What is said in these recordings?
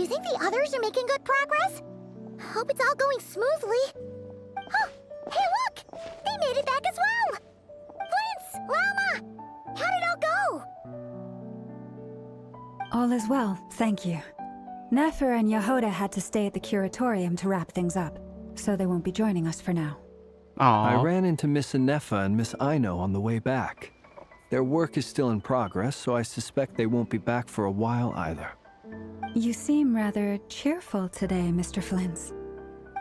Do you think the others are making good progress? Hope it's all going smoothly. Oh, hey look! They made it back as well! Prince! Llama! How did it all go? All is well, thank you. Nefer and Yehoda had to stay at the curatorium to wrap things up, so they won't be joining us for now. I Aww. ran into Miss Anefa and Miss Aino on the way back. Their work is still in progress, so I suspect they won't be back for a while either. You seem rather cheerful today, Mr. Flintz.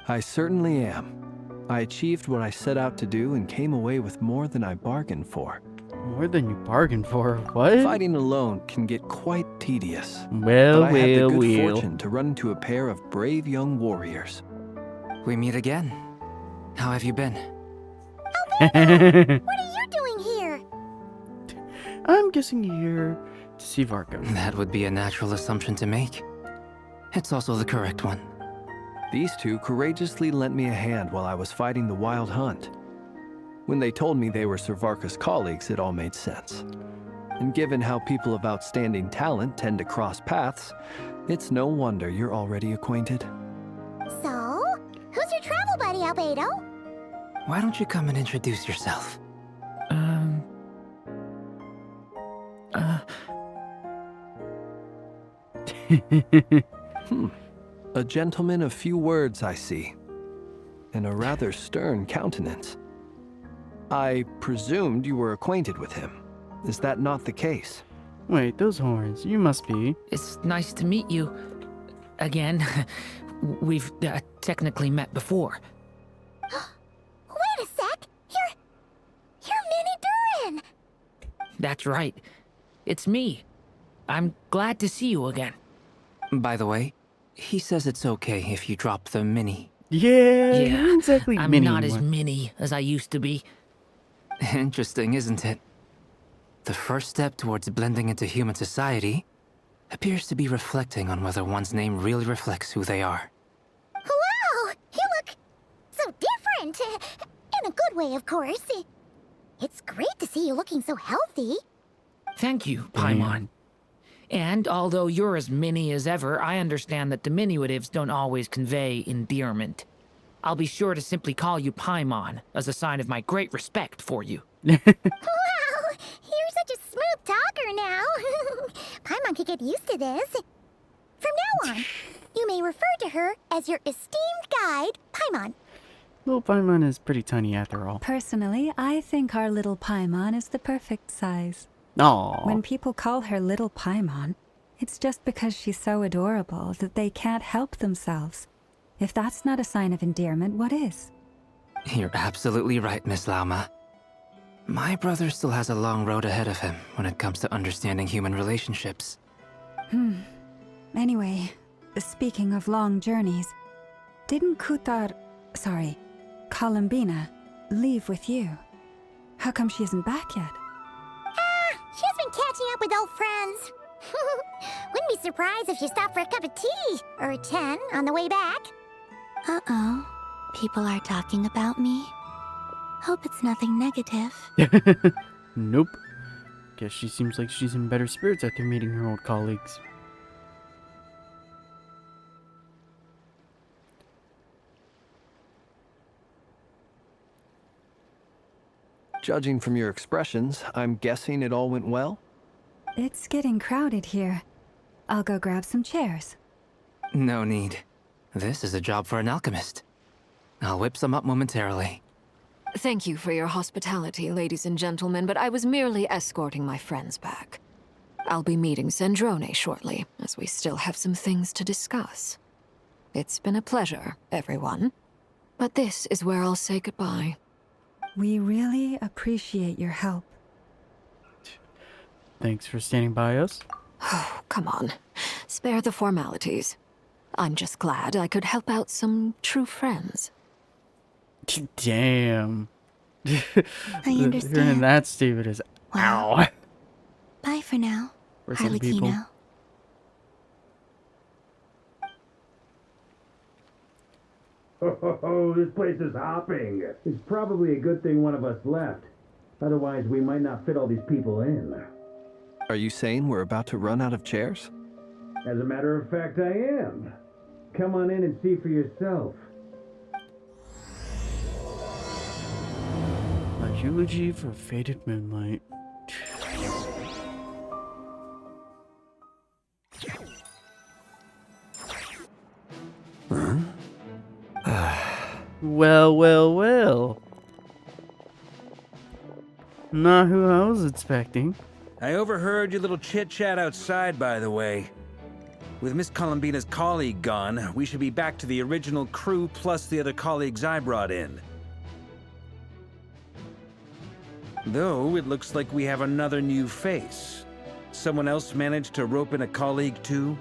I certainly am. I achieved what I set out to do and came away with more than I bargained for. More than you bargained for. What? Fighting alone can get quite tedious. Well, But I had the good fortune to run into a pair of brave young warriors. We meet again. How have you been? What are you doing here? I'm guessing you're here to see Varka. That would be a natural assumption to make. It's also the correct one. These two courageously lent me a hand while I was fighting the wild hunt. When they told me they were Sir Varka's colleagues, it all made sense. And given how people of outstanding talent tend to cross paths, it's no wonder you're already acquainted. So, who's your travel buddy, Albedo? Why don't you come and introduce yourself? A gentleman of few words, I see, and a rather stern countenance. I presumed you were acquainted with him. Is that not the case? Wait, those horns. You must be. It's nice to meet you. Again. We've technically met before. Wait a sec! You're Minnie Durin! That's right. It's me. I'm glad to see you again. By the way, he says it's okay if you drop the mini. Yeah, Yeah, exactly. I'm mini not as one. mini as I used to be. Interesting, isn't it? The first step towards blending into human society appears to be reflecting on whether one's name really reflects who they are. Wow! You look so different! In a good way, of course. It's great to see you looking so healthy. Thank you, Paimon. And although you're as mini as ever, I understand that diminutives don't always convey endearment. I'll be sure to simply call you Paimon, as a sign of my great respect for you. Wow! You're such a smooth talker now. Paimon could get used to this. From now on, you may refer to her as your esteemed guide, Paimon. Little Paimon is pretty tiny after all. Personally, I think our little Paimon is the perfect size. Aww. When people call her Little Paimon, it's just because she's so adorable that they can't help themselves. If that's not a sign of endearment, what is? You're absolutely right, Miss Lauma. My brother still has a long road ahead of him when it comes to understanding human relationships. Anyway, speaking of long journeys, didn't Columbina, leave with you? How come she isn't back yet? She's been catching up with old friends. Wouldn't be surprised if she stopped for a cup of tea or 10 on the way back. Uh-oh. People are talking about me. Hope it's nothing negative. Nope. Guess she seems like she's in better spirits after meeting her old colleagues. Judging from your expressions, I'm guessing it all went well? It's getting crowded here. I'll go grab some chairs. No need. This is a job for an alchemist. I'll whip some up momentarily. Thank you for your hospitality, ladies and gentlemen, but I was merely escorting my friends back. I'll be meeting Zendrone shortly, as we still have some things to discuss. It's been a pleasure, everyone. But this is where I'll say goodbye. We really appreciate your help. Thanks for standing by us. Oh, come on. Spare the formalities. I'm just glad I could help out some true friends. Damn. I understand. Hearing that statement is Wow. ow. Bye for now, For some people. Harlequino. Oh, this place is hopping. It's probably a good thing one of us left. Otherwise, we might not fit all these people in. Are you saying we're about to run out of chairs? As a matter of fact, I am. Come on in and see for yourself. A eulogy for fated Moonlight. Well, well, well. Not who I was expecting. I overheard your little chit-chat outside, by the way. With Miss Columbina's colleague gone, we should be back to the original crew plus the other colleagues I brought in. Though, it looks like we have another new face. Someone else managed to rope in a colleague, too?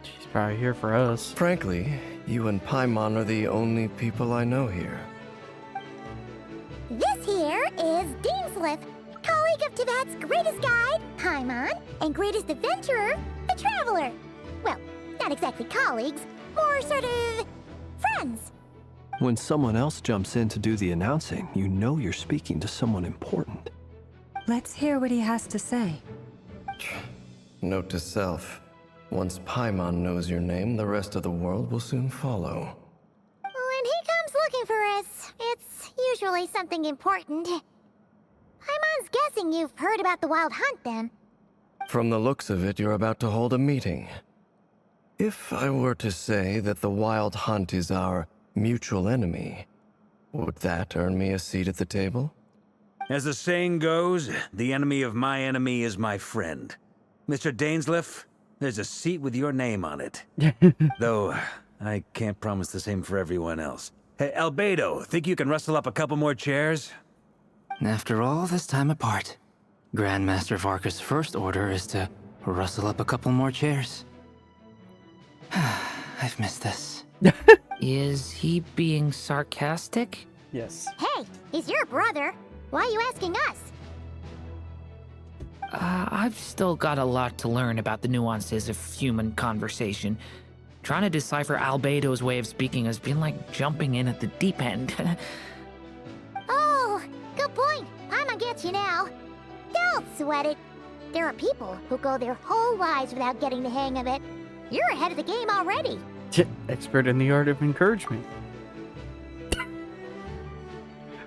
She's probably here for us. Frankly, you and Paimon are the only people I know here. This here is Deansliff, colleague of Tibet's greatest guide, Paimon, and greatest adventurer, the Traveler. Well, not exactly colleagues, more sort of friends. When someone else jumps in to do the announcing, you know you're speaking to someone important. Let's hear what he has to say. Note to self. Once Paimon knows your name, the rest of the world will soon follow. When he comes looking for us, it's usually something important. Paimon's guessing you've heard about the Wild Hunt, then. From the looks of it, you're about to hold a meeting. If I were to say that the Wild Hunt is our mutual enemy, would that earn me a seat at the table? As the saying goes, the enemy of my enemy is my friend. Mr. Dainsliff, there's a seat with your name on it. Though, I can't promise the same for everyone else. Hey, Albedo, think you can rustle up a couple more chairs? After all this time apart, Grandmaster Varka's first order is to rustle up a couple more chairs. I've missed this. Is he being sarcastic? Yes. Hey, he's your brother. Why are you asking us? I've still got a lot to learn about the nuances of human conversation. Trying to decipher Albedo's way of speaking has been like jumping in at the deep end. Oh, good point. Paimon gets you now. Don't sweat it. There are people who go their whole lives without getting the hang of it. You're ahead of the game already. Expert in the art of encouragement.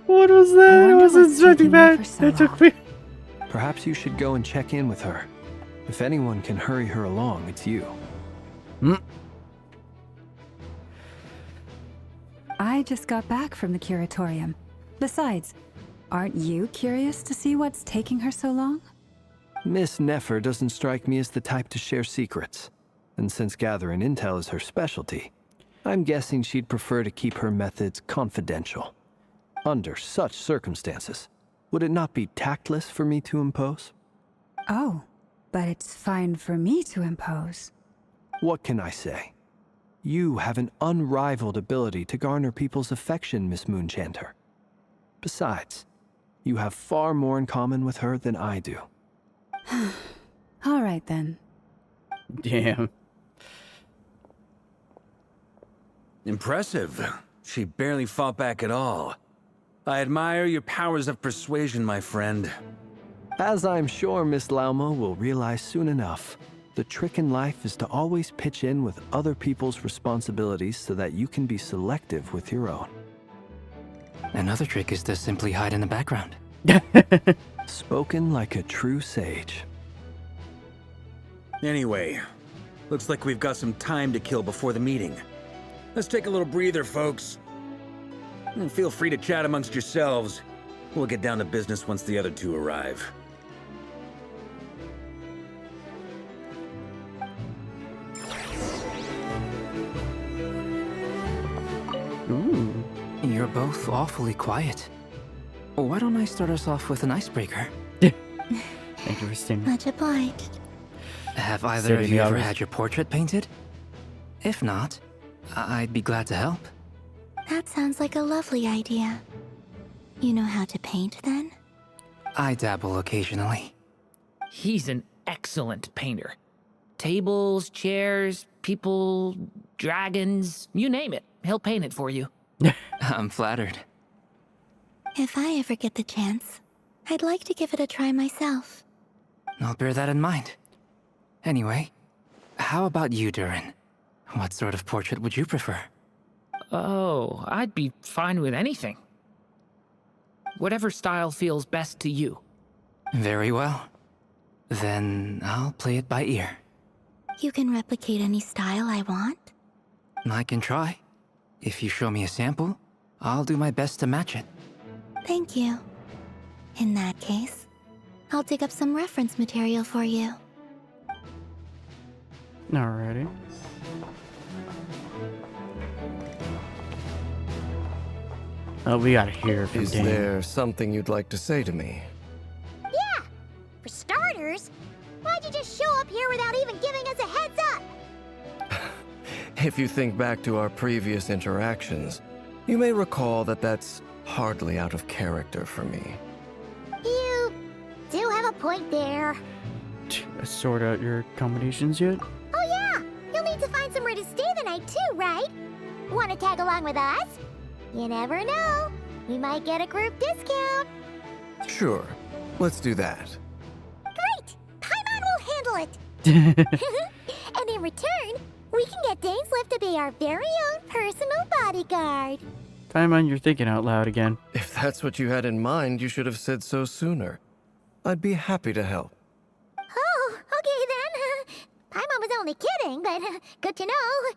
What was that? I wasn't expecting that. It took me. Perhaps you should go and check in with her. If anyone can hurry her along, it's you. I just got back from the curatorium. Besides, aren't you curious to see what's taking her so long? Miss Nefer doesn't strike me as the type to share secrets. And since gathering intel is her specialty, I'm guessing she'd prefer to keep her methods confidential. Under such circumstances, would it not be tactless for me to impose? Oh, but it's fine for me to impose. What can I say? You have an unrivaled ability to garner people's affection, Miss Moonchanter. Besides, you have far more in common with her than I do. All right, then. Damn. Impressive. She barely fought back at all. I admire your powers of persuasion, my friend. As I'm sure Miss Lauma will realize soon enough, the trick in life is to always pitch in with other people's responsibilities so that you can be selective with your own. Another trick is to simply hide in the background. Spoken like a true sage. Anyway, looks like we've got some time to kill before the meeting. Let's take a little breather, folks. And feel free to chat amongst yourselves. We'll get down to business once the other two arrive. Ooh. You're both awfully quiet. Why don't I start us off with an icebreaker? Thank you for staying. Much obliged. Have either Stating of the you ever obvious. had your portrait painted? If not, I'd be glad to help. That sounds like a lovely idea. You know how to paint, then? I dabble occasionally. He's an excellent painter. Tables, chairs, people, dragons, you name it. He'll paint it for you. I'm flattered. If I ever get the chance, I'd like to give it a try myself. I'll bear that in mind. Anyway, how about you, Durin? What sort of portrait would you prefer? Oh, I'd be fine with anything. Whatever style feels best to you. Very well. Then I'll play it by ear. You can replicate any style I want? I can try. If you show me a sample, I'll do my best to match it. Thank you. In that case, I'll dig up some reference material for you. Alrighty. Oh, we gotta hear from Is Dan. there something you'd like to say to me? Yeah! For starters, why'd you just show up here without even giving us a heads up? If you think back to our previous interactions, you may recall that that's hardly out of character for me. You do have a point there. Sort out your accommodations yet? Oh yeah! You'll need to find somewhere to stay the night too, right? Want to tag along with us? You never know. We might get a group discount. Sure, let's do that. Great! Paimon will handle it. And in return, we can get Dainslift to be our very own personal bodyguard. Paimon, you're thinking out loud again. If that's what you had in mind, you should have said so sooner. I'd be happy to help. Oh, okay then. Paimon was only kidding, but good to know.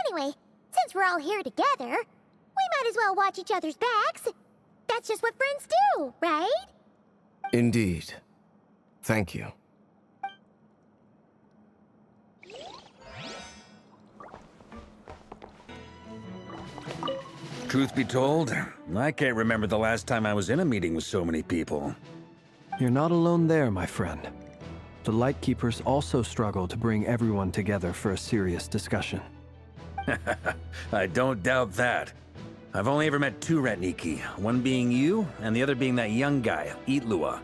Anyway, since we're all here together, we might as well watch each other's backs. That's just what friends do, right? Indeed. Thank you. Truth be told, I can't remember the last time I was in a meeting with so many people. You're not alone there, my friend. The Lightkeepers also struggle to bring everyone together for a serious discussion. I don't doubt that. I've only ever met two Ratniki, one being you, and the other being that young guy, Itlua.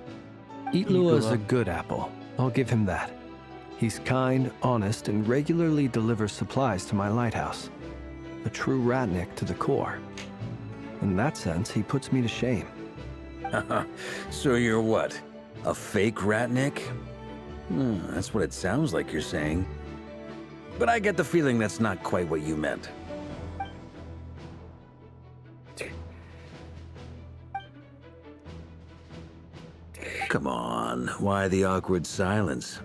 Itlua is a good apple. I'll give him that. He's kind, honest, and regularly delivers supplies to my lighthouse. A true Ratnik to the core. In that sense, he puts me to shame. So you're what? A fake Ratnik? That's what it sounds like you're saying. But I get the feeling that's not quite what you meant. Come on, why the awkward silence?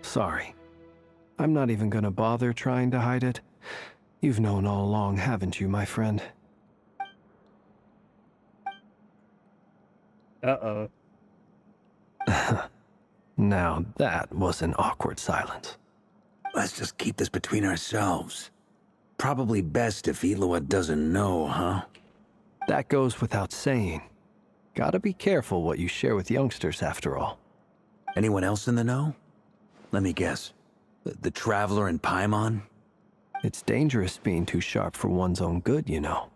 Sorry. I'm not even gonna bother trying to hide it. You've known all along, haven't you, my friend? Uh-oh. Now that was an awkward silence. Let's just keep this between ourselves. Probably best if Itlua doesn't know, huh? That goes without saying. Gotta be careful what you share with youngsters, after all. Anyone else in the know? Let me guess. The Traveler and Paimon? It's dangerous being too sharp for one's own good, you know.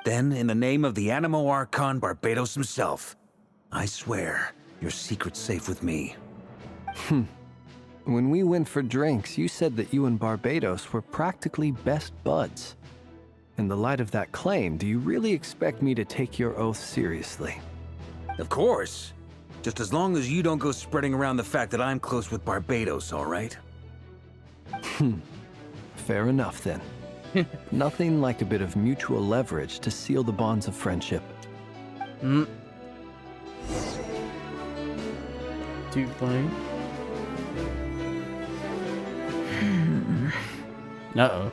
Then, in the name of the Animo Archon Barbados himself, I swear, your secret's safe with me. When we went for drinks, you said that you and Barbados were practically best buds. In the light of that claim, do you really expect me to take your oath seriously? Of course. Just as long as you don't go spreading around the fact that I'm close with Barbados, all right? Fair enough, then. Nothing like a bit of mutual leverage to seal the bonds of friendship. Too funny. Uh-oh.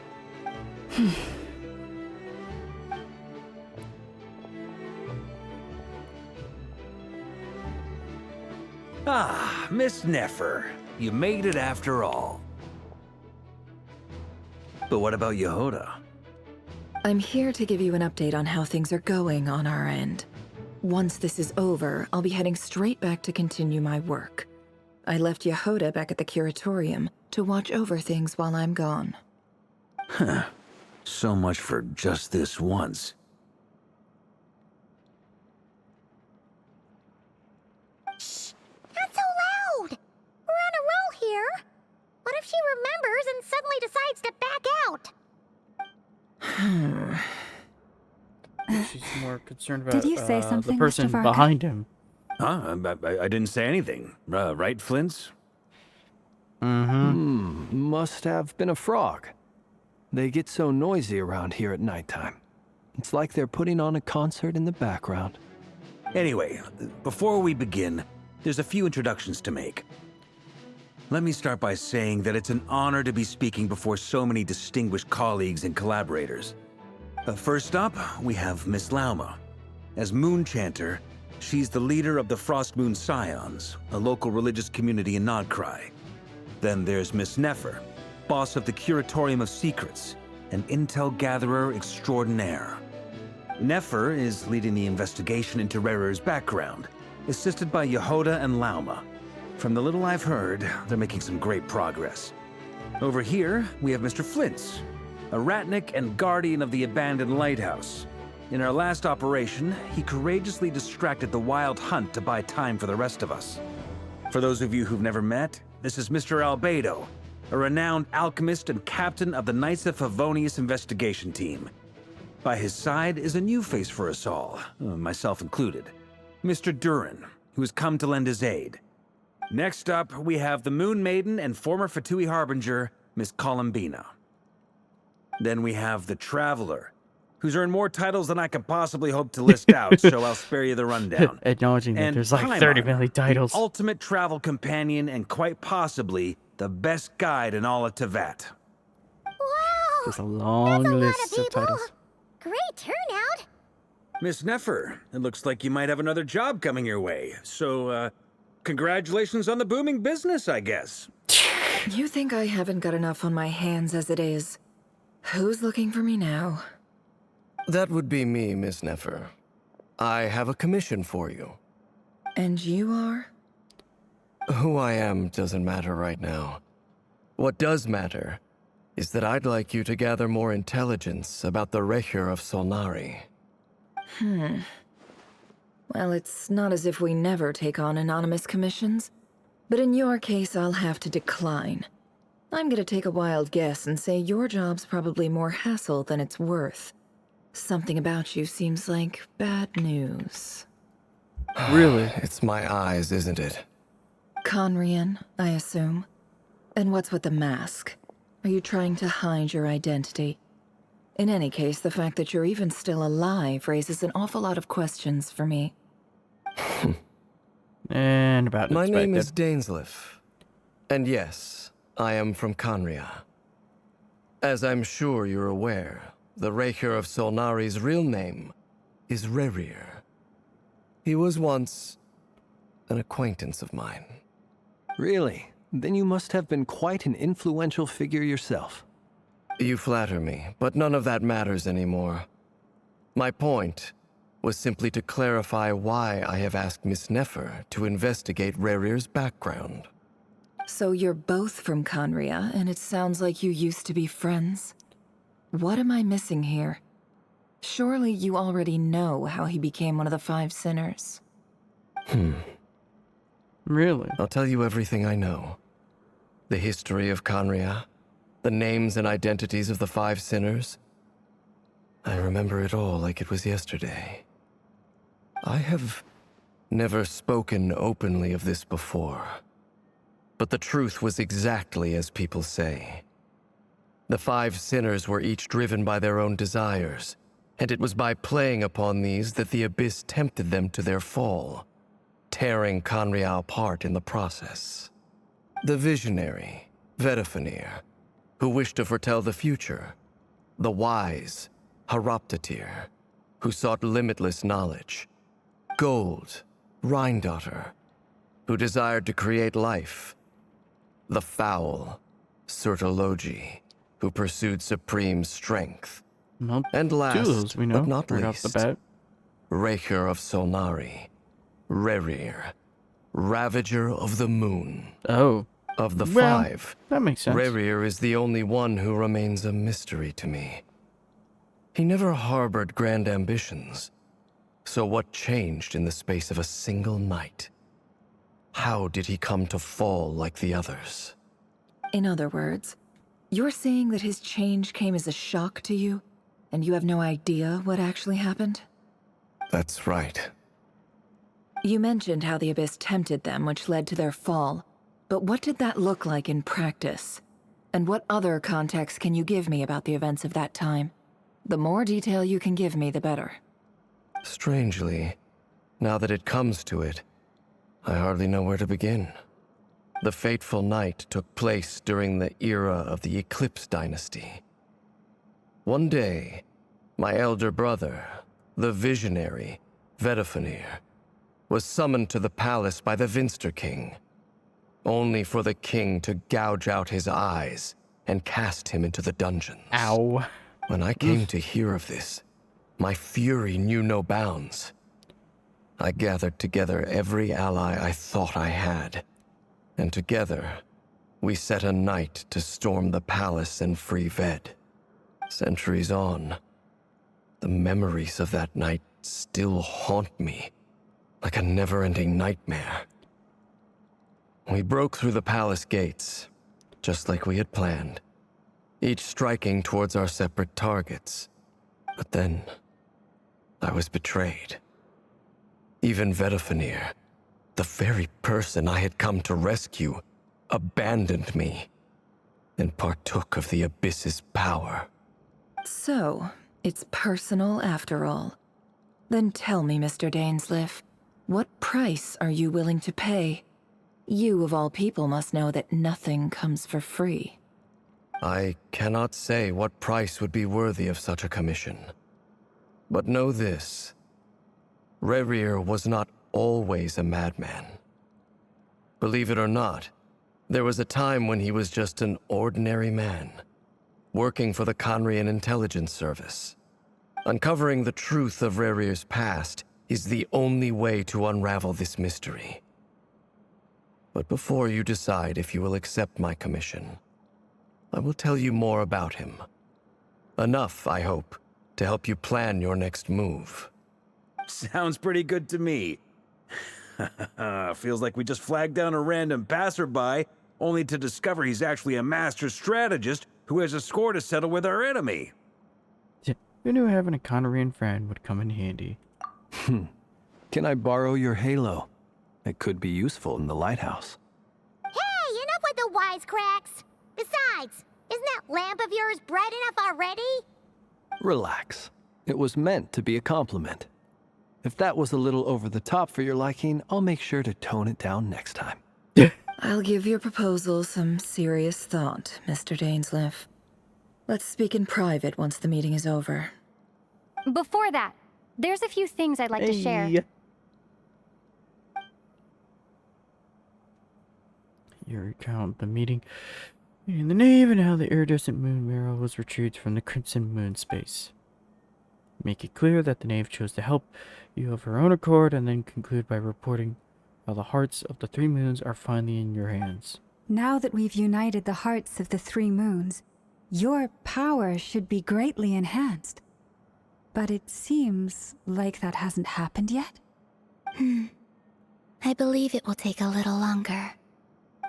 Ah, Miss Nefer. You made it after all. But what about Yehoda? I'm here to give you an update on how things are going on our end. Once this is over, I'll be heading straight back to continue my work. I left Yehoda back at the curatorium to watch over things while I'm gone. Huh. So much for just this once. Shh! Not so loud! We're on a roll here. What if she remembers and suddenly decides to back out? She's more concerned about Did you say something, the person Mr. Varga? behind him. Huh? I didn't say anything. Right, Flints? Must have been a frog. They get so noisy around here at nighttime. It's like they're putting on a concert in the background. Anyway, before we begin, there's a few introductions to make. Let me start by saying that it's an honor to be speaking before so many distinguished colleagues and collaborators. First up, we have Miss Lauma. As Moon Chanter, she's the leader of the Frost Moon Scions, a local religious community in Nodcry. Then there's Miss Nefer, boss of the Curatorium of Secrets, an intel gatherer extraordinaire. Nefer is leading the investigation into Rerir's background, assisted by Yehoda and Lauma. From the little I've heard, they're making some great progress. Over here, we have Mr. Flints, a ratnik and guardian of the abandoned lighthouse. In our last operation, he courageously distracted the Wild Hunt to buy time for the rest of us. For those of you who've never met, this is Mr. Albedo, a renowned alchemist and captain of the Knights of Favonius investigation team. By his side is a new face for us all, myself included, Mr. Durin, who has come to lend his aid. Next up, we have the Moon Maiden and former Fatui Harbinger, Miss Columbina. Then we have the Traveler, who's earned more titles than I could possibly hope to list out, so I'll spare you the rundown. Acknowledging that And there's like Paimon, 30 million titles. the ultimate travel companion and quite possibly the best guide in all of Tevat. Wow! There's a long That's a lot list of people. titles. Great turnout! Miss Nefer, it looks like you might have another job coming your way, so, congratulations on the booming business, I guess. You think I haven't got enough on my hands as it is? Who's looking for me now? That would be me, Miss Nefer. I have a commission for you. And you are? Who I am doesn't matter right now. What does matter is that I'd like you to gather more intelligence about the Rerir of Solnari. Well, it's not as if we never take on anonymous commissions. But in your case, I'll have to decline. I'm gonna take a wild guess and say your job's probably more hassle than it's worth. Something about you seems like bad news. Really? It's my eyes, isn't it? Conrian, I assume. And what's with the mask? Are you trying to hide your identity? In any case, the fact that you're even still alive raises an awful lot of questions for me. And about My expected. name is Dainsleif. And yes, I am from Conria. As I'm sure you're aware, the Rerir of Solnari's real name is Rerir. He was once an acquaintance of mine. Really? Then you must have been quite an influential figure yourself. You flatter me, but none of that matters anymore. My point was simply to clarify why I have asked Miss Nefer to investigate Rerir's background. So you're both from Conria, and it sounds like you used to be friends? What am I missing here? Surely you already know how he became one of the Five Sinners. Really? I'll tell you everything I know. The history of Conria, the names and identities of the Five Sinners. I remember it all like it was yesterday. I have never spoken openly of this before. But the truth was exactly as people say. The Five Sinners were each driven by their own desires, and it was by playing upon these that the Abyss tempted them to their fall, tearing Conria apart in the process. The visionary, Vedafinir, who wished to foretell the future. The wise, Haroptatir, who sought limitless knowledge. Gold, Rhindaughter, who desired to create life. The foul, Sertologi, who pursued supreme strength. Well, And two of last, those we know but not right off the least, bat. Rerir of Solnari, Rerir, Ravager of the Moon. Oh, Of the well, five, that makes sense. Rerir is the only one who remains a mystery to me. He never harbored grand ambitions. So what changed in the space of a single night? How did he come to fall like the others? In other words, you're saying that his change came as a shock to you, and you have no idea what actually happened? That's right. You mentioned how the Abyss tempted them, which led to their fall. But what did that look like in practice? And what other context can you give me about the events of that time? The more detail you can give me, the better. Strangely, now that it comes to it, I hardly know where to begin. The fateful night took place during the era of the Eclipse Dynasty. One day, my elder brother, the visionary, Vedifenir, was summoned to the palace by the Vinster King, only for the king to gouge out his eyes and cast him into the dungeons. Ow. When I came to hear of this, my fury knew no bounds. I gathered together every ally I thought I had, and together, we set a night to storm the palace and free Ved. Centuries on, the memories of that night still haunt me, like a never-ending nightmare. We broke through the palace gates, just like we had planned, each striking towards our separate targets. But then, I was betrayed. Even Vedifenir, the very person I had come to rescue, abandoned me and partook of the Abyss's power. So, it's personal after all. Then tell me, Mr. Dainsleif, what price are you willing to pay? You, of all people, must know that nothing comes for free. I cannot say what price would be worthy of such a commission. But know this. Rerir was not always a madman. Believe it or not, there was a time when he was just an ordinary man, working for the Conrian Intelligence Service. Uncovering the truth of Rerir's past is the only way to unravel this mystery. But before you decide if you will accept my commission, I will tell you more about him. Enough, I hope, to help you plan your next move. Sounds pretty good to me. Feels like we just flagged down a random passerby, only to discover he's actually a master strategist who has a score to settle with our enemy. Who knew having a Conorian friend would come in handy? Can I borrow your halo? It could be useful in the lighthouse. Hey, enough with the wisecracks! Besides, isn't that lamp of yours bright enough already? Relax. It was meant to be a compliment. If that was a little over the top for your liking, I'll make sure to tone it down next time. I'll give your proposal some serious thought, Mr. Dainsleif. Let's speak in private once the meeting is over. Before that, there's a few things I'd like to share. You recount the meeting in the nave and how the iridescent moon mirror was retrieved from the crimson moon space. Make it clear that the knave chose to help you of her own accord, and then conclude by reporting how the hearts of the three moons are finally in your hands. Now that we've united the hearts of the three moons, your power should be greatly enhanced. But it seems like that hasn't happened yet. I believe it will take a little longer.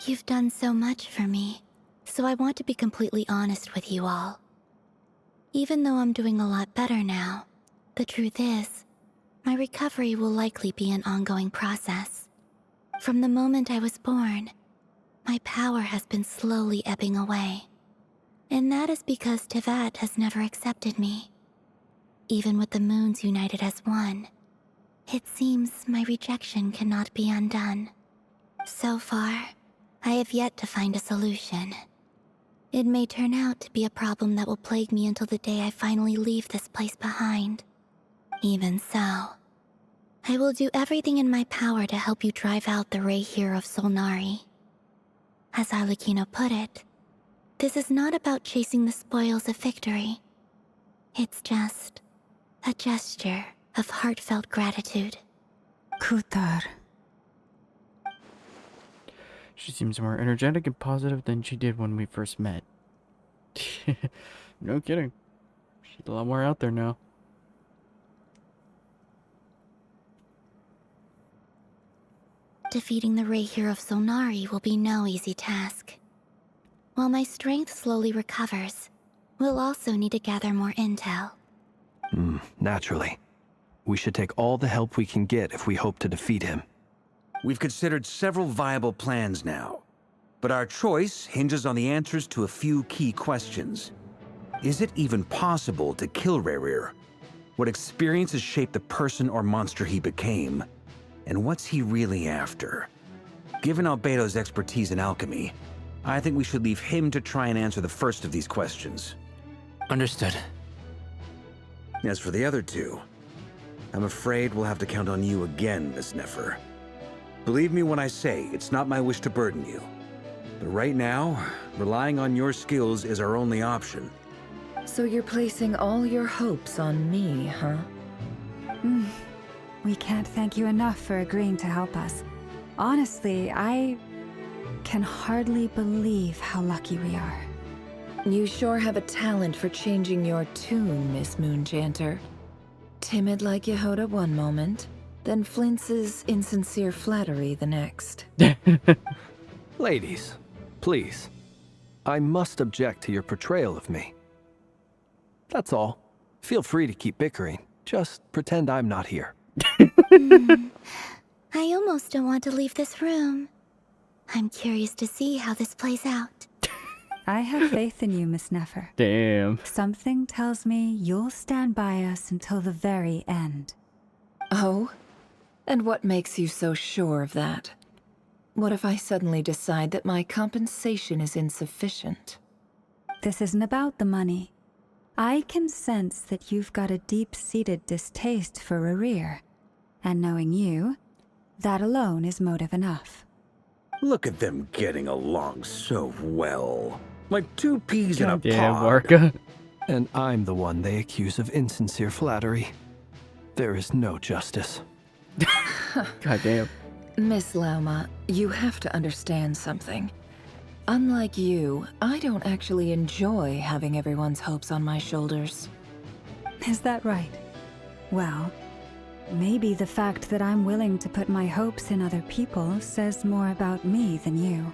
You've done so much for me, so I want to be completely honest with you all. Even though I'm doing a lot better now, the truth is, my recovery will likely be an ongoing process. From the moment I was born, my power has been slowly ebbing away. And that is because Tevat has never accepted me. Even with the moons united as one, it seems my rejection cannot be undone. So far, I have yet to find a solution. It may turn out to be a problem that will plague me until the day I finally leave this place behind. Even so, I will do everything in my power to help you drive out the Rerir of Solnari. As Arlecchino put it, this is not about chasing the spoils of victory. It's just a gesture of heartfelt gratitude. Kutar. She seems more energetic and positive than she did when we first met. No kidding. She's a lot more out there now. Defeating the Rerir of Solnari will be no easy task. While my strength slowly recovers, we'll also need to gather more intel. Naturally. We should take all the help we can get if we hope to defeat him. We've considered several viable plans now, but our choice hinges on the answers to a few key questions. Is it even possible to kill Rerir? What experiences shaped the person or monster he became? And what's he really after? Given Albedo's expertise in alchemy, I think we should leave him to try and answer the first of these questions. Understood. As for the other two, I'm afraid we'll have to count on you again, Miss Nefer. Believe me when I say it's not my wish to burden you. But right now, relying on your skills is our only option. So you're placing all your hopes on me, huh? We can't thank you enough for agreeing to help us. Honestly, I can hardly believe how lucky we are. You sure have a talent for changing your tune, Miss Moonchanter. Timid like Yehoda one moment, then flinches insincere flattery the next. Ladies, please. I must object to your portrayal of me. That's all. Feel free to keep bickering. Just pretend I'm not here. I almost don't want to leave this room. I'm curious to see how this plays out. I have faith in you, Miss Nefer. Damn. Something tells me you'll stand by us until the very end. Oh? And what makes you so sure of that? What if I suddenly decide that my compensation is insufficient? This isn't about the money. I can sense that you've got a deep-seated distaste for Rerir. And knowing you, that alone is motive enough. Look at them getting along so well. Like two peas in a Goddamn, pod. Marka. And I'm the one they accuse of insincere flattery. There is no justice. Goddamn. Miss Lauma, you have to understand something. Unlike you, I don't actually enjoy having everyone's hopes on my shoulders. Is that right? Well, maybe the fact that I'm willing to put my hopes in other people says more about me than you.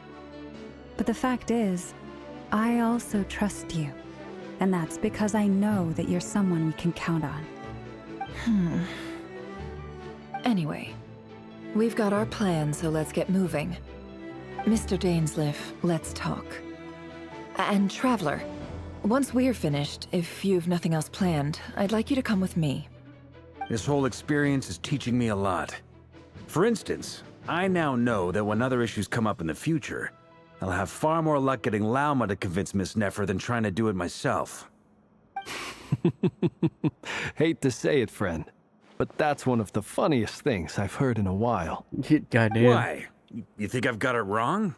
But the fact is, I also trust you. And that's because I know that you're someone we can count on. Anyway, we've got our plan, so let's get moving. Mr. Dainsleif, let's talk. And Traveler, once we're finished, if you've nothing else planned, I'd like you to come with me. This whole experience is teaching me a lot. For instance, I now know that when other issues come up in the future, I'll have far more luck getting Lauma to convince Miss Nefer than trying to do it myself. Hate to say it, friend, but that's one of the funniest things I've heard in a while. Goddamn. Why? You think I've got it wrong?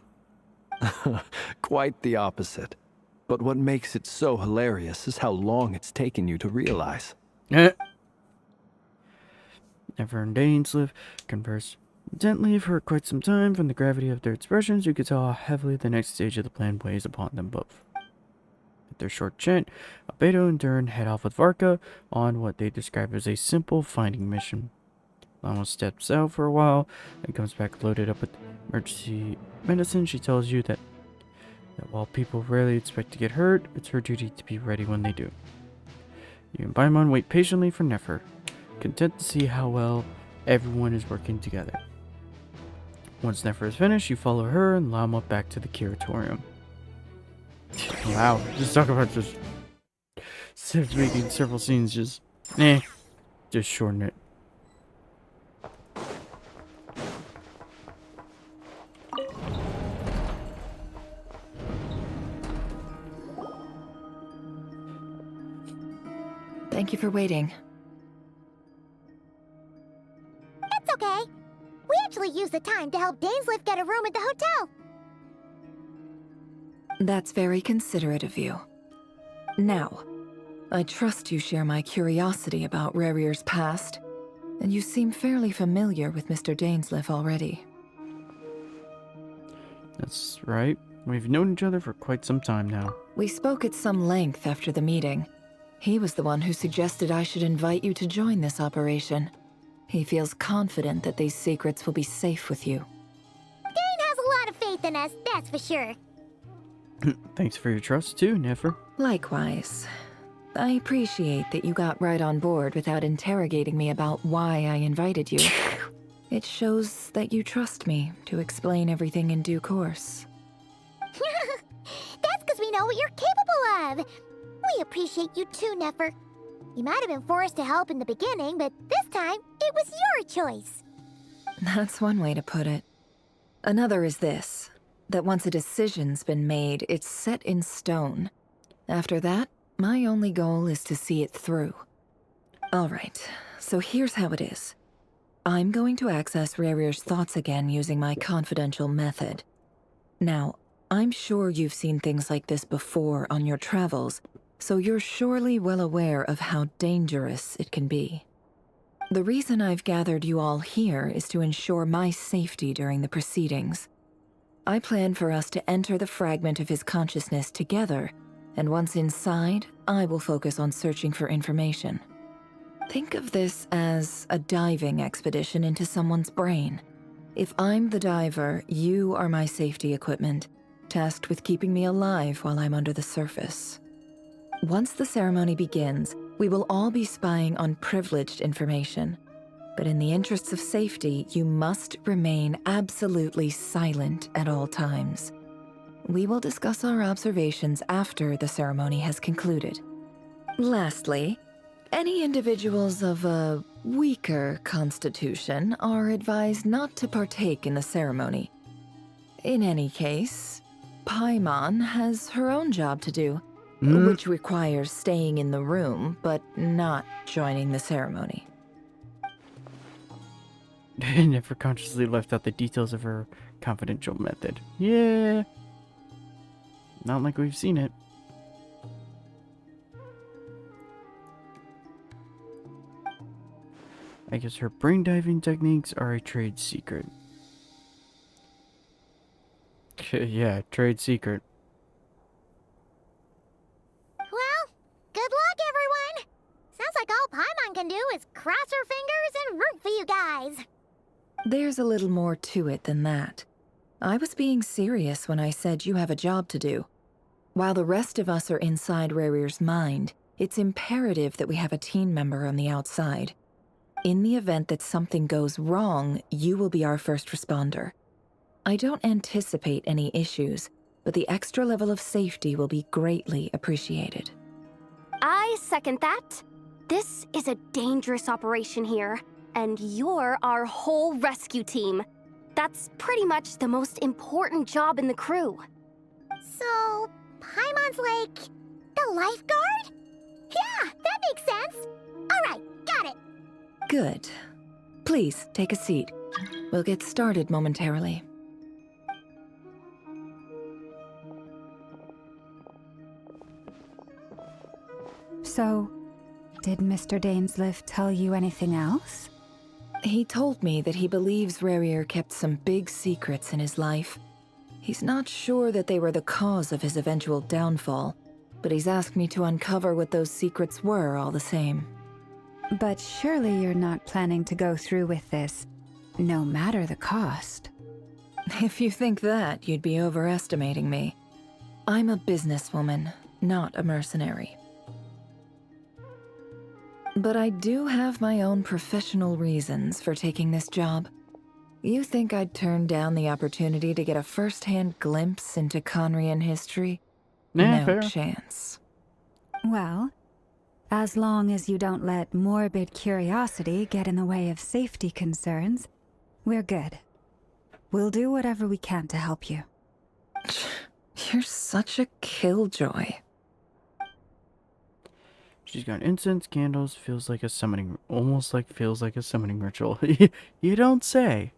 Quite the opposite. But what makes it so hilarious is how long it's taken you to realize. Nefer and Dainsleif converse intently for quite some time. From the gravity of their expressions, you could tell how heavily the next stage of the plan weighs upon them both. At their short chat, Albedo and Dern head off with Varka on what they describe as a simple finding mission. Lama steps out for a while and comes back loaded up with emergency medicine. She tells you that while people rarely expect to get hurt, it's her duty to be ready when they do. You and Paimon wait patiently for Nefer, content to see how well everyone is working together. Once Nefer is finished, you follow her and Lama back to the curatorium. Wow, just talk about just making several scenes just shorten it. Thank you for waiting. It's okay. We actually used the time to help Dainsleif get a room at the hotel. That's very considerate of you. Now, I trust you share my curiosity about Rerir's past, and you seem fairly familiar with Mr. Dainsleif already. That's right. We've known each other for quite some time now. We spoke at some length after the meeting. He was the one who suggested I should invite you to join this operation. He feels confident that these secrets will be safe with you. Dane has a lot of faith in us, that's for sure. Thanks for your trust too, Nefer. Likewise. I appreciate that you got right on board without interrogating me about why I invited you. It shows that you trust me to explain everything in due course. That's because we know what you're capable of. We appreciate you too, Nefer. You might have been forced to help in the beginning, but this time, it was your choice. That's one way to put it. Another is this, that once a decision's been made, it's set in stone. After that, my only goal is to see it through. Alright, so here's how it is. I'm going to access Rerir's thoughts again using my confidential method. Now, I'm sure you've seen things like this before on your travels, so you're surely well aware of how dangerous it can be. The reason I've gathered you all here is to ensure my safety during the proceedings. I plan for us to enter the fragment of his consciousness together, and once inside, I will focus on searching for information. Think of this as a diving expedition into someone's brain. If I'm the diver, you are my safety equipment, tasked with keeping me alive while I'm under the surface. Once the ceremony begins, we will all be spying on privileged information. But in the interests of safety, you must remain absolutely silent at all times. We will discuss our observations after the ceremony has concluded. Lastly, any individuals of a weaker constitution are advised not to partake in the ceremony. In any case, Paimon has her own job to do, which requires staying in the room, but not joining the ceremony. Never consciously left out the details of her confidential method. Yeah. Not like we've seen it. I guess her brain diving techniques are a trade secret. Yeah, trade secret. Well, good luck, everyone. Sounds like all Paimon can do is cross her fingers and root for you guys. There's a little more to it than that. I was being serious when I said you have a job to do. While the rest of us are inside Rerir's mind, it's imperative that we have a team member on the outside. In the event that something goes wrong, you will be our first responder. I don't anticipate any issues, but the extra level of safety will be greatly appreciated. I second that. This is a dangerous operation here, and you're our whole rescue team. That's pretty much the most important job in the crew. So, Paimon's like the lifeguard? Yeah, that makes sense. All right, got it. Good. Please, take a seat. We'll get started momentarily. So, did Mr. Dainsleif tell you anything else? He told me that he believes Rerir kept some big secrets in his life. He's not sure that they were the cause of his eventual downfall, but he's asked me to uncover what those secrets were all the same. But surely you're not planning to go through with this, no matter the cost. If you think that, you'd be overestimating me. I'm a businesswoman, not a mercenary. But I do have my own professional reasons for taking this job. You think I'd turn down the opportunity to get a first-hand glimpse into Conrian history? Nah, no fair. chance. Well, as long as you don't let morbid curiosity get in the way of safety concerns, we're good. We'll do whatever we can to help you. You're such a killjoy. She's got incense, candles, feels like a summoning, almost like feels like a summoning ritual. You don't say.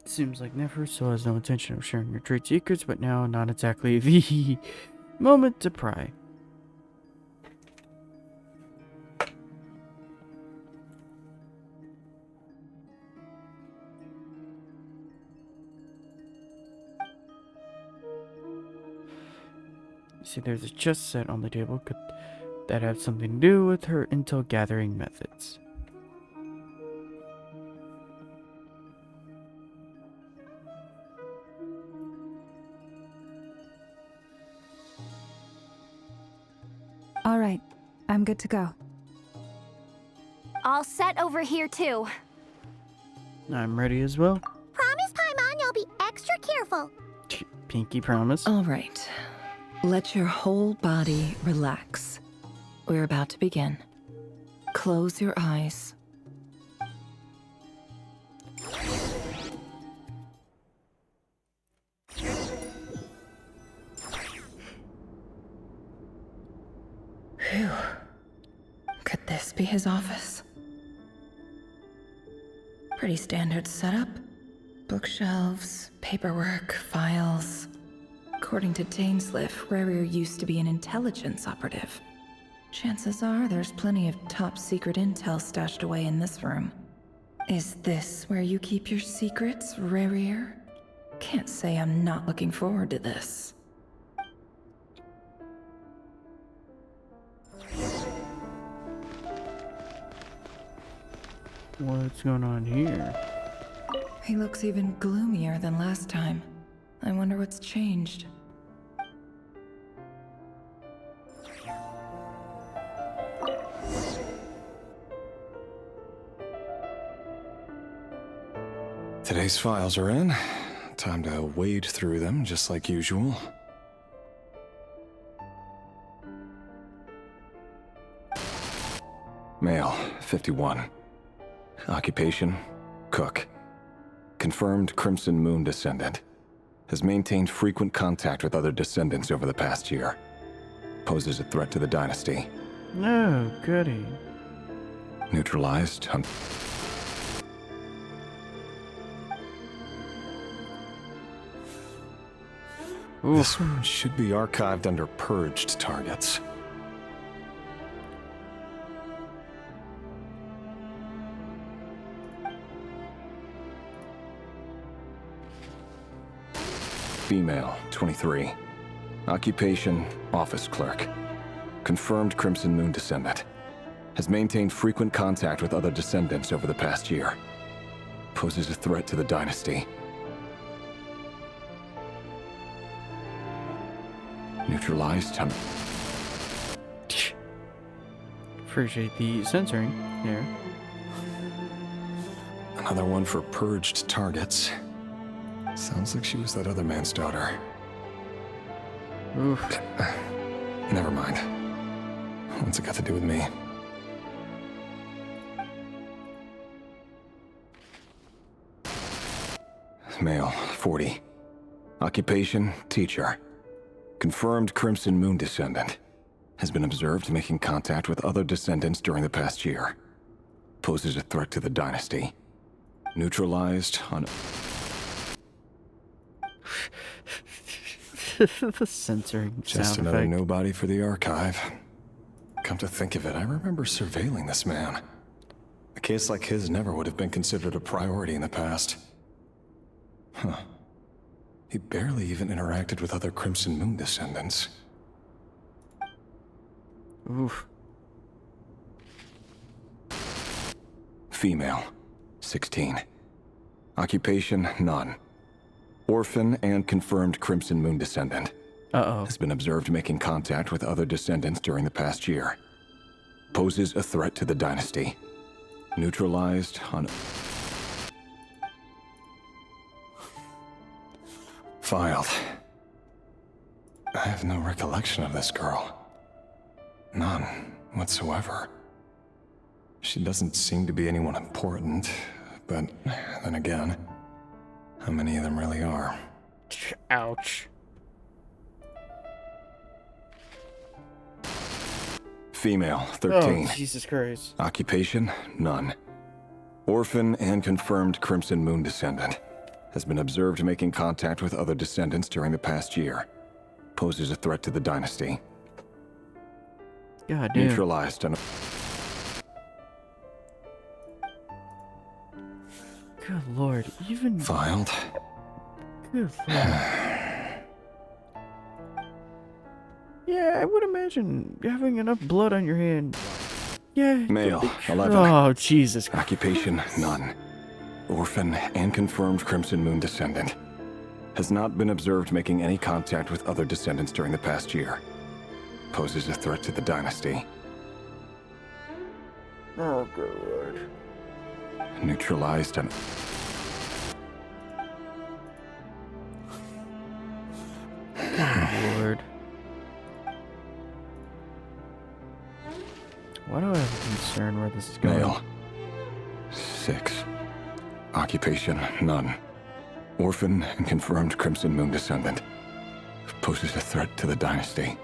Seems like Nefer still has no intention of sharing your trade secrets, but now not exactly the moment to pry. See, there's a chest set on the table. Could that have something to do with her intel gathering methods? I'm good to go. All set over here, too. I'm ready as well. Promise, Paimon, you'll be extra careful. Pinky promise. All right. Let your whole body relax. We're about to begin. Close your eyes. Phew. Could this be his office? Pretty standard setup. Bookshelves, paperwork, files. According to Dainsliff, Rerir used to be an intelligence operative. Chances are there's plenty of top secret intel stashed away in this room. Is this where you keep your secrets, Rerir? Can't say I'm not looking forward to this. What's going on here? He looks even gloomier than last time. I wonder what's changed. Today's files are in. Time to wade through them, just like usual. Male, 51. Occupation, cook. Confirmed Crimson Moon descendant. Has maintained frequent contact with other descendants over the past year. Poses a threat to the dynasty. No, goody. Neutralized. This one should be archived under purged targets. Female, 23. Occupation, office clerk. Confirmed Crimson Moon descendant. Has maintained frequent contact with other descendants over the past year. Poses a threat to the dynasty. Neutralized. Appreciate the censoring there. Another one for purged targets. Sounds like she was that other man's daughter. Oof. Never mind. What's it got to do with me? Male, 40. Occupation, teacher. Confirmed Crimson Moon descendant. Has been observed making contact with other descendants during the past year. Poses a threat to the dynasty. Neutralized on... The censoring Just sound another effect. nobody for the archive. Come to think of it, I remember surveilling this man. A case like his never would have been considered a priority in the past. Huh. He barely even interacted with other Crimson Moon descendants. Oof. Female, 16. Occupation, none. Orphan and confirmed Crimson Moon descendant. Uh-oh. Has been observed making contact with other descendants during the past year. Poses a threat to the dynasty. Neutralized on... Filed. I have no recollection of this girl. None whatsoever. She doesn't seem to be anyone important, but then again, how many of them really are? Ouch. Female, 13. Oh, Jesus Christ. Occupation, none. Orphan and confirmed Crimson Moon descendant. Has been observed making contact with other descendants during the past year. Poses a threat to the dynasty. God damn. Neutralized on... Good lord, even... Filed. Good lord. Yeah, I would imagine having enough blood on your hand. Yeah. Male, 11. Oh, Jesus Christ. Occupation, none. Orphan and confirmed Crimson Moon descendant. Has not been observed making any contact with other descendants during the past year. Poses a threat to the dynasty. Oh, good lord. Neutralized and... Good lord. Why do I have a concern where this is going? Male. 6. Occupation, none. Orphan and confirmed Crimson Moon descendant. Poses a threat to the dynasty.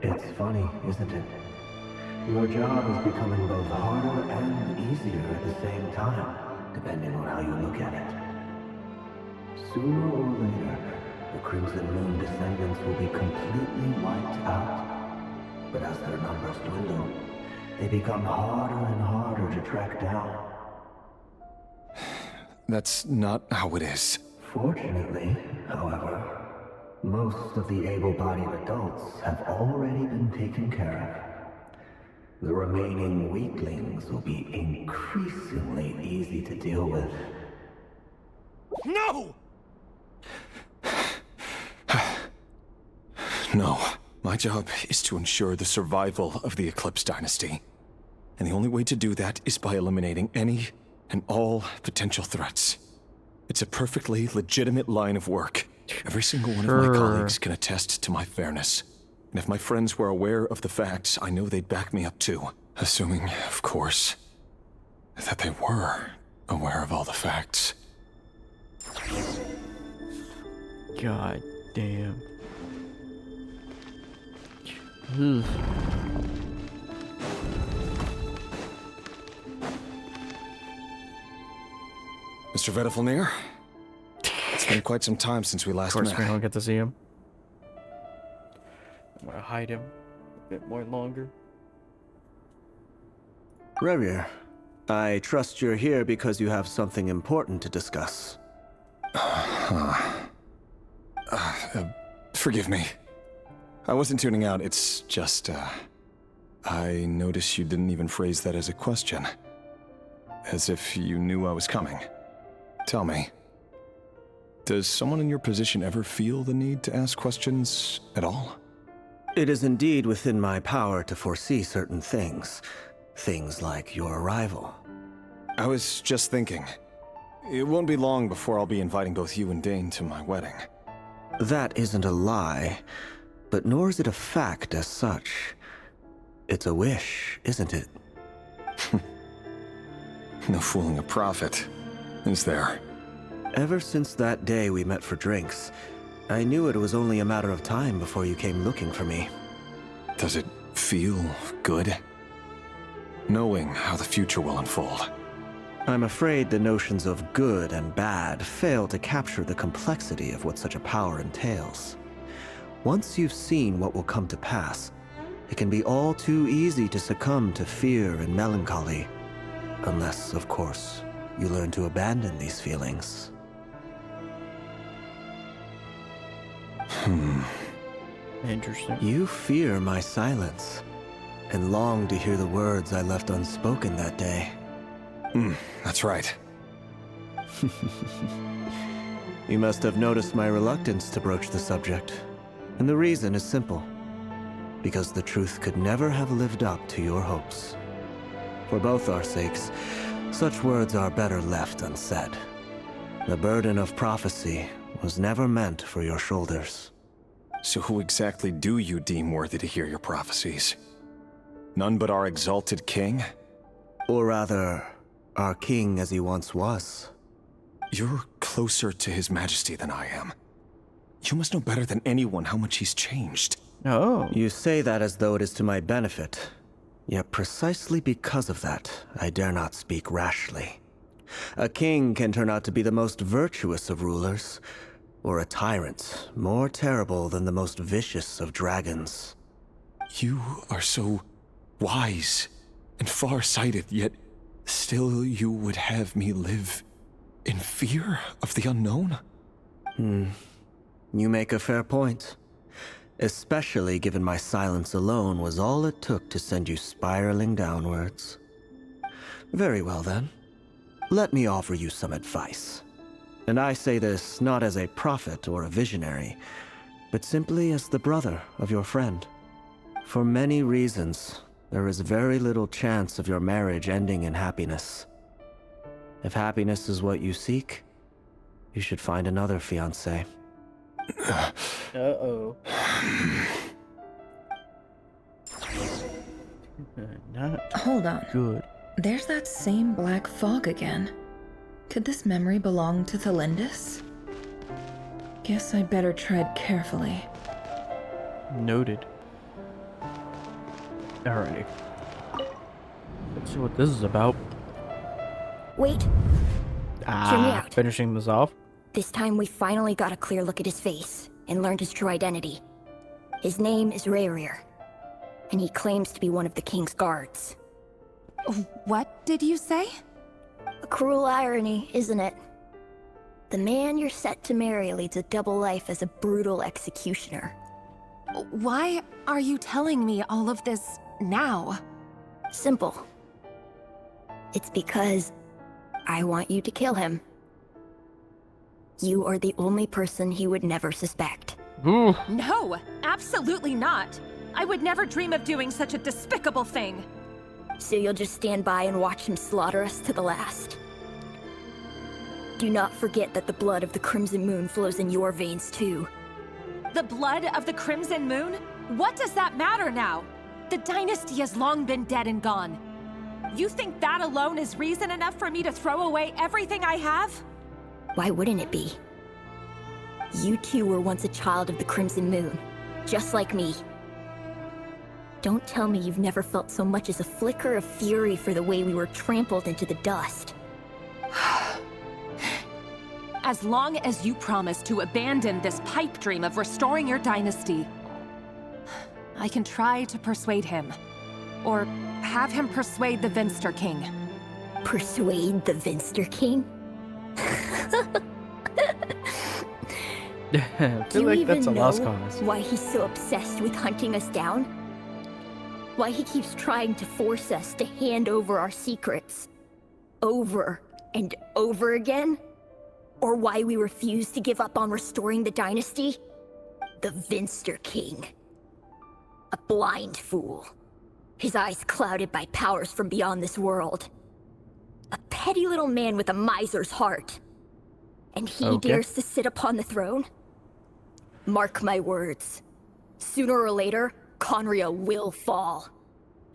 It's funny, isn't it? Your job is becoming both harder and easier at the same time, depending on how you look at it. Sooner or later, the Crimson Moon descendants will be completely wiped out. But as their numbers dwindle, they become harder and harder to track down. That's not how it is. Fortunately, however, most of the able-bodied adults have already been taken care of. The remaining weaklings will be increasingly easy to deal with. No! No. My job is to ensure the survival of the Eclipse Dynasty. And the only way to do that is by eliminating any and all potential threats. It's a perfectly legitimate line of work. Every single one of my colleagues can attest to my fairness. And if my friends were aware of the facts, I know they'd back me up too. Assuming, of course, that they were aware of all the facts. God damn. Ugh. Mr. Vedifalnir? It's been quite some time since we last met. Of course, we don't get to see him. I'm gonna hide him a bit more longer. Rerir, I trust you're here because you have something important to discuss. Forgive me. I wasn't tuning out, it's just, I noticed you didn't even phrase that as a question. As if you knew I was coming. Tell me, does someone in your position ever feel the need to ask questions at all? It is indeed within my power to foresee certain things. Things like your arrival. I was just thinking, it won't be long before I'll be inviting both you and Dane to my wedding. That isn't a lie, but nor is it a fact as such. It's a wish, isn't it? No fooling a prophet, is there? Ever since that day we met for drinks, I knew it was only a matter of time before you came looking for me. Does it feel good? Knowing how the future will unfold. I'm afraid the notions of good and bad fail to capture the complexity of what such a power entails. Once you've seen what will come to pass, it can be all too easy to succumb to fear and melancholy. Unless, of course, you learn to abandon these feelings. Interesting. You fear my silence, and long to hear the words I left unspoken that day. That's right. You must have noticed my reluctance to broach the subject. And the reason is simple. Because the truth could never have lived up to your hopes. For both our sakes, such words are better left unsaid. The burden of prophecy was never meant for your shoulders. So who exactly do you deem worthy to hear your prophecies? None but our exalted king? Or rather, our king as he once was. You're closer to his majesty than I am. You must know better than anyone how much he's changed. Oh. You say that as though it is to my benefit. Yet precisely because of that, I dare not speak rashly. A king can turn out to be the most virtuous of rulers, or a tyrant more terrible than the most vicious of dragons. You are so wise and far-sighted, yet still you would have me live in fear of the unknown? You make a fair point. Especially given my silence alone was all it took to send you spiraling downwards. Very well then. Let me offer you some advice. And I say this not as a prophet or a visionary, but simply as the brother of your friend. For many reasons, there is very little chance of your marriage ending in happiness. If happiness is what you seek, you should find another fiancé. Uh-oh. Not Hold on. good. There's that same black fog again. Could this memory belong to Thelindis? Guess I'd better tread carefully. Noted. Alrighty. Let's see what this is about. Wait, hear me out. Finishing this off. This time we finally got a clear look at his face and learned his true identity. His name is Rerir, and he claims to be one of the king's guards. What did you say? A cruel irony, isn't it? The man you're set to marry leads a double life as a brutal executioner. Why are you telling me all of this now? Simple. It's because I want you to kill him. You are the only person he would never suspect. No, absolutely not. I would never dream of doing such a despicable thing. So you'll just stand by and watch him slaughter us to the last. Do not forget that the blood of the Crimson Moon flows in your veins too. The blood of the Crimson Moon? What does that matter now? The dynasty has long been dead and gone. You think that alone is reason enough for me to throw away everything I have? Why wouldn't it be? You two were once a child of the Crimson Moon, just like me. Don't tell me you've never felt so much as a flicker of fury for the way we were trampled into the dust. As long as you promise to abandon this pipe dream of restoring your dynasty, I can try to persuade him. Or have him persuade the Vinster King. Persuade the Vinster King? I feel like that's a lost cause. Why he's so obsessed with hunting us down? Why he keeps trying to force us to hand over our secrets over and over again? Or why we refuse to give up on restoring the dynasty? The Vinster King. A blind fool. His eyes clouded by powers from beyond this world. A petty little man with a miser's heart. And he dares to sit upon the throne? Mark my words. Sooner or later, Conria will fall.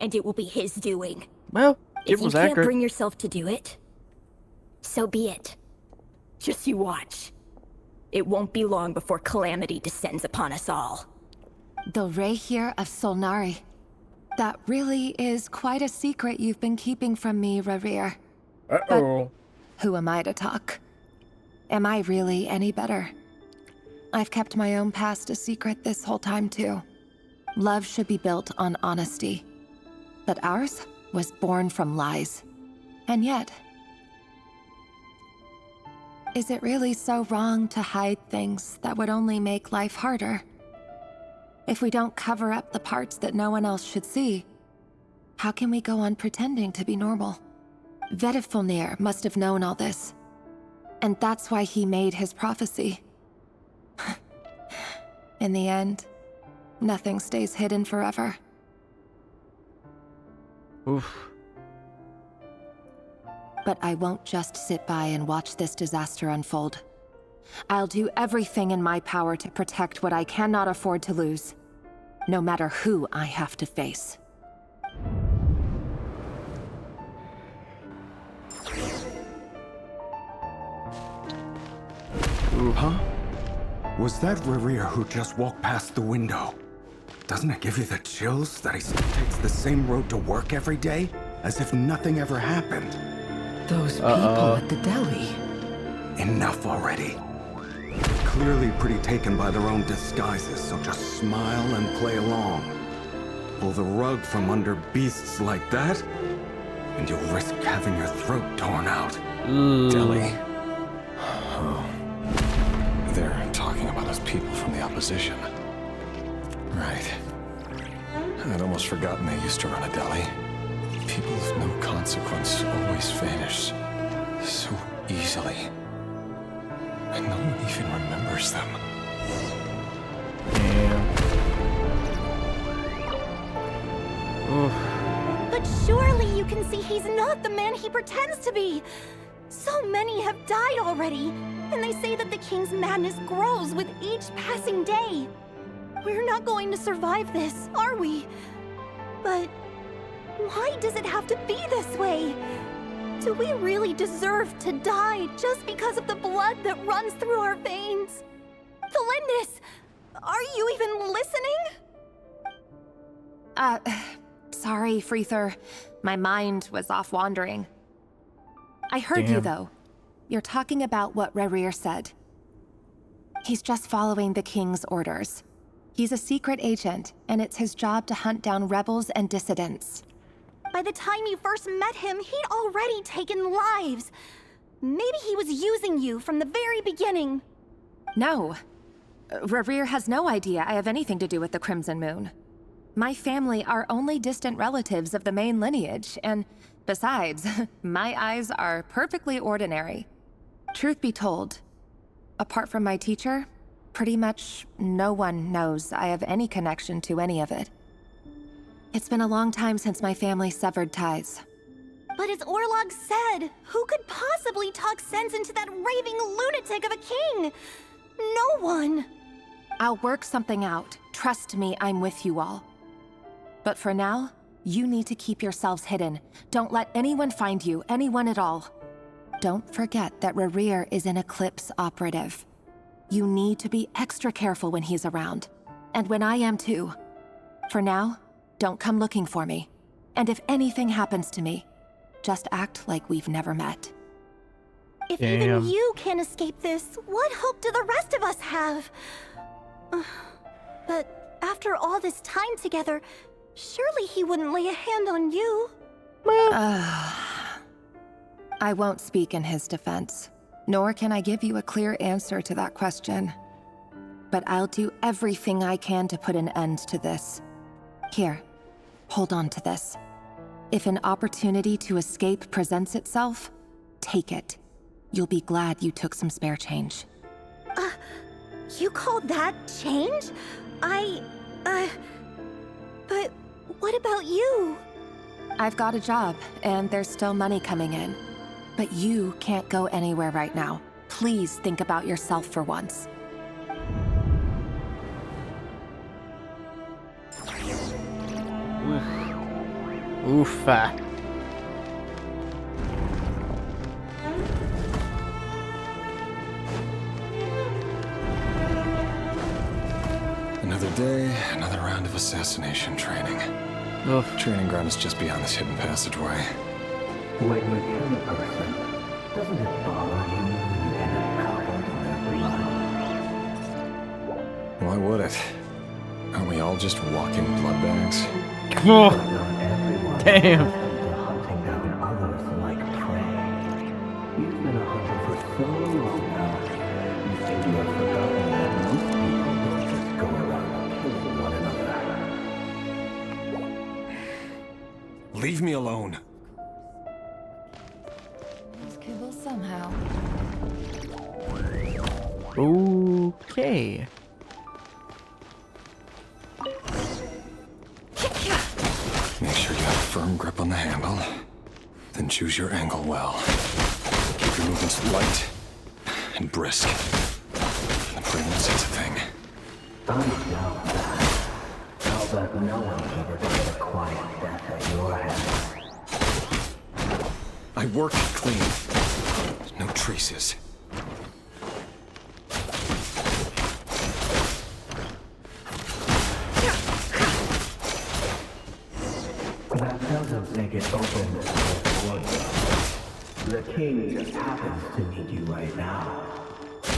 And it will be his doing. Well, if you can't bring yourself to do it, so be it. Just you watch. It won't be long before calamity descends upon us all. The Rerir of Solnari. That really is quite a secret you've been keeping from me, Rerir. Uh-oh. But who am I to talk? Am I really any better? I've kept my own past a secret this whole time, too. Love should be built on honesty. But ours was born from lies. And yet, is it really so wrong to hide things that would only make life harder? If we don't cover up the parts that no one else should see, how can we go on pretending to be normal? Vedifulnir must have known all this. And that's why he made his prophecy. In the end, nothing stays hidden forever. Oof. But I won't just sit by and watch this disaster unfold. I'll do everything in my power to protect what I cannot afford to lose, no matter who I have to face. Huh? Was that Rerir who just walked past the window? Doesn't it give you the chills that he still takes the same road to work every day? As if nothing ever happened. Those people at the deli. Enough already. Clearly pretty taken by their own disguises, so just smile and play along. Pull the rug from under beasts like that, and you'll risk having your throat torn out. Deli. Oh. They're talking about us people from the opposition. Right. I'd almost forgotten they used to run a deli. People of no consequence always vanish so easily. And no one even remembers them. But surely you can see he's not the man he pretends to be. So many have died already, and they say that the king's madness grows with each passing day. We're not going to survive this, are we? But why does it have to be this way? Do we really deserve to die just because of the blood that runs through our veins? Felindis, are you even listening? Sorry, Freether. My mind was off wandering. I heard you, though. You're talking about what Rerir said. He's just following the king's orders. He's a secret agent, and it's his job to hunt down rebels and dissidents. By the time you first met him, he'd already taken lives. Maybe he was using you from the very beginning. No. Rerir has no idea I have anything to do with the Crimson Moon. My family are only distant relatives of the main lineage, and besides, my eyes are perfectly ordinary. Truth be told, apart from my teacher, pretty much no one knows I have any connection to any of it. It's been a long time since my family severed ties. But as Orlog said, who could possibly talk sense into that raving lunatic of a king? No one. I'll work something out. Trust me, I'm with you all. But for now, you need to keep yourselves hidden. Don't let anyone find you, anyone at all. Don't forget that Rerir is an Eclipse operative. You need to be extra careful when he's around. And when I am too. For now, don't come looking for me. And if anything happens to me, just act like we've never met. If even you can't escape this, what hope do the rest of us have? But after all this time together, surely he wouldn't lay a hand on you. I won't speak in his defense, nor can I give you a clear answer to that question. But I'll do everything I can to put an end to this. Here, hold on to this. If an opportunity to escape presents itself, take it. You'll be glad you took some spare change. You call that change? But what about you? I've got a job, and there's still money coming in. But you can't go anywhere right now. Please think about yourself for once. Oofa. Another day, another round of assassination training. Training ground is just beyond this hidden passageway. When you kill a person, doesn't it bother you when you end up covered in their blood? Why would it? Aren't we all just walking blood bags? Not everyone Damn. is hunting down others like prey. You've been a hunter for so long now. You seem to have forgotten that most people don't just go around killing one another. Leave me alone. Kibble somehow. Okay. Make sure you have a firm grip on the handle. Then choose your angle well. Keep your movements light and brisk. The brain sense a thing. I know that. I'll bet no one's ever died a quiet death at your hands. I work clean. No traces. That doesn't make it open to the world. The king just happens to need you right now.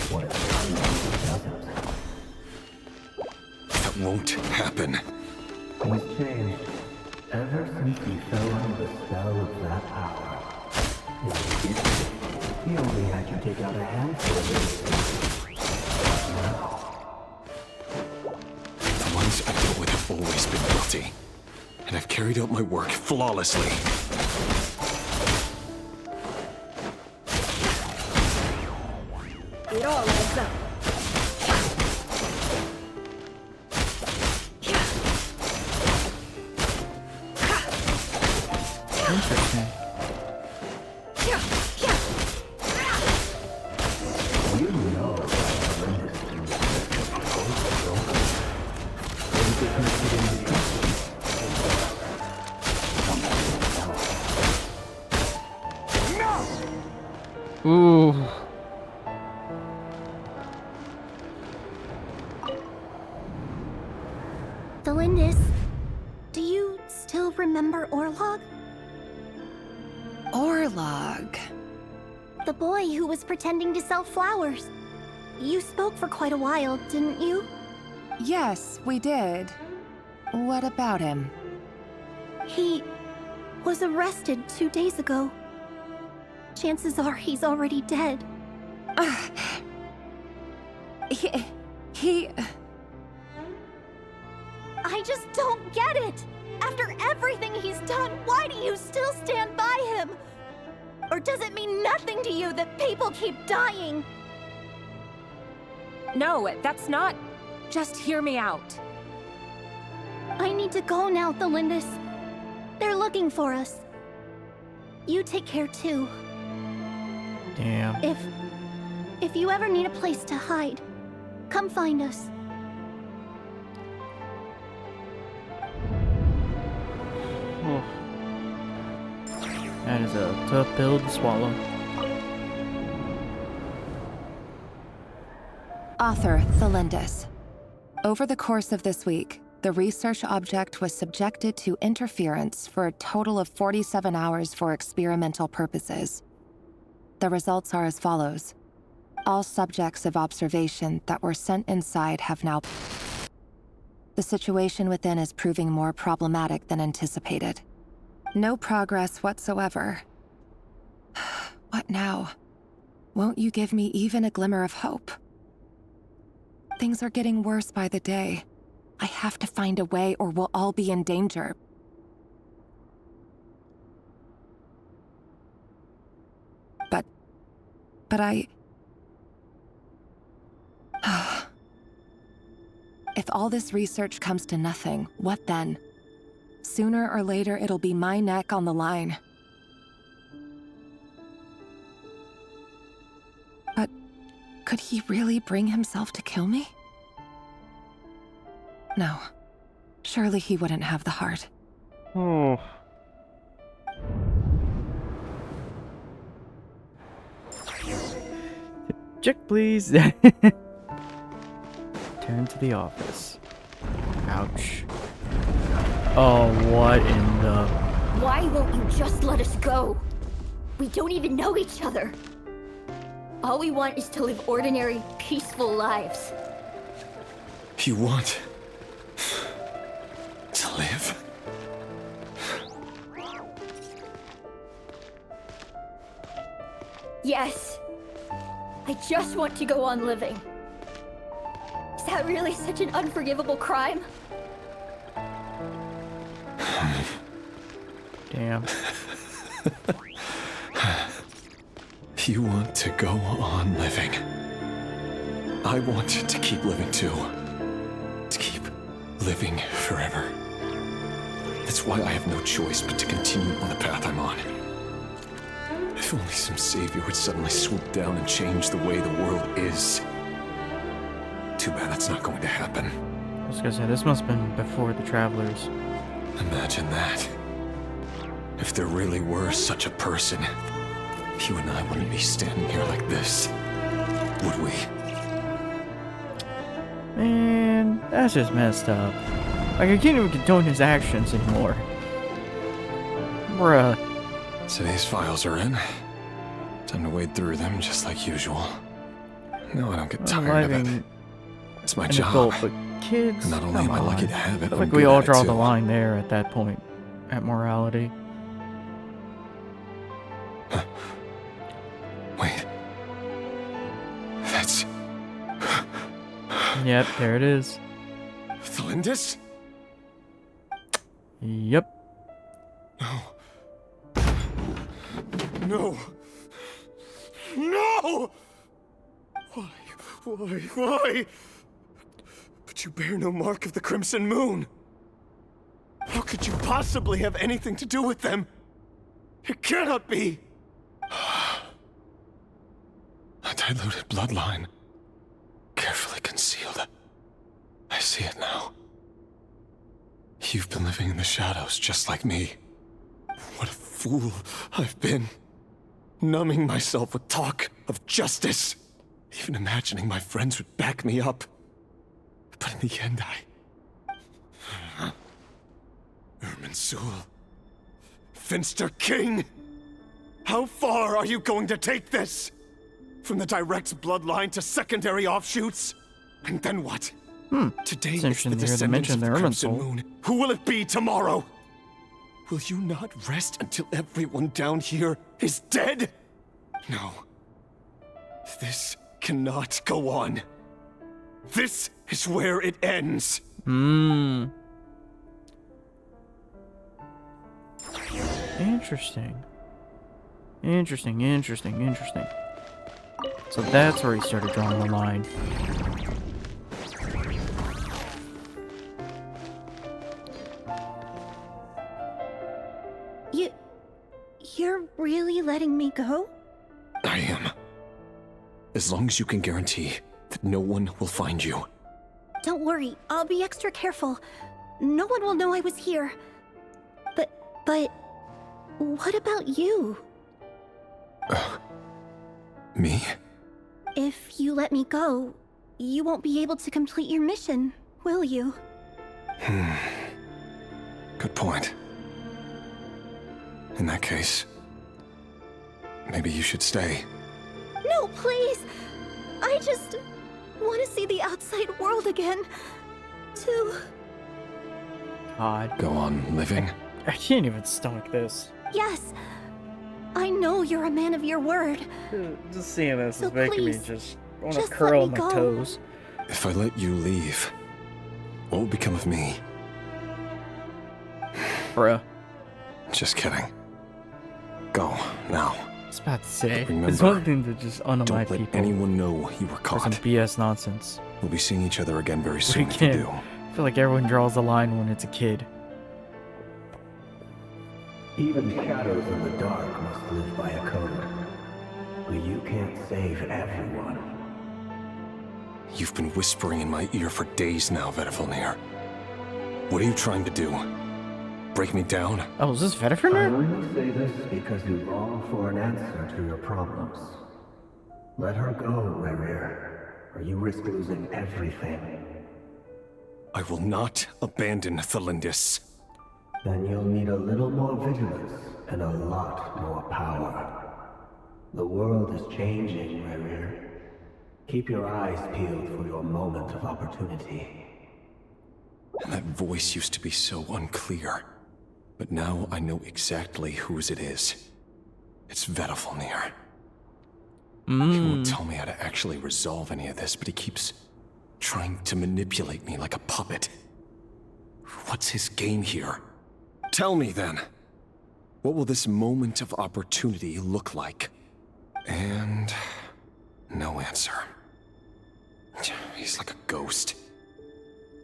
What if he doesn't? That won't happen. He's changed. Ever since he fell under the spell of that power. He only had you take out a handful of it. Now. The ones I dealt with have always been guilty. And I've carried out my work flawlessly. It all Interesting. You know Ooh. Delindis, do you still remember Orlog? Orlog. The boy who was pretending to sell flowers. You spoke for quite a while, didn't you? Yes, we did. What about him? He was arrested 2 days ago. Chances are he's already dead. He... I just don't get it! After everything he's done, why do you still stand by him? Or does it mean nothing to you that people keep dying? No, that's not... Just hear me out. I need to go now, Delindis. They're looking for us. You take care too. Damn. If you ever need a place to hide, come find us. Oh. That is a tough pill to swallow. Author Thelindis. Over the course of this week, the research object was subjected to interference for a total of 47 hours for experimental purposes. The results are as follows. All subjects of observation that were sent inside have now... The situation within is proving more problematic than anticipated. No progress whatsoever. What now? Won't you give me even a glimmer of hope? Things are getting worse by the day. I have to find a way or we'll all be in danger. But I... If all this research comes to nothing, what then? Sooner or later, it'll be my neck on the line. But could he really bring himself to kill me? No. Surely he wouldn't have the heart. Oh. Check, please. Turn to the office. Ouch. Oh, what in the... Why won't you just let us go? We don't even know each other. All we want is to live ordinary, peaceful lives. You want to live? Yes. I just want to go on living. Is that really such an unforgivable crime? Damn. You want to go on living. I want to keep living too. To keep living forever. That's why I have no choice but to continue on the path I'm on. If only some savior would suddenly swoop down and change the way the world is. Too bad that's not going to happen. I was gonna say, this must have been before the Travelers. Imagine that. If there really were such a person, you and I wouldn't be standing here like this, would we? Man, that's just messed up. Like, I can't even condone his actions anymore. Bruh. So these files are in. Time to wade through them just like usual. No, I don't get tired of it. It's my job. Adult, but kids, and not only am I lucky to have it, I feel I'm like we good all at it draw the too. line there at that point, at morality. Wait. That's... Yep, there it is. Thelindis? Yep. No. No! Why? But you bear no mark of the Crimson Moon. How could you possibly have anything to do with them? It cannot be! A diluted bloodline. Carefully concealed. I see it now. You've been living in the shadows just like me. What a fool I've been. Numbing myself with talk of justice. Even imagining my friends would back me up. But in the end, Irminsul. Finster King! How far are you going to take this? From the direct bloodline to secondary offshoots? And then what? Today is the descendants of the Crimson Moon. Who will it be tomorrow? Will you not rest until everyone down here is dead? No. This cannot go on. This is where it ends. Interesting. Interesting. So that's where he started drawing the line. You're really letting me go? I am. As long as you can guarantee that no one will find you. Don't worry, I'll be extra careful. No one will know I was here. But what about you? Me? If you let me go, you won't be able to complete your mission, will you? Good point. In that case, maybe you should stay. No, please! I just want to see the outside world again. God. Go on living. I can't even stomach this. Yes, I know you're a man of your word. Just seeing this So is making me please, just want to just curl let me my go. toes. If I let you leave, what will become of me? Bruh. Just kidding. Go, now. I was about to say, Remember, it's one thing to just unalive don't let people. anyone know you were For some caught. BS nonsense. We'll be seeing each other again very We soon if you can't. do. I feel like everyone draws the line when it's a kid. Even shadows in the dark must live by a code. But you can't save everyone. You've been whispering in my ear for days now, Vedifilnir. What are you trying to do? Break me down? Oh, is this I Vedifilnir? only say this because you long for an answer to your problems. Let her go, Rerir, or you risk losing everything. I will not abandon Thelindis. Then you'll need a little more vigilance and a lot more power. The world is changing, Rerir. Keep your eyes peeled for your moment of opportunity. And that voice used to be so unclear. But now I know exactly whose it is. It's Vedifilnir. He won't tell me how to actually resolve any of this, but he keeps trying to manipulate me like a puppet. What's his game here? Tell me then. What will this moment of opportunity look like? And no answer. He's like a ghost.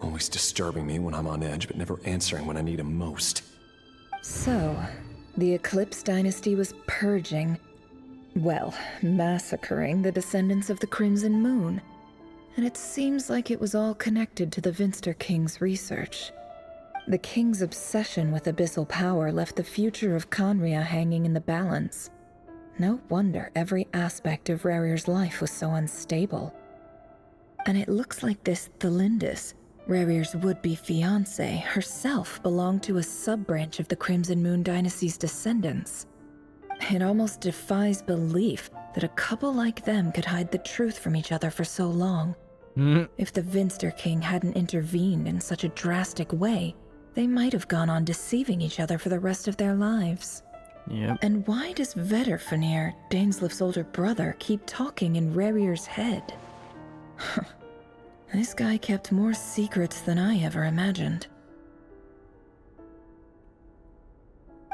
Always disturbing me when I'm on edge, but never answering when I need him most. So, the Eclipse Dynasty was purging, well, massacring the descendants of the Crimson Moon. And it seems like it was all connected to the Vinster King's research. The King's obsession with abyssal power left the future of Conria hanging in the balance. No wonder every aspect of Rerir's life was so unstable. And it looks like this Thelindis, Rerir's would-be fiancée, herself belonged to a sub-branch of the Crimson Moon Dynasty's descendants. It almost defies belief that a couple like them could hide the truth from each other for so long. If the Vinster King hadn't intervened in such a drastic way, they might have gone on deceiving each other for the rest of their lives. Yep. And why does Vedifilnir, Daneslif's older brother, keep talking in Rerir's head? This guy kept more secrets than I ever imagined.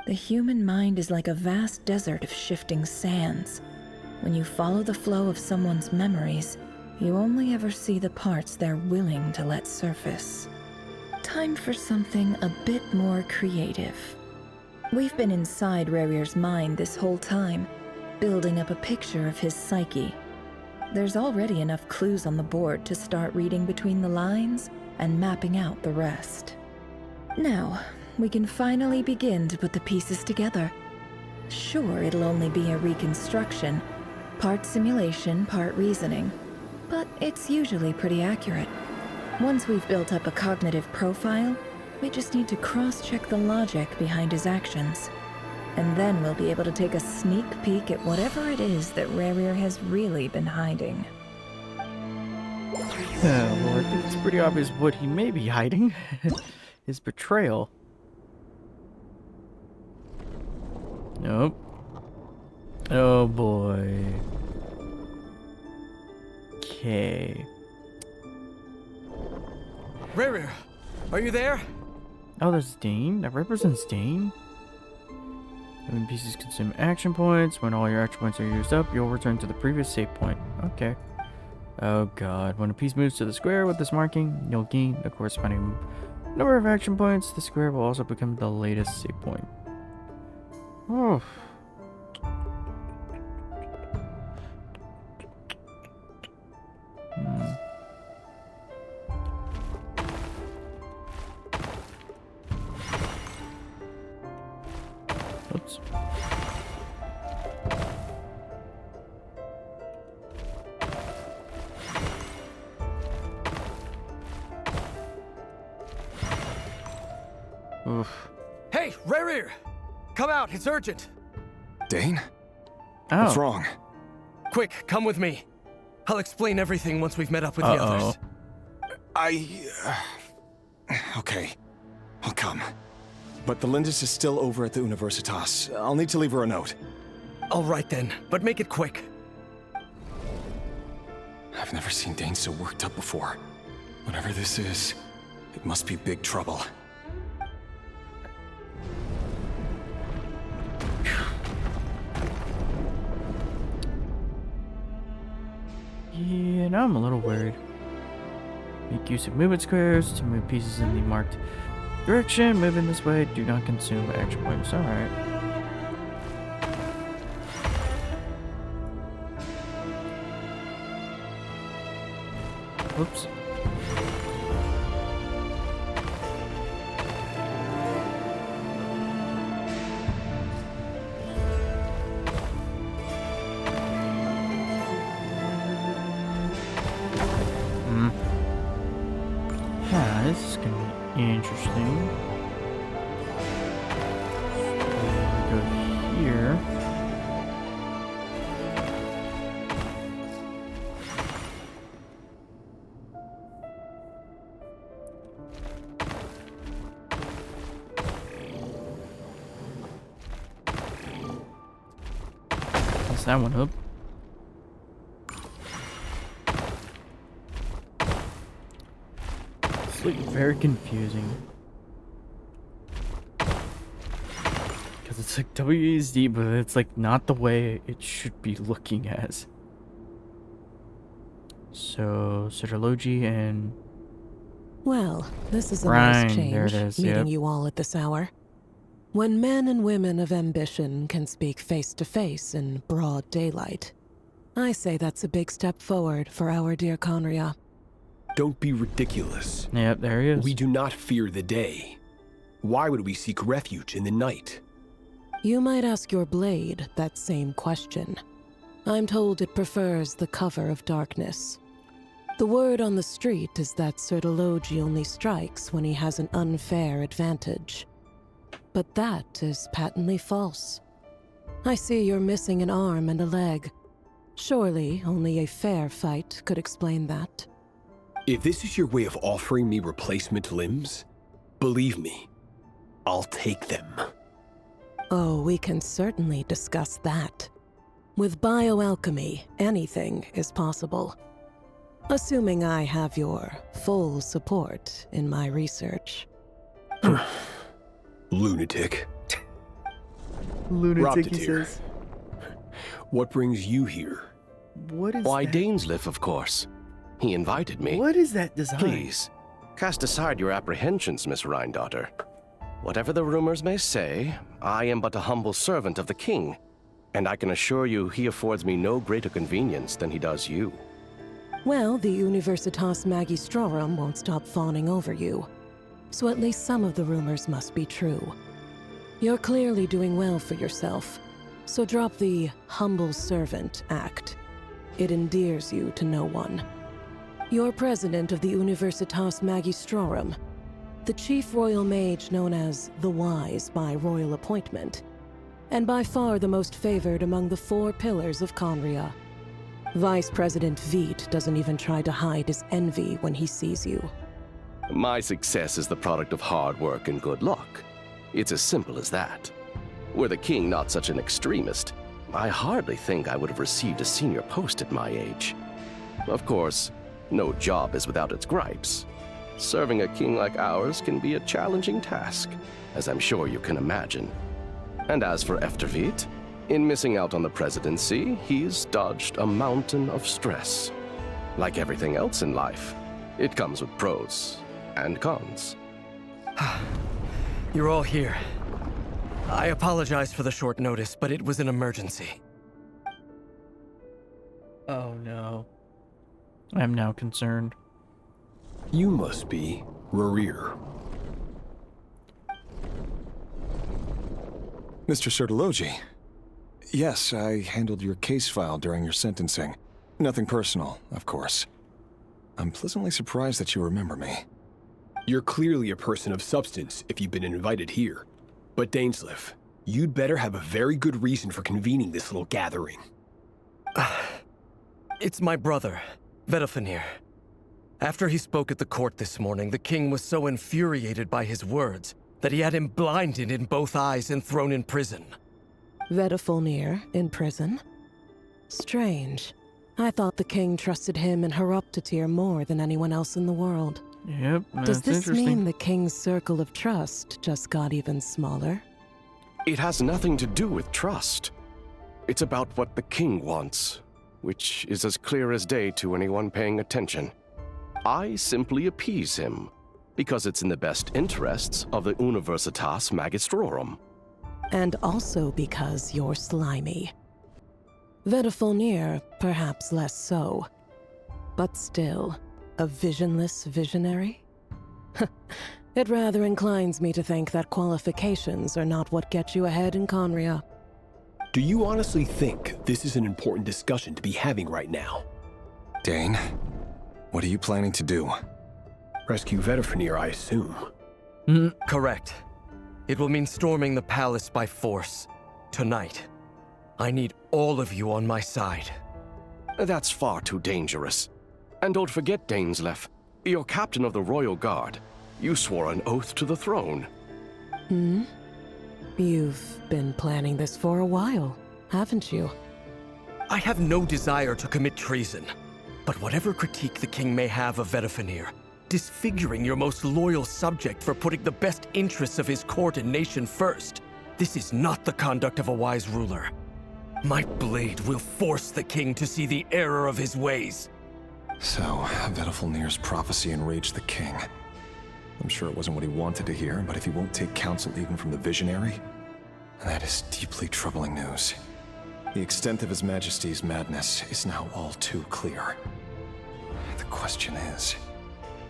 The human mind is like a vast desert of shifting sands. When you follow the flow of someone's memories, you only ever see the parts they're willing to let surface. Time for something a bit more creative. We've been inside Rerir's mind this whole time, building up a picture of his psyche. There's already enough clues on the board to start reading between the lines and mapping out the rest. Now, we can finally begin to put the pieces together. Sure, it'll only be a reconstruction, part simulation, part reasoning, but it's usually pretty accurate. Once we've built up a cognitive profile, we just need to cross-check the logic behind his actions. And then we'll be able to take a sneak peek at whatever it is that Rerir has really been hiding. Well, I think it's pretty obvious what he may be hiding. His betrayal. Nope. Oh boy. Okay. Rerir, are you there? Oh, there's Dane. That represents Dane. When pieces consume action points, when all your action points are used up, you'll return to the previous save point. Okay. Oh god. When a piece moves to the square with this marking, you'll gain the corresponding number of action points. The square will also become the latest save point. Oh. Oops. Oof. Hey, Rerir! Come out, it's urgent! Dane? Oh. What's wrong? Quick, come with me. I'll explain everything once we've met up with the others. Okay. I'll come. But the Lindis is still over at the Universitas. I'll need to leave her a note. All right then, but make it quick. I've never seen Dane so worked up before. Whatever this is, it must be big trouble. Yeah, now I'm a little worried. Make use of movement squares to move pieces in the marked direction. Move in this way. Do not consume action points. Alright. Whoops. Yeah, this is gonna be interesting. So, go here. That's that one up. It's like very confusing. Because it's like WASD, but it's like not the way it should be looking as. So, Elegy and... Well, this is a Rhine, nice change, there it is, meeting yep. you all at this hour. When men and women of ambition can speak face to face in broad daylight, I say that's a big step forward for our dear Conria. Don't be ridiculous. Yep, there he is. We do not fear the day. Why would we seek refuge in the night? You might ask your blade that same question. I'm told it prefers the cover of darkness. The word on the street is that Elegy only strikes when he has an unfair advantage. But that is patently false. I see you're missing an arm and a leg. Surely only a fair fight could explain that. If this is your way of offering me replacement limbs, believe me, I'll take them. Oh, we can certainly discuss that. With bioalchemy, anything is possible. Assuming I have your full support in my research. Lunatic. Lunatic, he Robert says. What brings you here? What is Why, that? Dainsliff, of course. He invited me. What is that design? Please, cast aside your apprehensions, Miss Rhine-daughter. Whatever the rumors may say, I am but a humble servant of the king, and I can assure you he affords me no greater convenience than he does you. Well, the Universitas Magistrorum won't stop fawning over you, so at least some of the rumors must be true. You're clearly doing well for yourself, so drop the humble servant act. It endears you to no one. You're president of the Universitas Magistrorum, the chief royal mage known as the Wise by royal appointment, and by far the most favored among the 4 pillars of Conria. Vice President Veit doesn't even try to hide his envy when he sees you. My success is the product of hard work and good luck. It's as simple as that. Were the king not such an extremist, I hardly think I would have received a senior post at my age. Of course, no job is without its gripes. Serving a king like ours can be a challenging task, as I'm sure you can imagine. And as for Efterveit, in missing out on the presidency, he's dodged a mountain of stress. Like everything else in life, it comes with pros and cons. You're all here. I apologize for the short notice, but it was an emergency. Oh no. I'm now concerned. You must be Rerir. Mr. Sertologi. Yes, I handled your case file during your sentencing. Nothing personal, of course. I'm pleasantly surprised that you remember me. You're clearly a person of substance if you've been invited here. But Dainsleif, you'd better have a very good reason for convening this little gathering. It's my brother, Vedalfenir. After he spoke at the court this morning, the king was so infuriated by his words that he had him blinded in both eyes and thrown in prison. Vedalfenir in prison? Strange. I thought the king trusted him and Horoptatyr more than anyone else in the world. Yep, that's Does this interesting. mean the king's circle of trust just got even smaller? It has nothing to do with trust. It's about what the king wants, which is as clear as day to anyone paying attention. I simply appease him, because it's in the best interests of the Universitas Magistrorum. And also because you're slimy. Vedalfenir, perhaps less so. But still, a visionless visionary? It rather inclines me to think that qualifications are not what get you ahead in Conria. Do you honestly think this is an important discussion to be having right now? Dane, what are you planning to do? Rescue Vedalfenir, I assume. Correct. It will mean storming the palace by force. Tonight. I need all of you on my side. That's far too dangerous. And don't forget, Dainsleif, you're captain of the Royal Guard. You swore an oath to the throne. You've been planning this for a while, haven't you? I have no desire to commit treason. But whatever critique the king may have of Vedalfenir, disfiguring your most loyal subject for putting the best interests of his court and nation first, this is not the conduct of a wise ruler. My blade will force the king to see the error of his ways. So, Vedalfenir's prophecy enraged the king. I'm sure it wasn't what he wanted to hear, but if he won't take counsel even from the visionary, that is deeply troubling news. The extent of His Majesty's madness is now all too clear. The question is,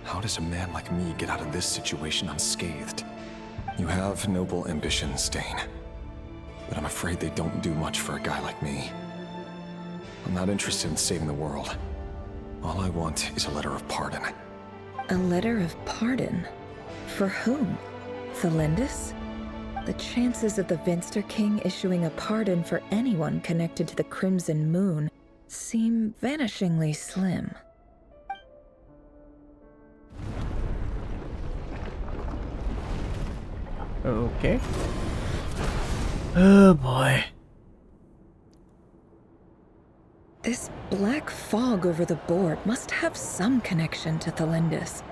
how does a man like me get out of this situation unscathed? You have noble ambitions, Dane, but I'm afraid they don't do much for a guy like me. I'm not interested in saving the world. All I want is a letter of pardon. A letter of pardon? For whom? Thelindis? The chances of the Vinster King issuing a pardon for anyone connected to the Crimson Moon seem vanishingly slim. Okay. Oh boy. This black fog over the board must have some connection to Thelindis.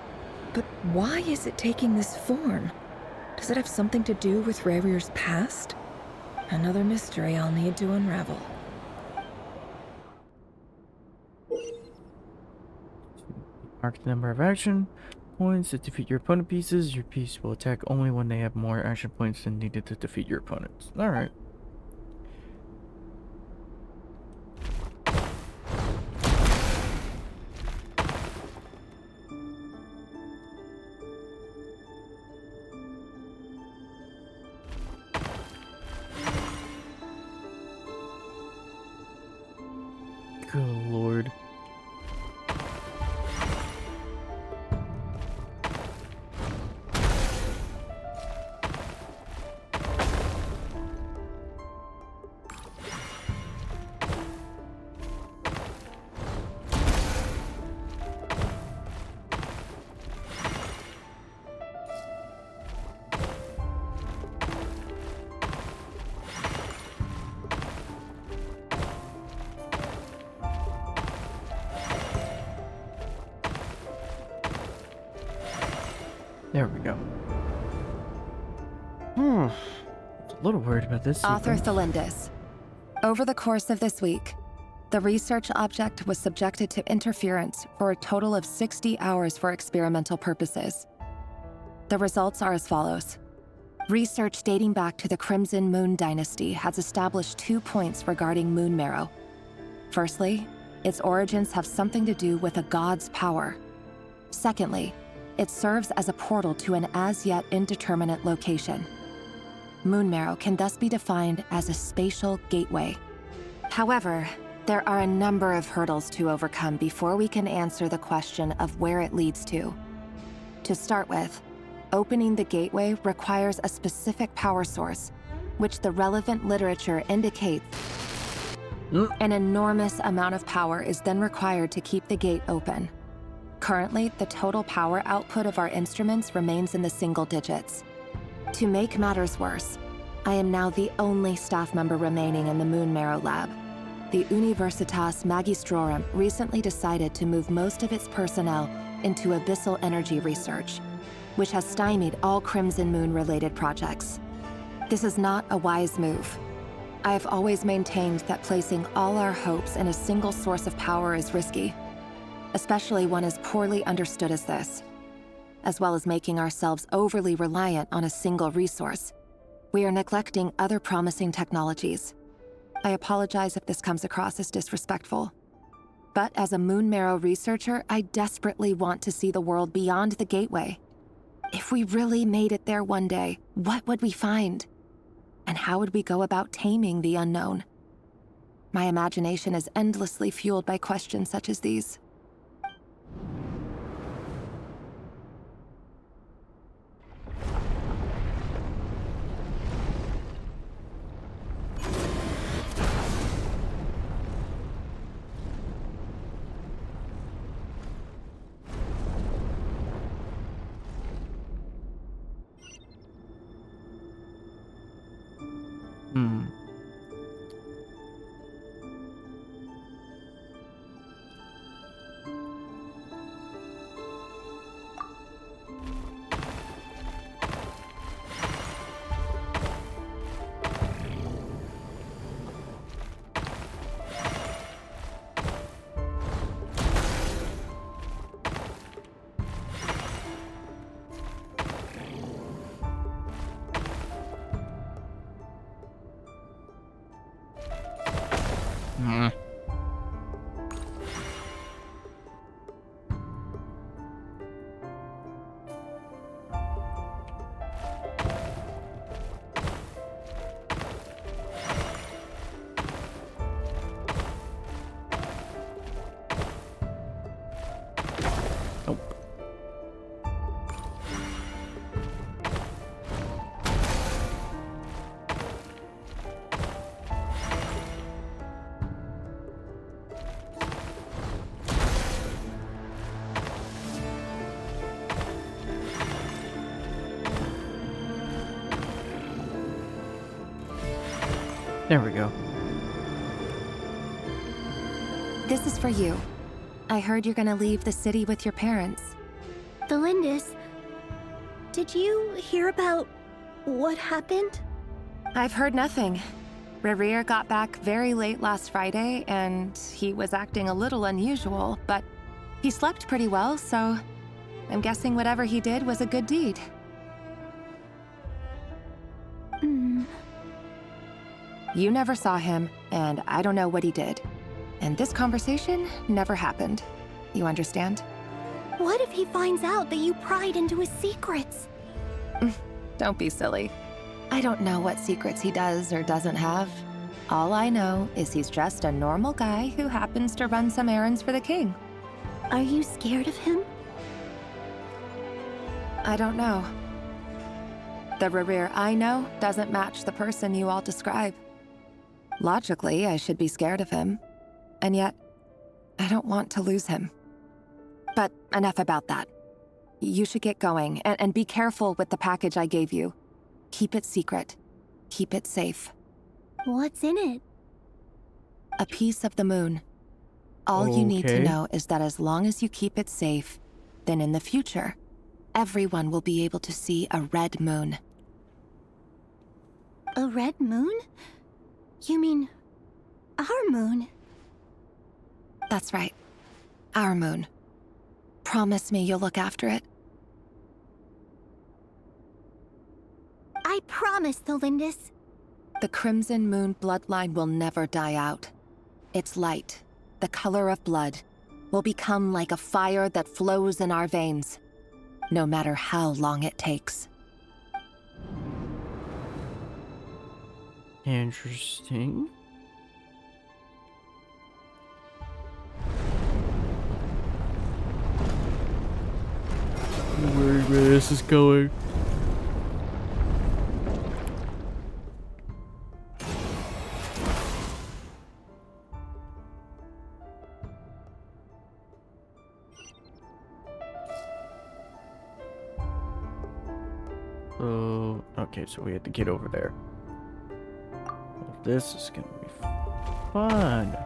But why is it taking this form? Does it have something to do with Rerir's past? Another mystery I'll need to unravel. Mark the number of action points to defeat your opponent pieces. Your piece will attack only when they have more action points than needed to defeat your opponents. Alright. Good lord. There we go. I was a little worried about this. Author sequence. Thelindis. Over the course of this week, the research object was subjected to interference for a total of 60 hours for experimental purposes. The results are as follows. Research dating back to the Crimson Moon Dynasty has established 2 points regarding moon marrow. Firstly, its origins have something to do with a god's power. Secondly, it serves as a portal to an as-yet indeterminate location. Moon marrow can thus be defined as a spatial gateway. However, there are a number of hurdles to overcome before we can answer the question of where it leads to. To start with, opening the gateway requires a specific power source, which the relevant literature indicates an enormous amount of power is then required to keep the gate open. Currently, the total power output of our instruments remains in the single digits. To make matters worse, I am now the only staff member remaining in the Moon Marrow lab. The Universitas Magistrorum recently decided to move most of its personnel into abyssal energy research, which has stymied all Crimson Moon-related projects. This is not a wise move. I have always maintained that placing all our hopes in a single source of power is risky, especially one as poorly understood as this. As well as making ourselves overly reliant on a single resource, we are neglecting other promising technologies. I apologize if this comes across as disrespectful. But as a Moon Marrow researcher, I desperately want to see the world beyond the gateway. If we really made it there one day, what would we find? And how would we go about taming the unknown? My imagination is endlessly fueled by questions such as these. There we go. This is for you. I heard you're gonna leave the city with your parents. Thelindis, did you hear about what happened? I've heard nothing. Rerir got back very late last Friday, and he was acting a little unusual, but he slept pretty well, so I'm guessing whatever he did was a good deed. You never saw him, and I don't know what he did. And this conversation never happened. You understand? What if he finds out that you pried into his secrets? Don't be silly. I don't know what secrets he does or doesn't have. All I know is he's just a normal guy who happens to run some errands for the king. Are you scared of him? I don't know. The Rerir I know doesn't match the person you all describe. Logically, I should be scared of him. And yet, I don't want to lose him. But enough about that. You should get going, and be careful with the package I gave you. Keep it secret. Keep it safe. What's in it? A piece of the moon. All you need to know is that as long as you keep it safe, then in the future, everyone will be able to see a red moon. A red moon? You mean our moon? That's right. Our moon. Promise me you'll look after it. I promise, Tholindis. The Crimson Moon bloodline will never die out. Its light, the color of blood, will become like a fire that flows in our veins, no matter how long it takes. Interesting. Where this is going. Oh, okay, so we have to get over there. Well, this is gonna be fun.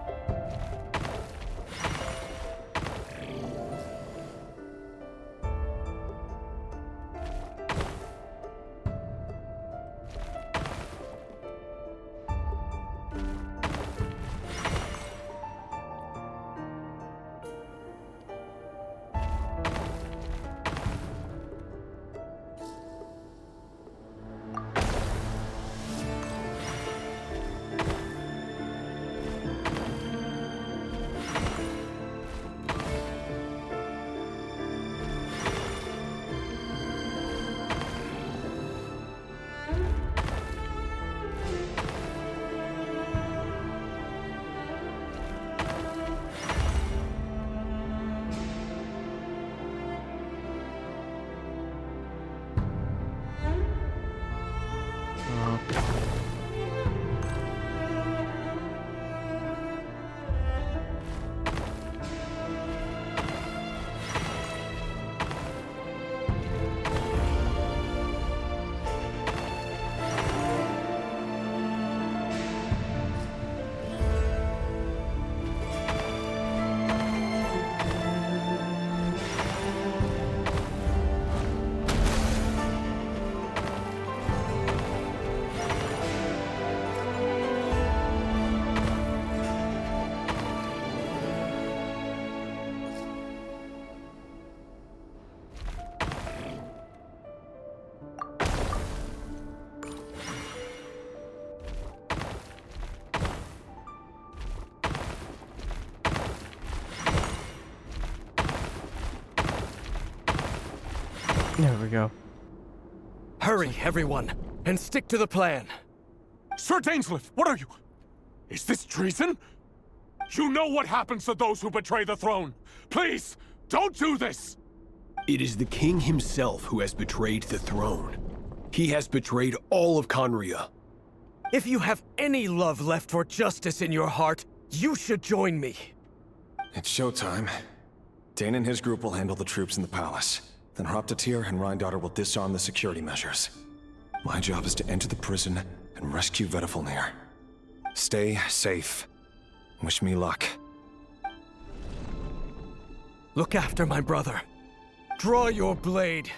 There we go. Hurry, everyone, and stick to the plan. Sir Dainsleif, what are you? Is this treason? You know what happens to those who betray the throne. Please, don't do this! It is the king himself who has betrayed the throne. He has betrayed all of Conria. If you have any love left for justice in your heart, you should join me. It's showtime. Dane and his group will handle the troops in the palace. Then Hraptatir and Rhindaughter will disarm the security measures. My job is to enter the prison and rescue Vedifalnir. Stay safe. Wish me luck. Look after my brother. Draw your blade.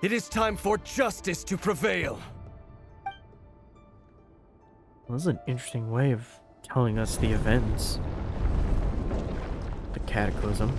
It is time for justice to prevail. This is an interesting way of telling us the events. The Cataclysm.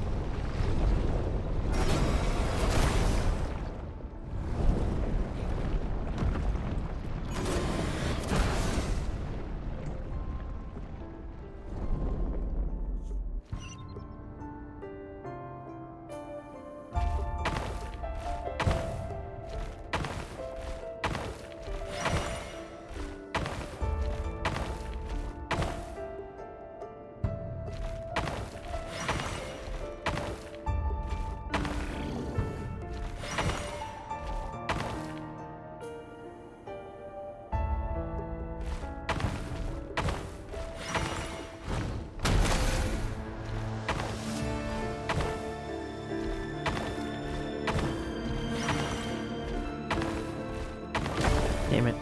Damn it.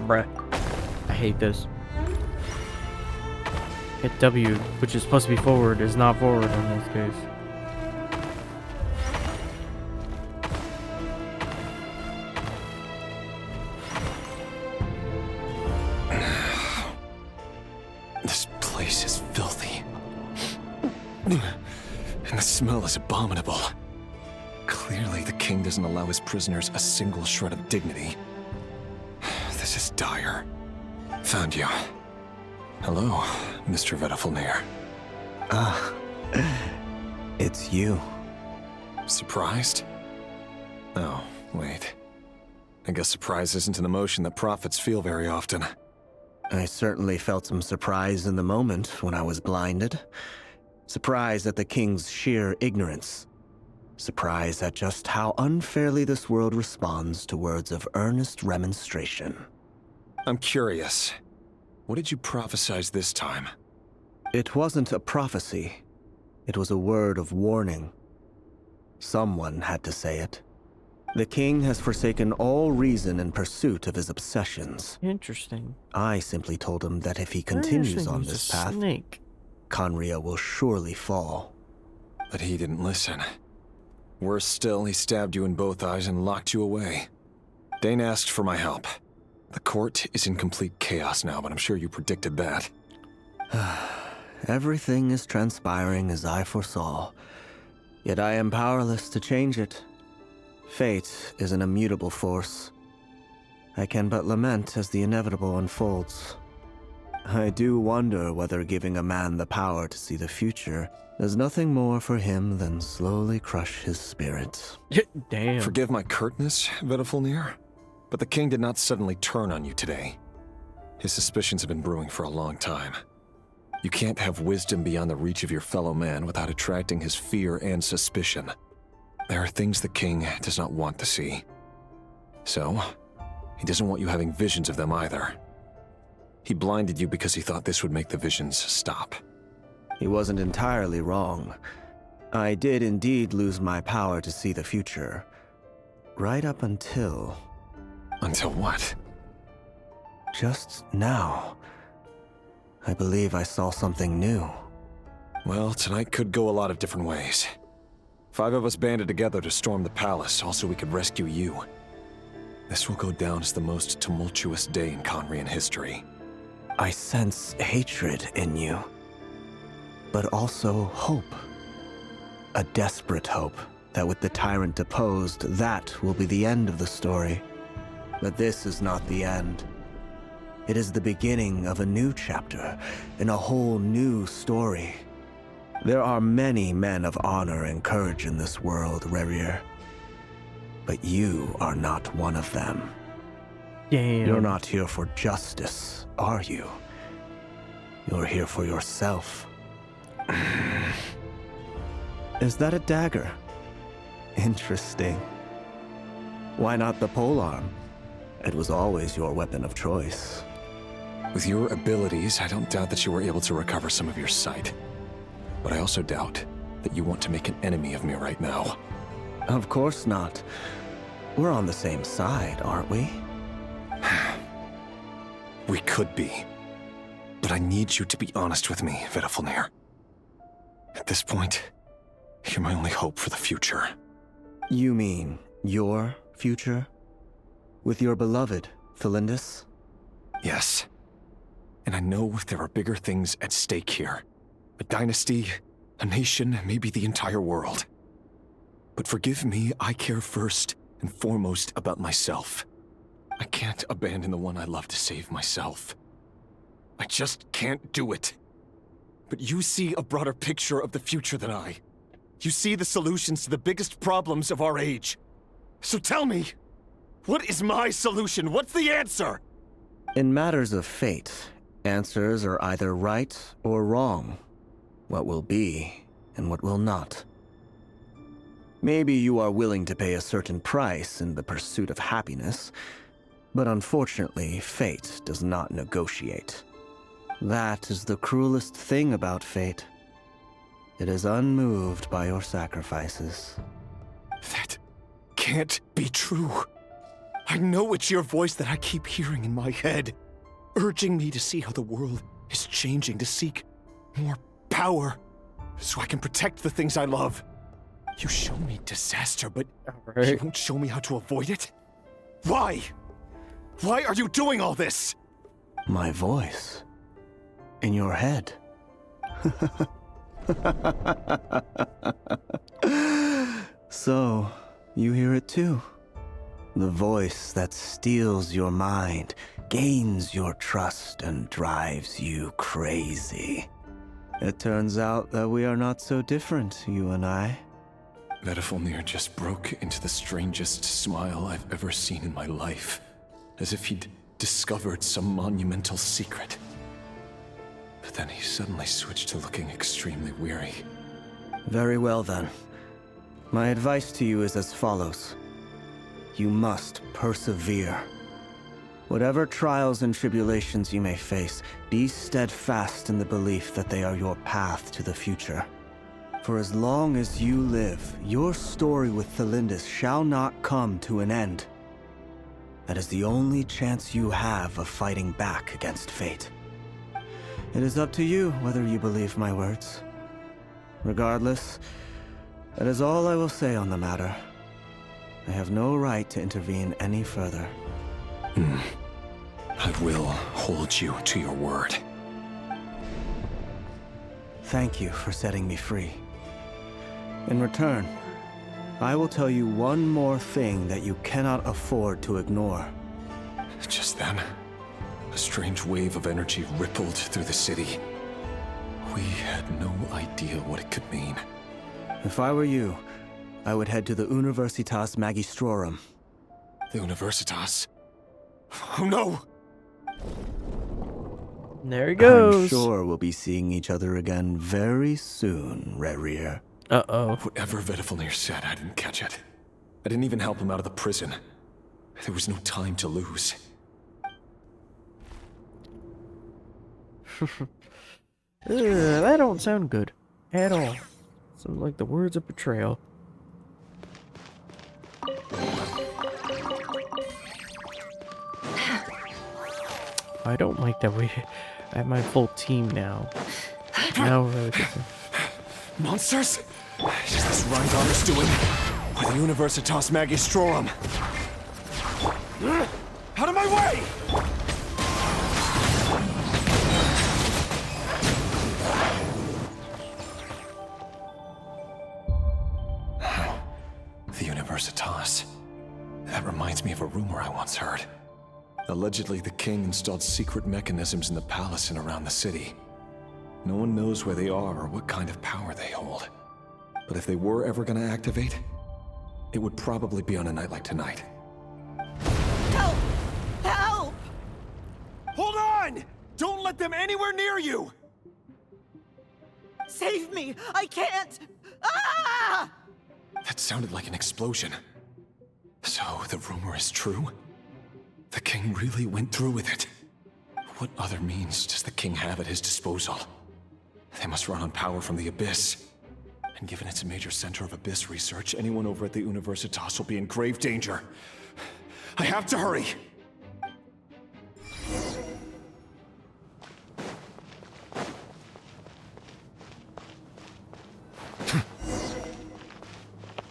Bruh. I hate this. Hit W, which is supposed to be forward, is not forward in this case. This place is filthy. And the smell is abominable. Clearly, the king doesn't allow his prisoners a single shred of dignity. This is dire. Found you. Hello, Mr. Vedafilnir. Ah, it's you. Surprised? Oh, wait. I guess surprise isn't an emotion that prophets feel very often. I certainly felt some surprise in the moment when I was blinded. Surprise at the king's sheer ignorance. Surprise at just how unfairly this world responds to words of earnest remonstration. I'm curious. What did you prophesize this time? It wasn't a prophecy. It was a word of warning. Someone had to say it. The king has forsaken all reason in pursuit of his obsessions. Interesting. I simply told him that if he continues on this path, Conria will surely fall. But he didn't listen. Worse still, he stabbed you in both eyes and locked you away. Dane asked for my help. The court is in complete chaos now, but I'm sure you predicted that. Everything is transpiring as I foresaw, yet I am powerless to change it. Fate is an immutable force. I can but lament as the inevitable unfolds. I do wonder whether giving a man the power to see the future does nothing more for him than slowly crush his spirit. Damn. Forgive my curtness, Vedafilnir, but the king did not suddenly turn on you today. His suspicions have been brewing for a long time. You can't have wisdom beyond the reach of your fellow man without attracting his fear and suspicion. There are things the king does not want to see. So, he doesn't want you having visions of them either. He blinded you because he thought this would make the visions stop. He wasn't entirely wrong. I did indeed lose my power to see the future. Right up until... Until what? Just now. I believe I saw something new. Well, tonight could go a lot of different ways. 5 of us banded together to storm the palace, also we could rescue you. This will go down as the most tumultuous day in Conrian history. I sense hatred in you, but also hope. A desperate hope that with the tyrant deposed, that will be the end of the story. But this is not the end. It is the beginning of a new chapter, in a whole new story. There are many men of honor and courage in this world, Rerir. But you are not one of them. Damn. You're not here for justice, are you? You're here for yourself. Is that a dagger? Interesting. Why not the polearm? It was always your weapon of choice. With your abilities, I don't doubt that you were able to recover some of your sight. But I also doubt that you want to make an enemy of me right now. Of course not. We're on the same side, aren't we? We could be. But I need you to be honest with me, Vedafilnir. At this point, you're my only hope for the future. You mean your future? With your beloved, Felindus? Yes. And I know there are bigger things at stake here. A dynasty, a nation, maybe the entire world. But forgive me, I care first and foremost about myself. I can't abandon the one I love to save myself. I just can't do it. But you see a broader picture of the future than I. You see the solutions to the biggest problems of our age. So tell me, what is my solution? What's the answer? In matters of fate, answers are either right or wrong. What will be, and what will not. Maybe you are willing to pay a certain price in the pursuit of happiness, but unfortunately, fate does not negotiate. That is the cruelest thing about fate. It is unmoved by your sacrifices. That can't be true. I know it's your voice that I keep hearing in my head, urging me to see how the world is changing, to seek more power, so I can protect the things I love. You show me disaster, but you won't show me how to avoid it? Why? Why are you doing all this? My voice. In your head. So, you hear it too? The voice that steals your mind, gains your trust, and drives you crazy. It turns out that we are not so different, you and I. Vedifilnir just broke into the strangest smile I've ever seen in my life, as if he'd discovered some monumental secret. But then he suddenly switched to looking extremely weary. Very well then. My advice to you is as follows. You must persevere. Whatever trials and tribulations you may face, be steadfast in the belief that they are your path to the future. For as long as you live, your story with Thelindis shall not come to an end. That is the only chance you have of fighting back against fate. It is up to you whether you believe my words. Regardless, that is all I will say on the matter. I have no right to intervene any further. I will hold you to your word. Thank you for setting me free. In return, I will tell you one more thing that you cannot afford to ignore. Just then, a strange wave of energy rippled through the city. We had no idea what it could mean. If I were you, I would head to the Universitas Magistrorum. The Universitas? Oh no! There he goes. I'm sure we'll be seeing each other again very soon, Rerir. Uh-oh. Whatever Vedifilnir said, I didn't catch it. I didn't even help him out of the prison. There was no time to lose. That don't sound good. At all. Sounds like the words of betrayal. I don't like that we have my full team now. Now we're really different. Monsters? Is this Rheingonder's doing? Or the Universitas Magistrorum? Out of my way! The Universitas. That reminds me of a rumor I once heard. Allegedly, the king installed secret mechanisms in the palace and around the city. No one knows where they are or what kind of power they hold. But if they were ever going to activate, it would probably be on a night like tonight. Help! Help! Hold on! Don't let them anywhere near you! Save me! I can't! Ah! That sounded like an explosion. So, the rumor is true? The king really went through with it. What other means does the king have at his disposal? They must run on power from the Abyss. And given it's a major center of Abyss research, anyone over at the Universitas will be in grave danger. I have to hurry!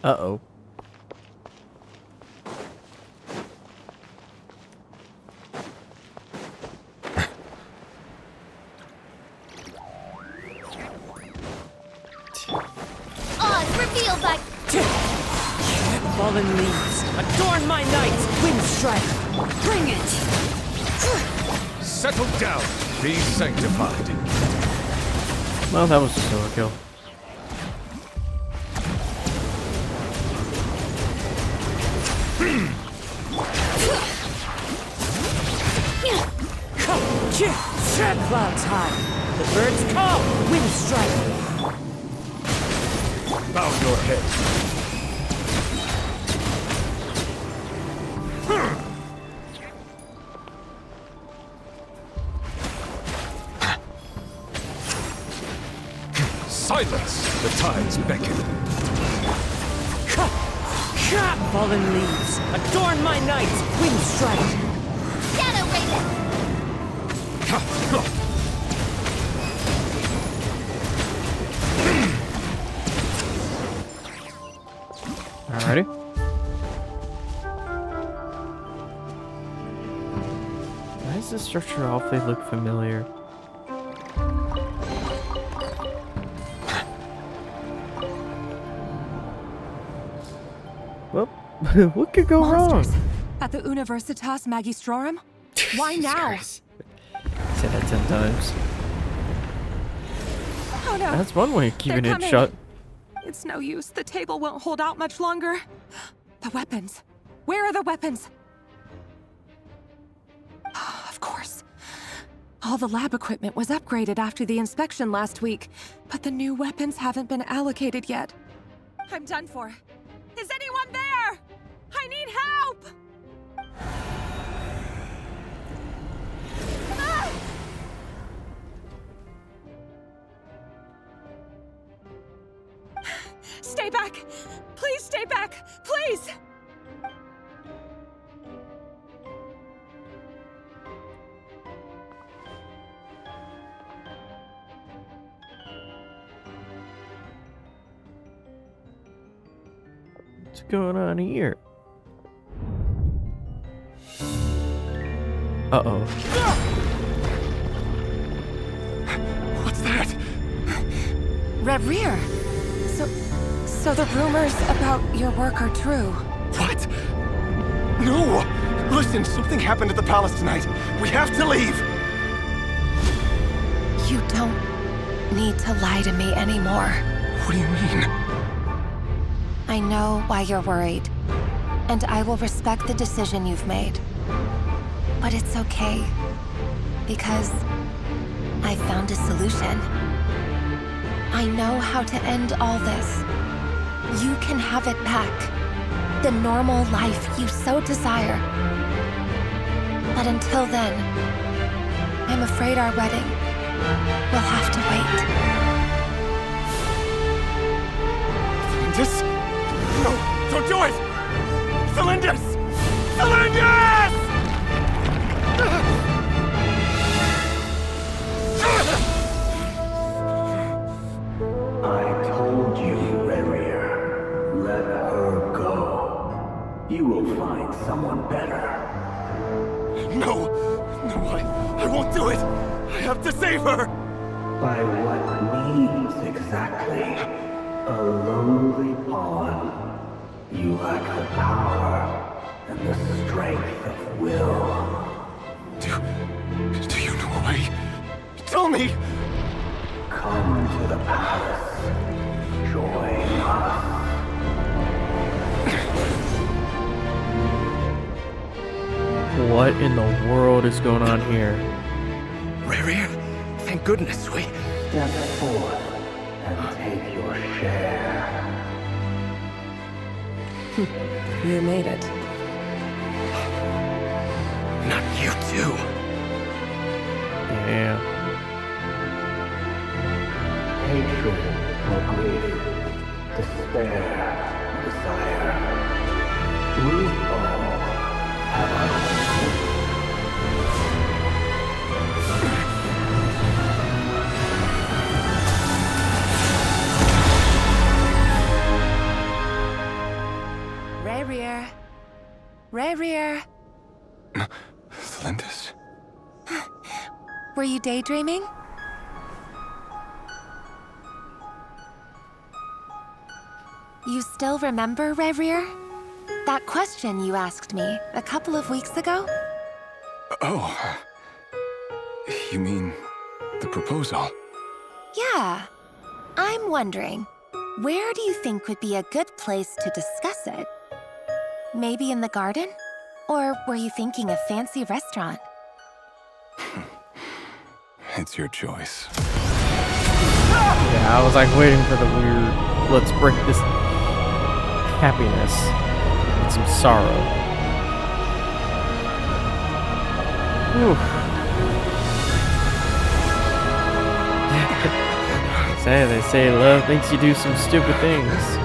Uh-oh. Revealed by Fallen leaves, adorn my night! Wind strike, bring it! Settle down. Be sanctified. Well, that was just overkill. Clouds high. The birds call. Wind strike. Bow your head. Silence! The tides beckon. Fallen leaves, adorn my night, wind strike. Shadow Raven! Alrighty. Why does this structure awfully look familiar? Well, what could go Monsters. wrong? At the Universitas Magistrorum? Why now? Say that 10 times. Oh no. That's one way of keeping They're it coming. shut. It's no use. The table won't hold out much longer. The weapons. Where are the weapons? Of course. All the lab equipment was upgraded after the inspection last week, but the new weapons haven't been allocated yet. I'm done for. Is anyone there? I need help! Ah! Stay back! Please stay back! Please! What's going on here? Uh-oh. What's that? Rerir! So the rumors about your work are true. What? No! Listen, something happened at the palace tonight. We have to leave! You don't need to lie to me anymore. What do you mean? I know why you're worried, and I will respect the decision you've made. But it's okay, because I found a solution. I know how to end all this. You can have it back. The normal life you so desire. But until then, I'm afraid our wedding will have to wait. Celindus? No, don't do it! Celindus! Celindus! I told you, Rerir. Let her go. You will find someone better. No! No, I won't do it! I have to save her! By what means exactly? A lowly pawn. You lack the power and the strength of will. Do you know a way? Tell me! Come to the palace. Join us. What in the world is going on here? Rerir, thank goodness we... Step forth and take your share. You made it. Not you too. Yeah. Hatred or grief, despair, desire. We all have our own. Rerir. Rerir. Celindus? Were you daydreaming? You still remember, Rerir? That question you asked me a couple of weeks ago? Oh. You mean the proposal? Yeah. I'm wondering, where do you think would be a good place to discuss it? Maybe in the garden? Or were you thinking a fancy restaurant? It's your choice. Yeah, I was like waiting for the weird, let's break this happiness with some sorrow. Oof. They say love makes you do some stupid things.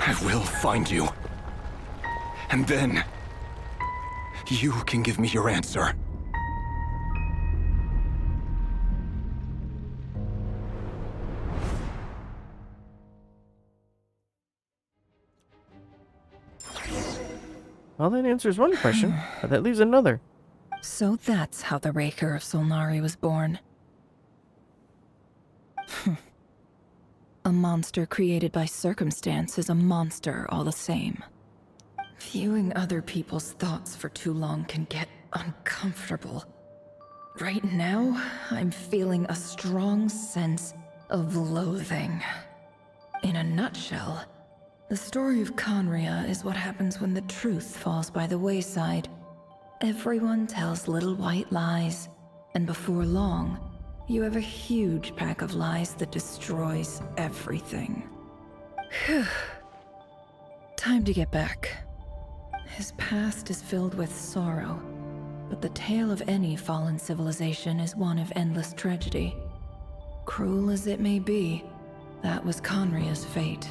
I will find you. And then, you can give me your answer. Well, that answers one question, but that leaves another. So that's how the Rerir of Solnari was born. A monster created by circumstance is a monster all the same. Viewing other people's thoughts for too long can get uncomfortable. Right now, I'm feeling a strong sense of loathing. In a nutshell, the story of Conria is what happens when the truth falls by the wayside. Everyone tells little white lies, and before long, you have a huge pack of lies that destroys everything. Whew. Time to get back. His past is filled with sorrow, but the tale of any fallen civilization is one of endless tragedy. Cruel as it may be, that was Conria's fate.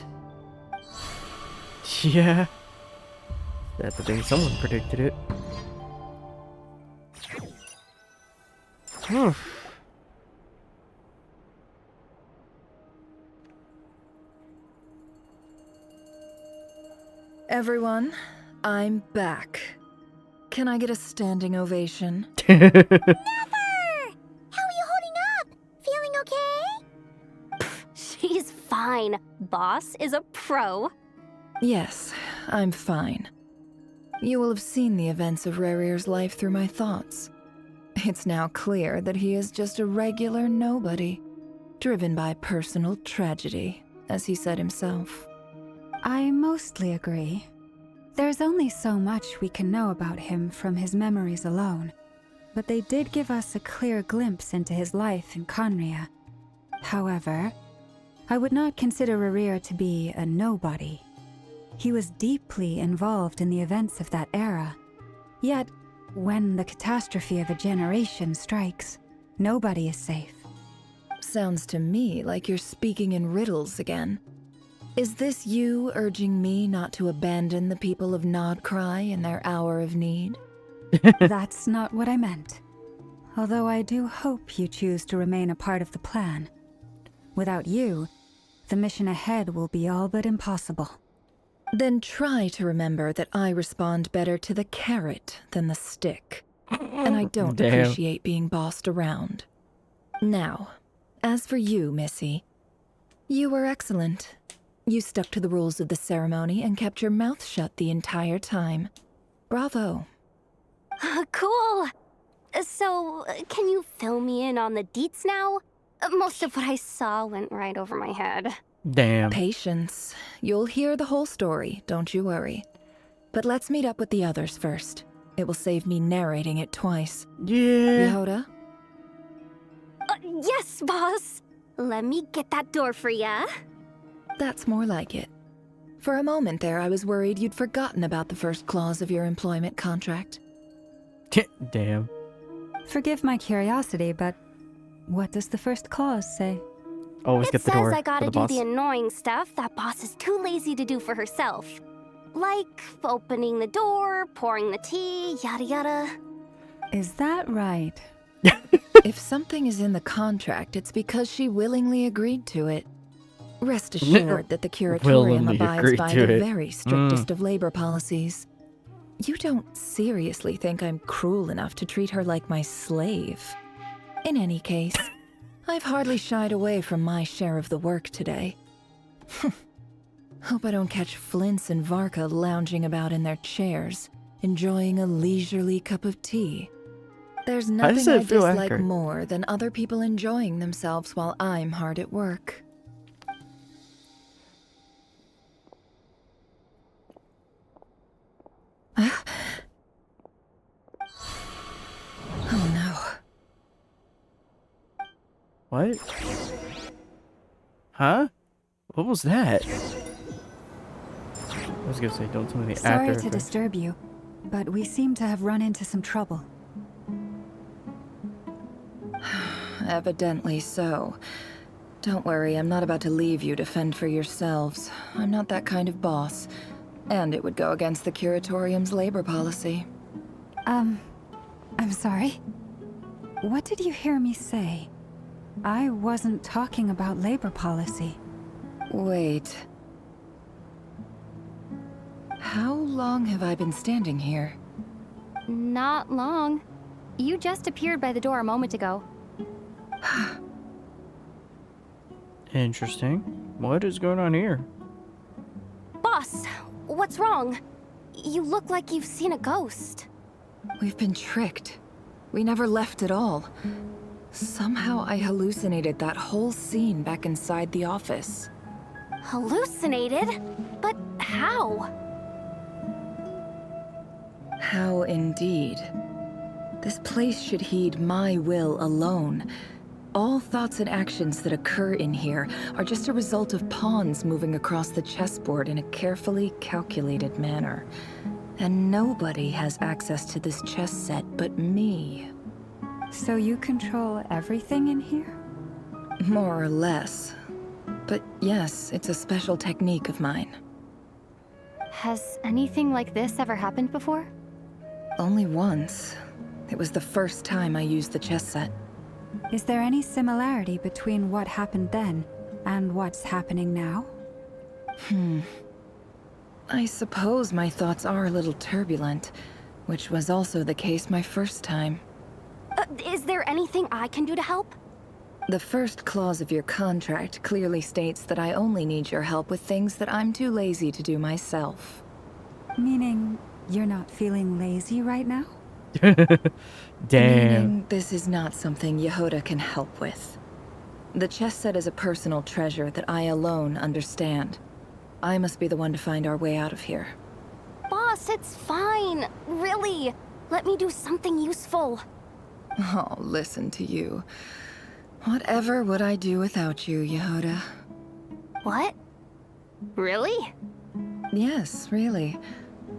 Yeah. That's the thing, someone predicted it. Everyone, I'm back. Can I get a standing ovation? Never! How are you holding up? Feeling okay? She's fine. Boss is a pro. Yes, I'm fine. You will have seen the events of Rerir's life through my thoughts. It's now clear that he is just a regular nobody, driven by personal tragedy, as he said himself. I mostly agree. There's only so much we can know about him from his memories alone, but they did give us a clear glimpse into his life in Conria. However, I would not consider Rerir to be a nobody. He was deeply involved in the events of that era. Yet, when the catastrophe of a generation strikes, nobody is safe. Sounds to me like you're speaking in riddles again. Is this you urging me not to abandon the people of Nodcry in their hour of need? That's not what I meant. Although I do hope you choose to remain a part of the plan. Without you, the mission ahead will be all but impossible. Then try to remember that I respond better to the carrot than the stick. And I don't appreciate being bossed around. Now, as for you, Missy, you were excellent. You stuck to the rules of the ceremony and kept your mouth shut the entire time. Bravo. Cool. So, can you fill me in on the deets now? Most of what I saw went right over my head. Damn. Patience. You'll hear the whole story, don't you worry. But let's meet up with the others first. It will save me narrating it twice. Yeah. Yehoda? Yes, boss. Let me get that door for ya. That's more like it. For a moment there, I was worried you'd forgotten about the first clause of your employment contract. Damn. Forgive my curiosity, but what does the first clause say? Always get the door It says I gotta for the do boss. the annoying stuff that boss is too lazy to do for herself. Like opening the door, pouring the tea, yada yada. Is that right? If something is in the contract, it's because she willingly agreed to it. Rest assured that the curatorium abides by the very strictest of labor policies. You don't seriously think I'm cruel enough to treat her like my slave. In any case, I've hardly shied away from my share of the work today. Hope I don't catch Flintz and Varka lounging about in their chairs, enjoying a leisurely cup of tea. There's nothing I dislike more than other people enjoying themselves while I'm hard at work. What? Huh? What was that? I was gonna say, don't tell me the Sorry after to effects. disturb you, but we seem to have run into some trouble. Evidently so. Don't worry, I'm not about to leave you to fend for yourselves. I'm not that kind of boss. And it would go against the Curatorium's labor policy. I'm sorry. What did you hear me say? I wasn't talking about labor policy. Wait. How long have I been standing here? Not long. You just appeared by the door a moment ago. Interesting. What is going on here? Boss, what's wrong? You look like you've seen a ghost. We've been tricked. We never left at all. Somehow I hallucinated that whole scene back inside the office. Hallucinated? But how? How indeed. This place should heed my will alone. All thoughts and actions that occur in here are just a result of pawns moving across the chessboard in a carefully calculated manner. And nobody has access to this chess set but me. So you control everything in here? More or less. But yes, it's a special technique of mine. Has anything like this ever happened before? Only once. It was the first time I used the chess set. Is there any similarity between what happened then and what's happening now? I suppose my thoughts are a little turbulent, which was also the case my first time. Is there anything I can do to help? The first clause of your contract clearly states that I only need your help with things that I'm too lazy to do myself. Meaning you're not feeling lazy right now? Damn. Meaning this is not something Yehoda can help with. The chess set is a personal treasure that I alone understand. I must be the one to find our way out of here. Boss, it's fine. Really. Let me do something useful. Oh, listen to you. Whatever would I do without you, Yehoda? What? Really? Yes, really.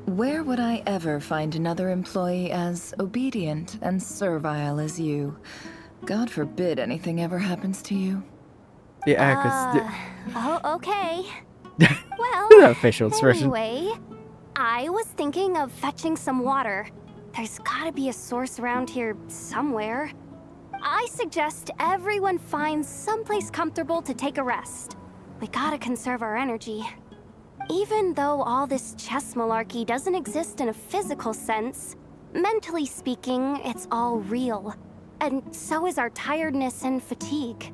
Where would I ever find another employee as obedient and servile as you? God forbid anything ever happens to you. Yeah, Oh, okay. Well, the official expression. anyway, I was thinking of fetching some water. There's gotta be a source around here somewhere. I suggest everyone finds someplace comfortable to take a rest. We gotta conserve our energy. Even though all this chess malarkey doesn't exist in a physical sense, mentally speaking, it's all real. And so is our tiredness and fatigue.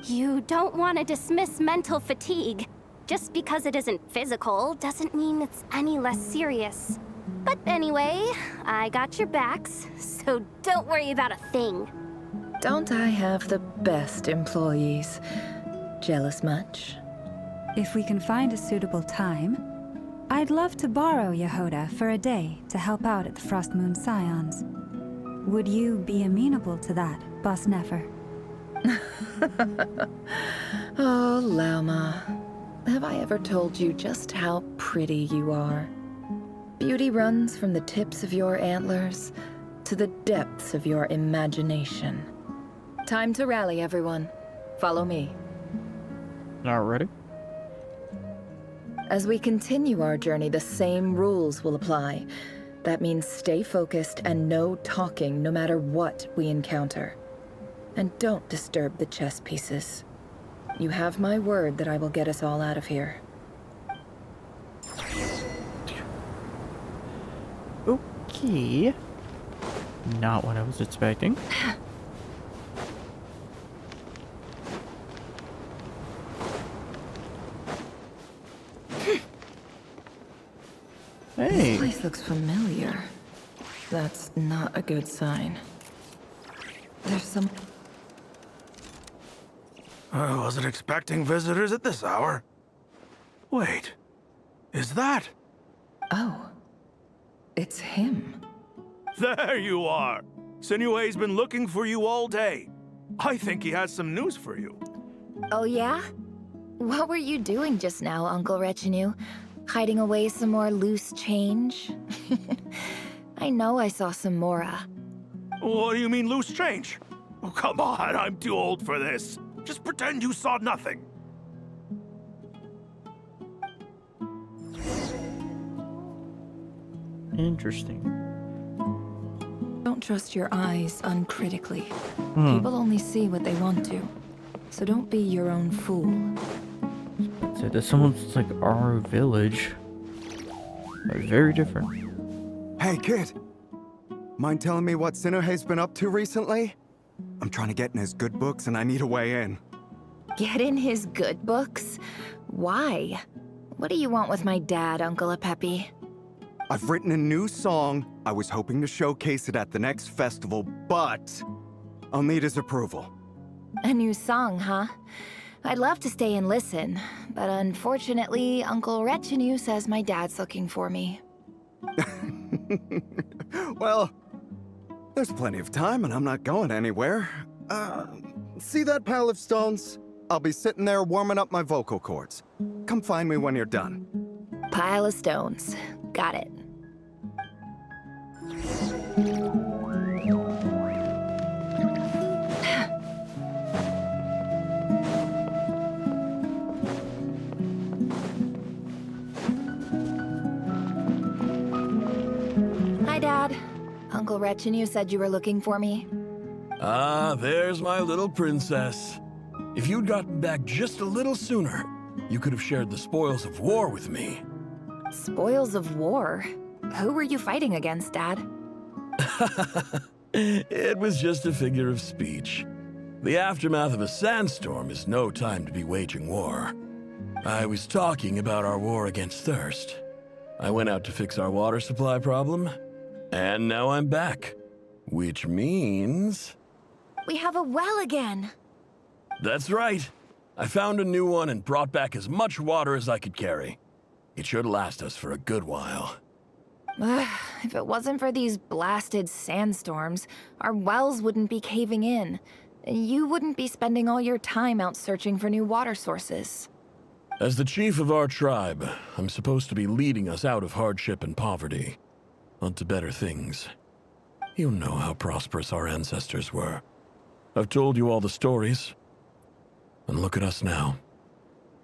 You don't want to dismiss mental fatigue. Just because it isn't physical doesn't mean it's any less serious. But anyway, I got your backs, so don't worry about a thing. Don't I have the best employees? Jealous much? If we can find a suitable time, I'd love to borrow Yehoda for a day to help out at the Frostmoon Scions. Would you be amenable to that, Boss Nefer? Oh, Lauma. Have I ever told you just how pretty you are? Beauty runs from the tips of your antlers to the depths of your imagination. Time to rally, everyone. Follow me. Not ready? As we continue our journey, the same rules will apply. That means stay focused and no talking no matter what we encounter. And don't disturb the chess pieces. You have my word that I will get us all out of here. Okay. Not what I was expecting. Hey. This place looks familiar. That's not a good sign. There's some... I wasn't expecting visitors at this hour. Wait, is that? Oh, it's him. There you are. Sinue's been looking for you all day. I think he has some news for you. Oh yeah? What were you doing just now, Uncle Retinue? Hiding away some more loose change? I know I saw some Mora. What do you mean loose change? Oh, come on, I'm too old for this. Just pretend you saw nothing. Interesting. Don't trust your eyes uncritically. Hmm. People only see what they want to. So don't be your own fool. So this sounds like our village. But very different. Hey, kid. Mind telling me what Sinnohe's been up to recently? I'm trying to get in his good books and I need a way in. Get in his good books? Why? What do you want with my dad, Uncle Apepi? I've written a new song. I was hoping to showcase it at the next festival, but I'll need his approval. A new song, huh? I'd love to stay and listen, but unfortunately, Uncle Retinue says my dad's looking for me. Well, there's plenty of time and I'm not going anywhere. See that pile of stones? I'll be sitting there warming up my vocal cords. Come find me when you're done. Pile of stones. Got it. Hi, Dad. Uncle Retinue said you were looking for me. Ah, there's my little princess. If you'd gotten back just a little sooner, you could have shared the spoils of war with me. Spoils of war? Who were you fighting against, Dad? It was just a figure of speech. The aftermath of a sandstorm is no time to be waging war. I was talking about our war against thirst. I went out to fix our water supply problem, and now I'm back. Which means... We have a well again. That's right. I found a new one and brought back as much water as I could carry. It should last us for a good while. If it wasn't for these blasted sandstorms, our wells wouldn't be caving in. You wouldn't be spending all your time out searching for new water sources. As the chief of our tribe, I'm supposed to be leading us out of hardship and poverty, onto better things. You know how prosperous our ancestors were. I've told you all the stories. And look at us now,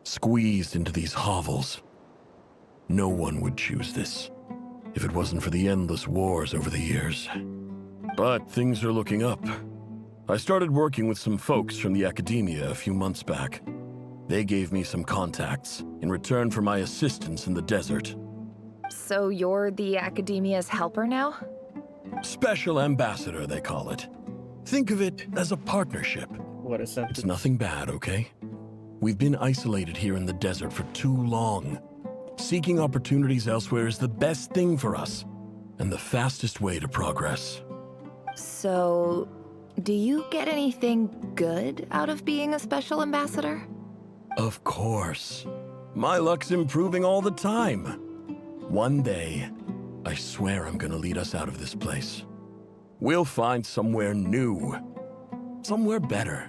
squeezed into these hovels. No one would choose this, if it wasn't for the endless wars over the years. But things are looking up. I started working with some folks from the academia a few months back. They gave me some contacts in return for my assistance in the desert. So you're the academia's helper now? Special ambassador, they call it. Think of it as a partnership. What a sentence. It's nothing bad, okay? We've been isolated here in the desert for too long. Seeking opportunities elsewhere is the best thing for us, and the fastest way to progress. So, do you get anything good out of being a special ambassador? Of course. My luck's improving all the time. One day, I swear I'm gonna lead us out of this place. We'll find somewhere new. Somewhere better.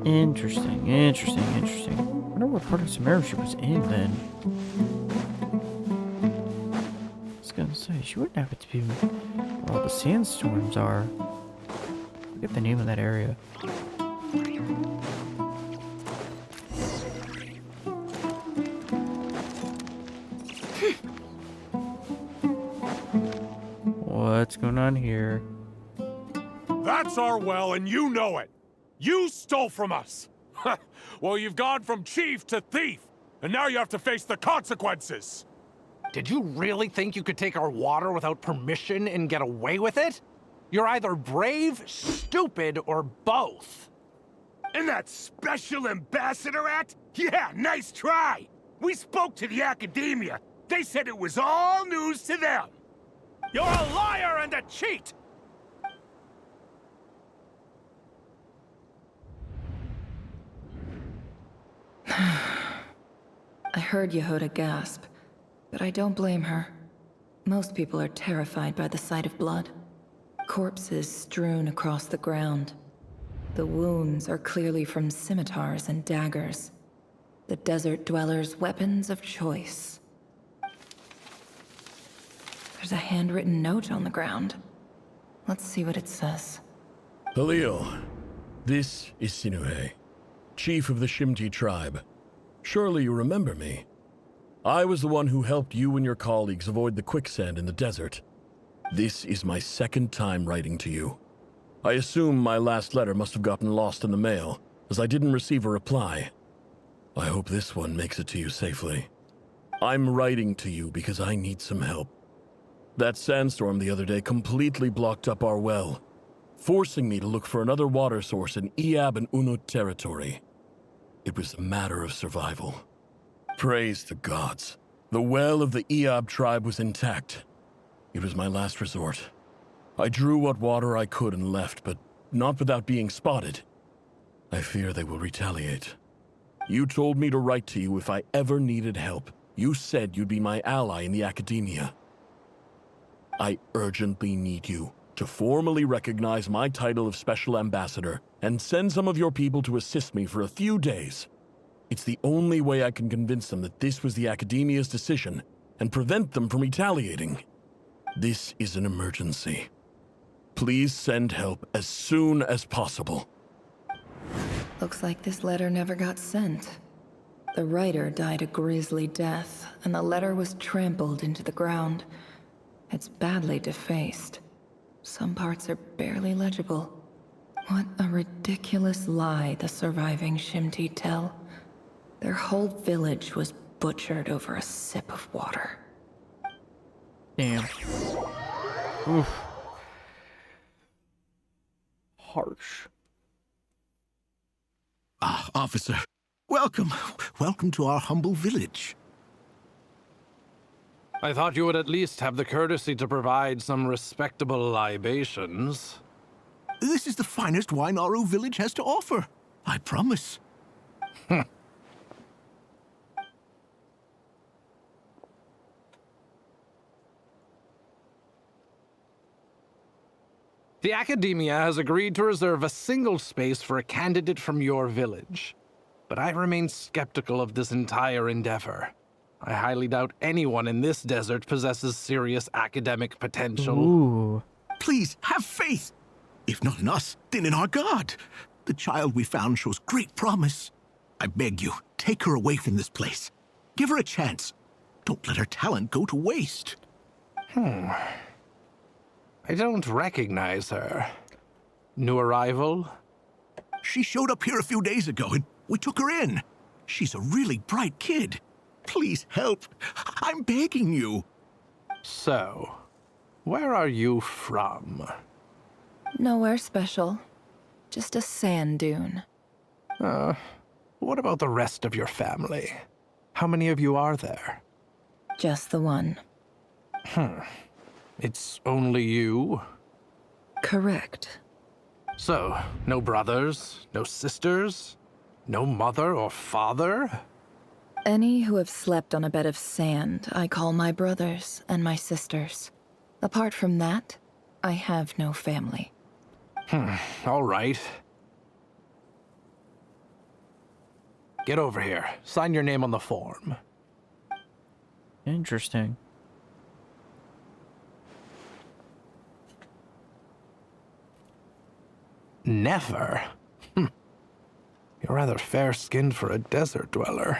Interesting. I wonder what part of Samara she was in then. I was gonna say, she wouldn't have it to be where all the sandstorms are. Forget the name of that area. What's going on here? That's our well, and you know it. You stole from us. Well, you've gone from chief to thief, and now you have to face the consequences. Did you really think you could take our water without permission and get away with it? You're either brave, stupid, or both. And that Special Ambassador Act? Yeah, nice try. We spoke to the academia. They said it was all news to them. You're a liar and a cheat! I heard Yehuda gasp, but I don't blame her. Most people are terrified by the sight of blood. Corpses strewn across the ground. The wounds are clearly from scimitars and daggers. The desert dwellers' weapons of choice. There's a handwritten note on the ground. Let's see what it says. Halil, this is Sinuhe, chief of the Shimti tribe. Surely you remember me. I was the one who helped you and your colleagues avoid the quicksand in the desert. This is my second time writing to you. I assume my last letter must have gotten lost in the mail, as I didn't receive a reply. I hope this one makes it to you safely. I'm writing to you because I need some help. That sandstorm the other day completely blocked up our well, forcing me to look for another water source in Iab and Unut territory. It was a matter of survival. Praise the gods. The well of the Iab tribe was intact. It was my last resort. I drew what water I could and left, but not without being spotted. I fear they will retaliate. You told me to write to you if I ever needed help. You said you'd be my ally in the academia. I urgently need you to formally recognize my title of Special Ambassador and send some of your people to assist me for a few days. It's the only way I can convince them that this was the academia's decision and prevent them from retaliating. This is an emergency. Please send help as soon as possible. Looks like this letter never got sent. The writer died a grisly death, and the letter was trampled into the ground. It's badly defaced. Some parts are barely legible. What a ridiculous lie the surviving Shimti tell. Their whole village was butchered over a sip of water. Damn. Oof. Harsh. Ah, officer. Welcome. Welcome to our humble village. I thought you would at least have the courtesy to provide some respectable libations. This is the finest wine Aru village has to offer. I promise. The Academia has agreed to reserve a single space for a candidate from your village. But I remain skeptical of this entire endeavor. I highly doubt anyone in this desert possesses serious academic potential. Ooh. Please, have faith. If not in us, then in our god. The child we found shows great promise. I beg you, take her away from this place. Give her a chance. Don't let her talent go to waste. I don't recognize her. New arrival? She showed up here a few days ago and we took her in. She's a really bright kid. Please help. I'm begging you. So, where are you from? Nowhere special. Just a sand dune. What about the rest of your family? How many of you are there? Just the one. It's only you? Correct. So, no brothers, no sisters, no mother or father? Any who have slept on a bed of sand, I call my brothers and my sisters. Apart from that, I have no family. All right. Get over here. Sign your name on the form. Interesting. Never? You're rather fair-skinned for a desert dweller.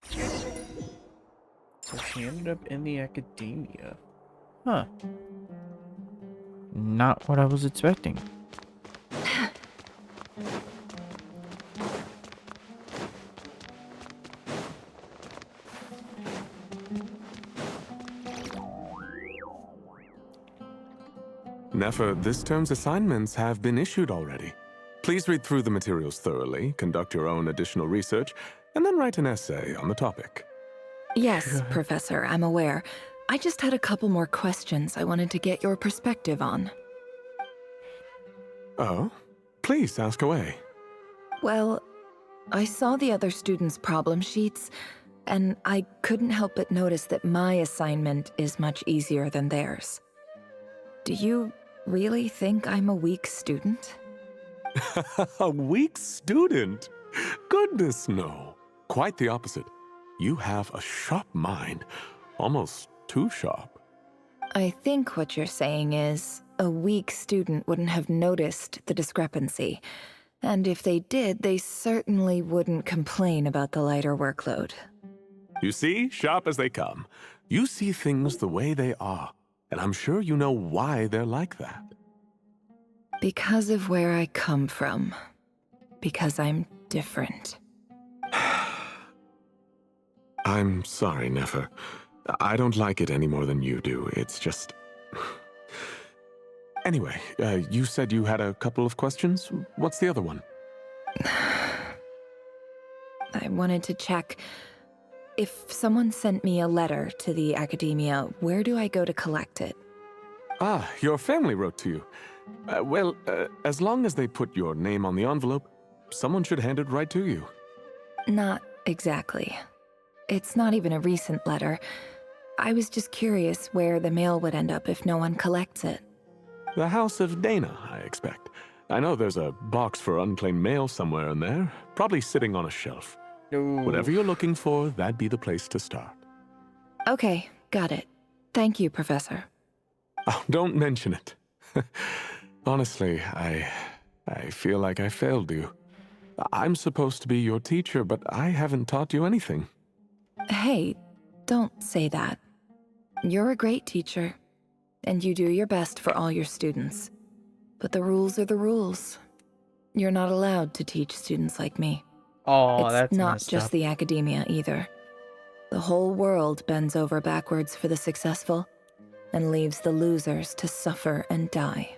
So she ended up in the academia. Huh. Not what I was expecting. Nefer, this term's assignments have been issued already. Please read through the materials thoroughly, conduct your own additional research, and then write an essay on the topic. Yes, Professor, I'm aware. I just had a couple more questions I wanted to get your perspective on. Oh? Please, ask away. Well, I saw the other students' problem sheets, and I couldn't help but notice that my assignment is much easier than theirs. Do you really think I'm a weak student? A weak student? Goodness, no. Quite the opposite. You have a sharp mind. Almost too sharp. I think what you're saying is, a weak student wouldn't have noticed the discrepancy. And if they did, they certainly wouldn't complain about the lighter workload. You see, sharp as they come. You see things the way they are. And I'm sure you know why they're like that. Because of where I come from. Because I'm different. I'm sorry, Nefer. I don't like it any more than you do. It's just... Anyway, you said you had a couple of questions. What's the other one? I wanted to check. If someone sent me a letter to the academia, where do I go to collect it? Ah, your family wrote to you. Well, as long as they put your name on the envelope, someone should hand it right to you. Not exactly. It's not even a recent letter. I was just curious where the mail would end up if no one collects it. The House of Dana, I expect. I know there's a box for unclaimed mail somewhere in there, probably sitting on a shelf. Whatever you're looking for, that'd be the place to start. Okay, got it. Thank you, Professor. Oh, don't mention it. Honestly, I feel like I failed you. I'm supposed to be your teacher, but I haven't taught you anything. Hey, don't say that. You're a great teacher, and you do your best for all your students. But the rules are the rules. You're not allowed to teach students like me. Oh, it's that's not messed just up. the academia either. The whole world bends over backwards for the successful and leaves the losers to suffer and die.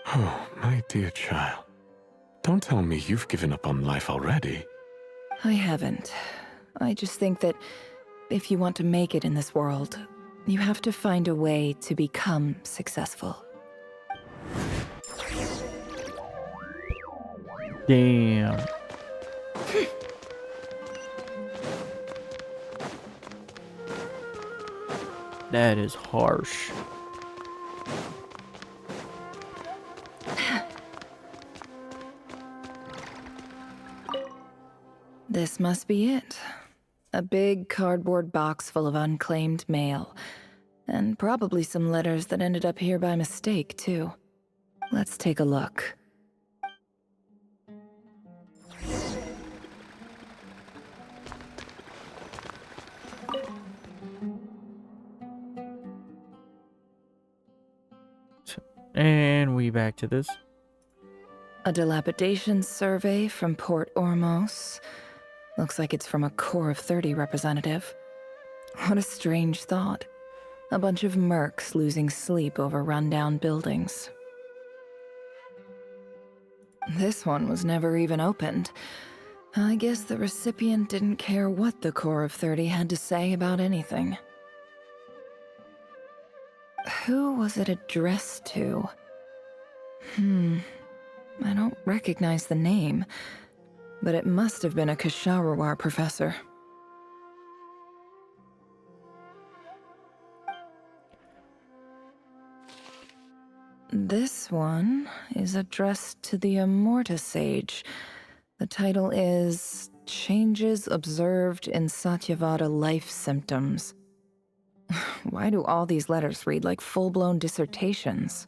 Oh, my dear child. Don't tell me you've given up on life already. I haven't. I just think that if you want to make it in this world, you have to find a way to become successful. Damn. That is harsh. This must be it. A big cardboard box full of unclaimed mail. And probably some letters that ended up here by mistake, too. Let's take a look. And we back to this. A dilapidation survey from Port Ormos. Looks like it's from a Core of 30 representative. What a strange thought. A bunch of mercs losing sleep over rundown buildings. This one was never even opened. I guess the recipient didn't care what the Core of 30 had to say about anything. Who was it addressed to? I don't recognize the name, but it must have been a Kasharawar professor. This one is addressed to the Immorta Sage. The title is Changes Observed in Satyavada Life Symptoms. Why do all these letters read like full-blown dissertations?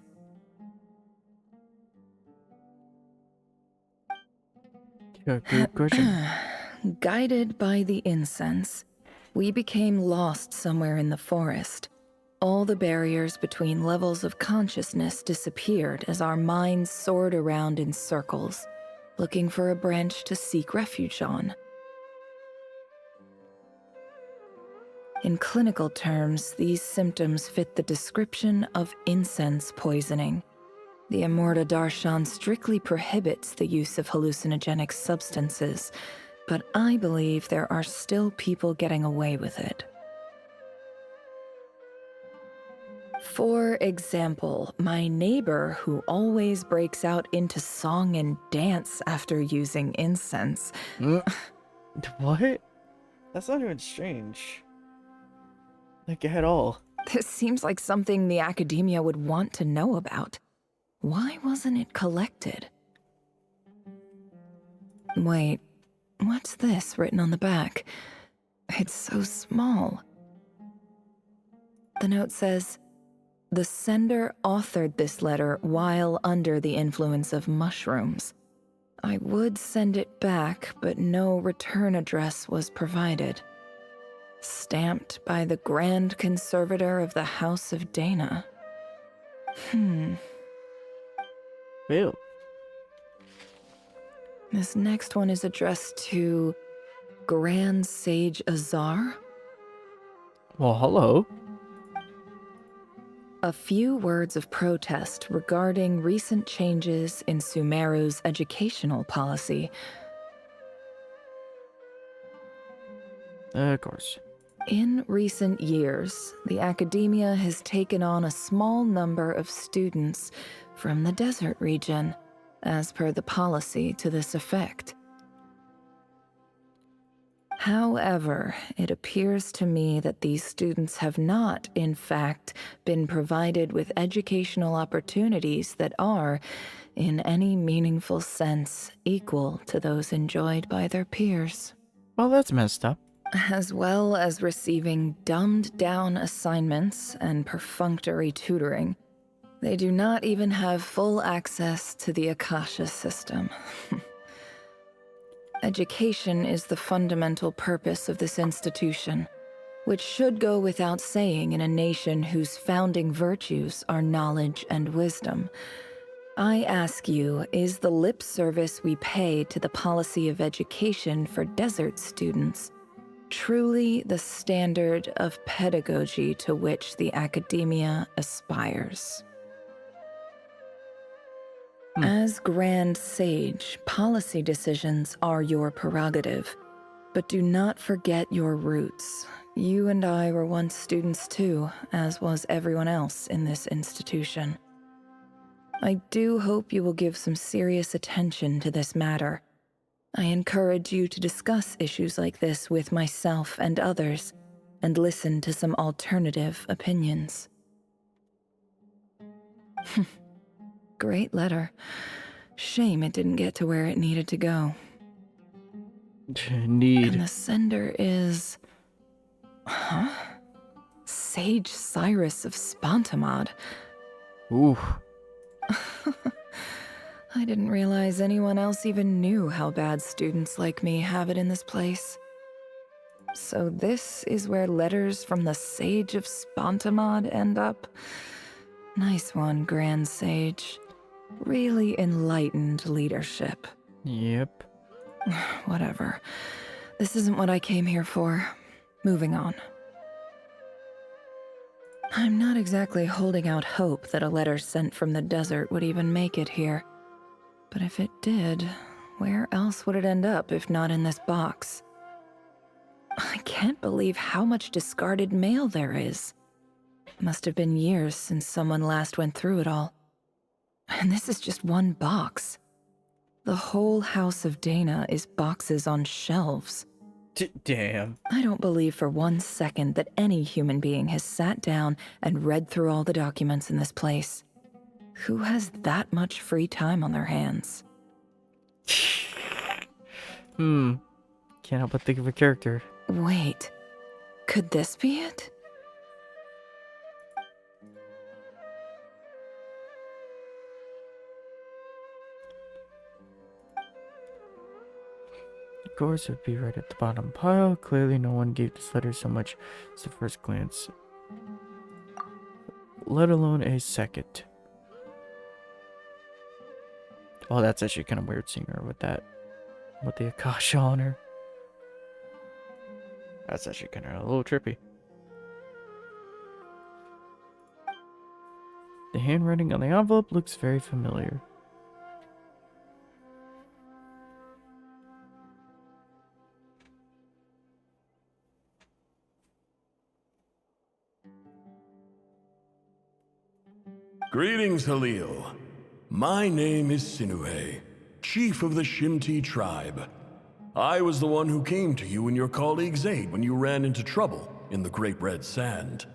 Yeah, good question. Guided by the incense, we became lost somewhere in the forest. All the barriers between levels of consciousness disappeared as our minds soared around in circles, looking for a branch to seek refuge on. In clinical terms, these symptoms fit the description of incense poisoning. The Immorta Darshan strictly prohibits the use of hallucinogenic substances, but I believe there are still people getting away with it. For example, my neighbor who always breaks out into song and dance after using incense. What? That's not even strange. Like, at all. This seems like something the academia would want to know about. Why wasn't it collected? Wait, what's this written on the back? It's so small. The note says, "The sender authored this letter while under the influence of mushrooms. I would send it back, but no return address was provided. Stamped by the Grand Conservator of the House of Dana." Ew. This next one is addressed to Grand Sage Azar. Well, hello. A few words of protest regarding recent changes in Sumeru's educational policy. Of course. In recent years, the academia has taken on a small number of students from the desert region, as per the policy to this effect. However, it appears to me that these students have not, in fact, been provided with educational opportunities that are, in any meaningful sense, equal to those enjoyed by their peers. Well, that's messed up. As well as receiving dumbed-down assignments and perfunctory tutoring, they do not even have full access to the Akasha system. Education is the fundamental purpose of this institution, which should go without saying in a nation whose founding virtues are knowledge and wisdom. I ask you, is the lip service we pay to the policy of education for desert students truly the standard of pedagogy to which the academia aspires? As Grand Sage, policy decisions are your prerogative, but do not forget your roots. You and I were once students too, as was everyone else in this institution. I do hope you will give some serious attention to this matter. I encourage you to discuss issues like this with myself and others, and listen to some alternative opinions. Great letter. Shame it didn't get to where it needed to go. And the sender is... Huh? Sage Cyrus of Spontamod. Ooh. I didn't realize anyone else even knew how bad students like me have it in this place. So this is where letters from the Sage of Spontamod end up? Nice one, Grand Sage. Really enlightened leadership. Yep. Whatever. This isn't what I came here for. Moving on. I'm not exactly holding out hope that a letter sent from the desert would even make it here. But if it did, where else would it end up if not in this box? I can't believe how much discarded mail there is. Must have been years since someone last went through it all. And this is just one box. The whole House of Dana is boxes on shelves. Damn. I don't believe for 1 second that any human being has sat down and read through all the documents in this place. Who has that much free time on their hands? Can't help but think of a character. Wait, could this be it? Of course, it would be right at the bottom pile. Clearly, no one gave this letter so much as a first glance, let alone a second. Oh, that's actually kind of weird seeing her with that, with the Akasha on her. That's actually kind of a little trippy. The handwriting on the envelope looks very familiar. Greetings, Halil. My name is Sinuhe, chief of the Shimti tribe. I was the one who came to you and your colleague Zaid when you ran into trouble in the Great Red Sand.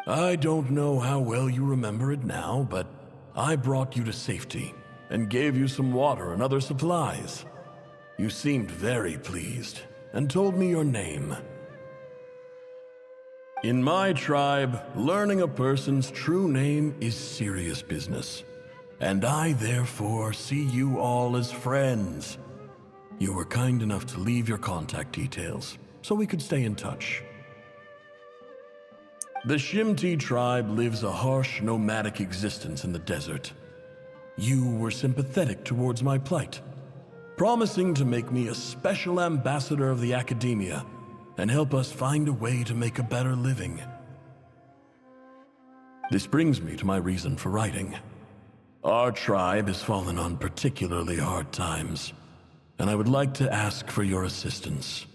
I don't know how well you remember it now, but I brought you to safety and gave you some water and other supplies. You seemed very pleased and told me your name. In my tribe, learning a person's true name is serious business, and I therefore see you all as friends. You were kind enough to leave your contact details so we could stay in touch. The Shimti tribe lives a harsh, nomadic existence in the desert. You were sympathetic towards my plight, promising to make me a special ambassador of the academia and help us find a way to make a better living. This brings me to my reason for writing. Our tribe has fallen on particularly hard times, and I would like to ask for your assistance.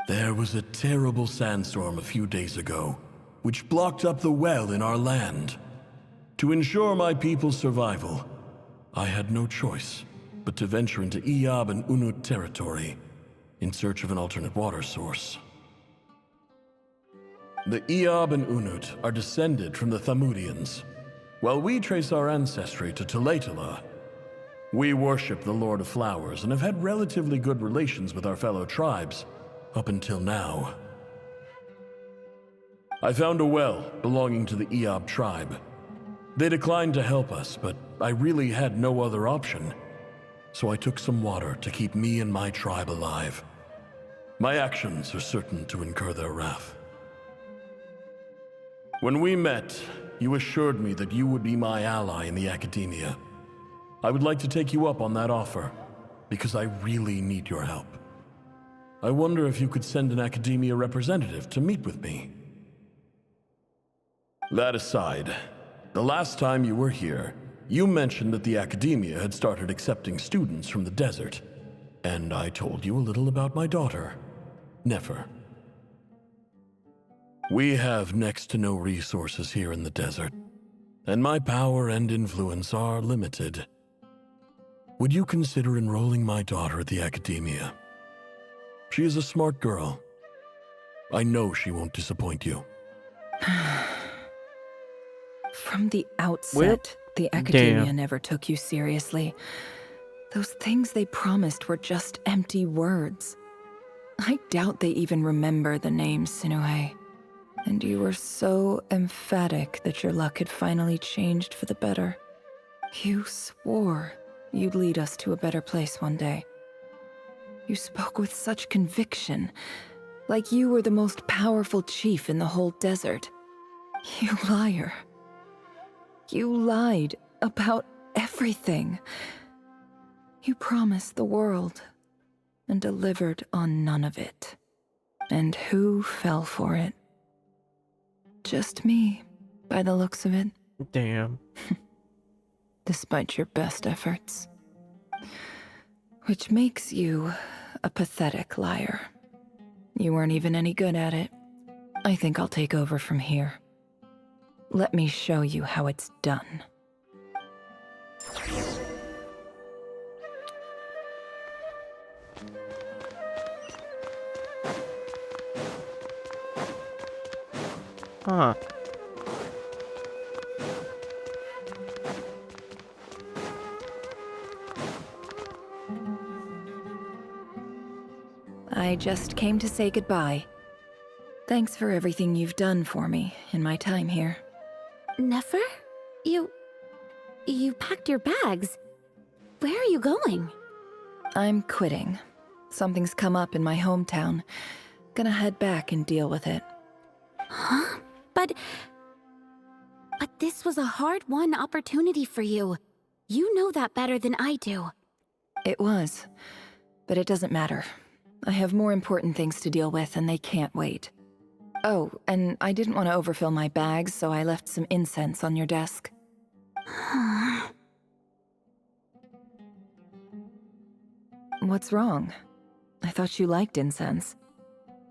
There was a terrible sandstorm a few days ago, which blocked up the well in our land. To ensure my people's survival, I had no choice but to venture into Iyab and Unut territory in search of an alternate water source. The Iyab and Unut are descended from the Thamudians, while we trace our ancestry to Tulatala. We worship the Lord of Flowers and have had relatively good relations with our fellow tribes up until now. I found a well belonging to the Iyab tribe. They declined to help us, but I really had no other option, so I took some water to keep me and my tribe alive. My actions are certain to incur their wrath. When we met, you assured me that you would be my ally in the academia. I would like to take you up on that offer, because I really need your help. I wonder if you could send an academia representative to meet with me. That aside, the last time you were here, you mentioned that the academia had started accepting students from the desert, and I told you a little about my daughter, Nefer. We have next to no resources here in the desert, and my power and influence are limited. Would you consider enrolling my daughter at the academia? She is a smart girl. I know she won't disappoint you. From the outset, the academia never took you seriously. Those things they promised were just empty words. I doubt they even remember the name Sinuhe. And you were so emphatic that your luck had finally changed for the better. You swore you'd lead us to a better place one day. You spoke with such conviction, like you were the most powerful chief in the whole desert. You liar. You lied about everything. You promised the world and delivered on none of it. And who fell for it? Just me, by the looks of it. Damn. Despite your best efforts. Which makes you a pathetic liar. You weren't even any good at it. I think I'll take over from here. Let me show you how it's done. Huh. I just came to say goodbye. Thanks for everything you've done for me in my time here. Nefer? You packed your bags. Where are you going? I'm quitting. Something's come up in my hometown. Gonna head back and deal with it. Huh? But this was a hard-won opportunity for you. You know that better than I do. It was. But it doesn't matter. I have more important things to deal with and they can't wait. Oh, and I didn't want to overfill my bags, so I left some incense on your desk. What's wrong? I thought you liked incense.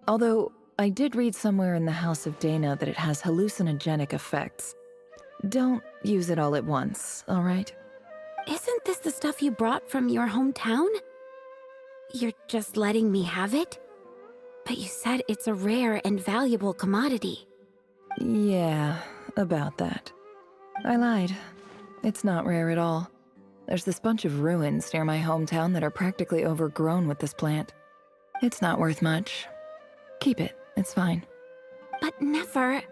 Although, I did read somewhere in the House of Dana that it has hallucinogenic effects. Don't use it all at once, all right? Isn't this the stuff you brought from your hometown? You're just letting me have it? But you said it's a rare and valuable commodity. Yeah, about that. I lied. It's not rare at all. There's this bunch of ruins near my hometown that are practically overgrown with this plant. It's not worth much. Keep it, it's fine. But never...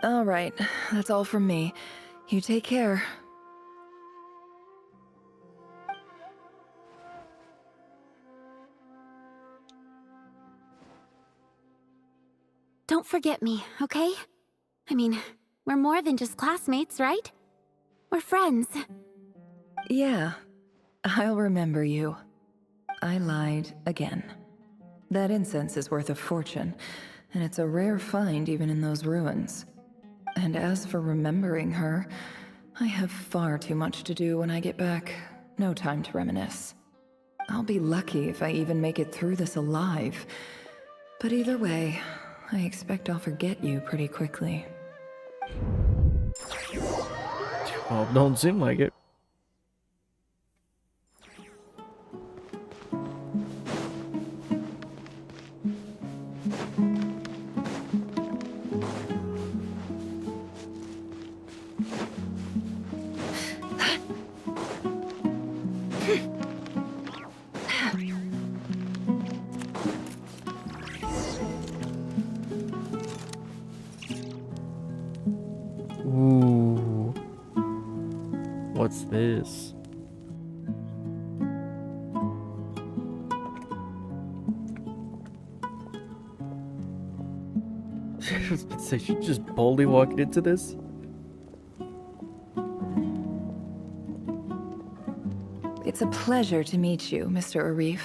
All right, that's all from me. You take care. Don't forget me, okay? I mean, we're more than just classmates, right? We're friends. Yeah, I'll remember you. I lied again. That incense is worth a fortune, and it's a rare find even in those ruins. And as for remembering her, I have far too much to do when I get back. No time to reminisce. I'll be lucky if I even make it through this alive. But either way, I expect I'll forget you pretty quickly. Well, don't seem like it. Ooh. What's this? I was about to say, she just boldly walked into this? It's a pleasure to meet you, Mr. Arif.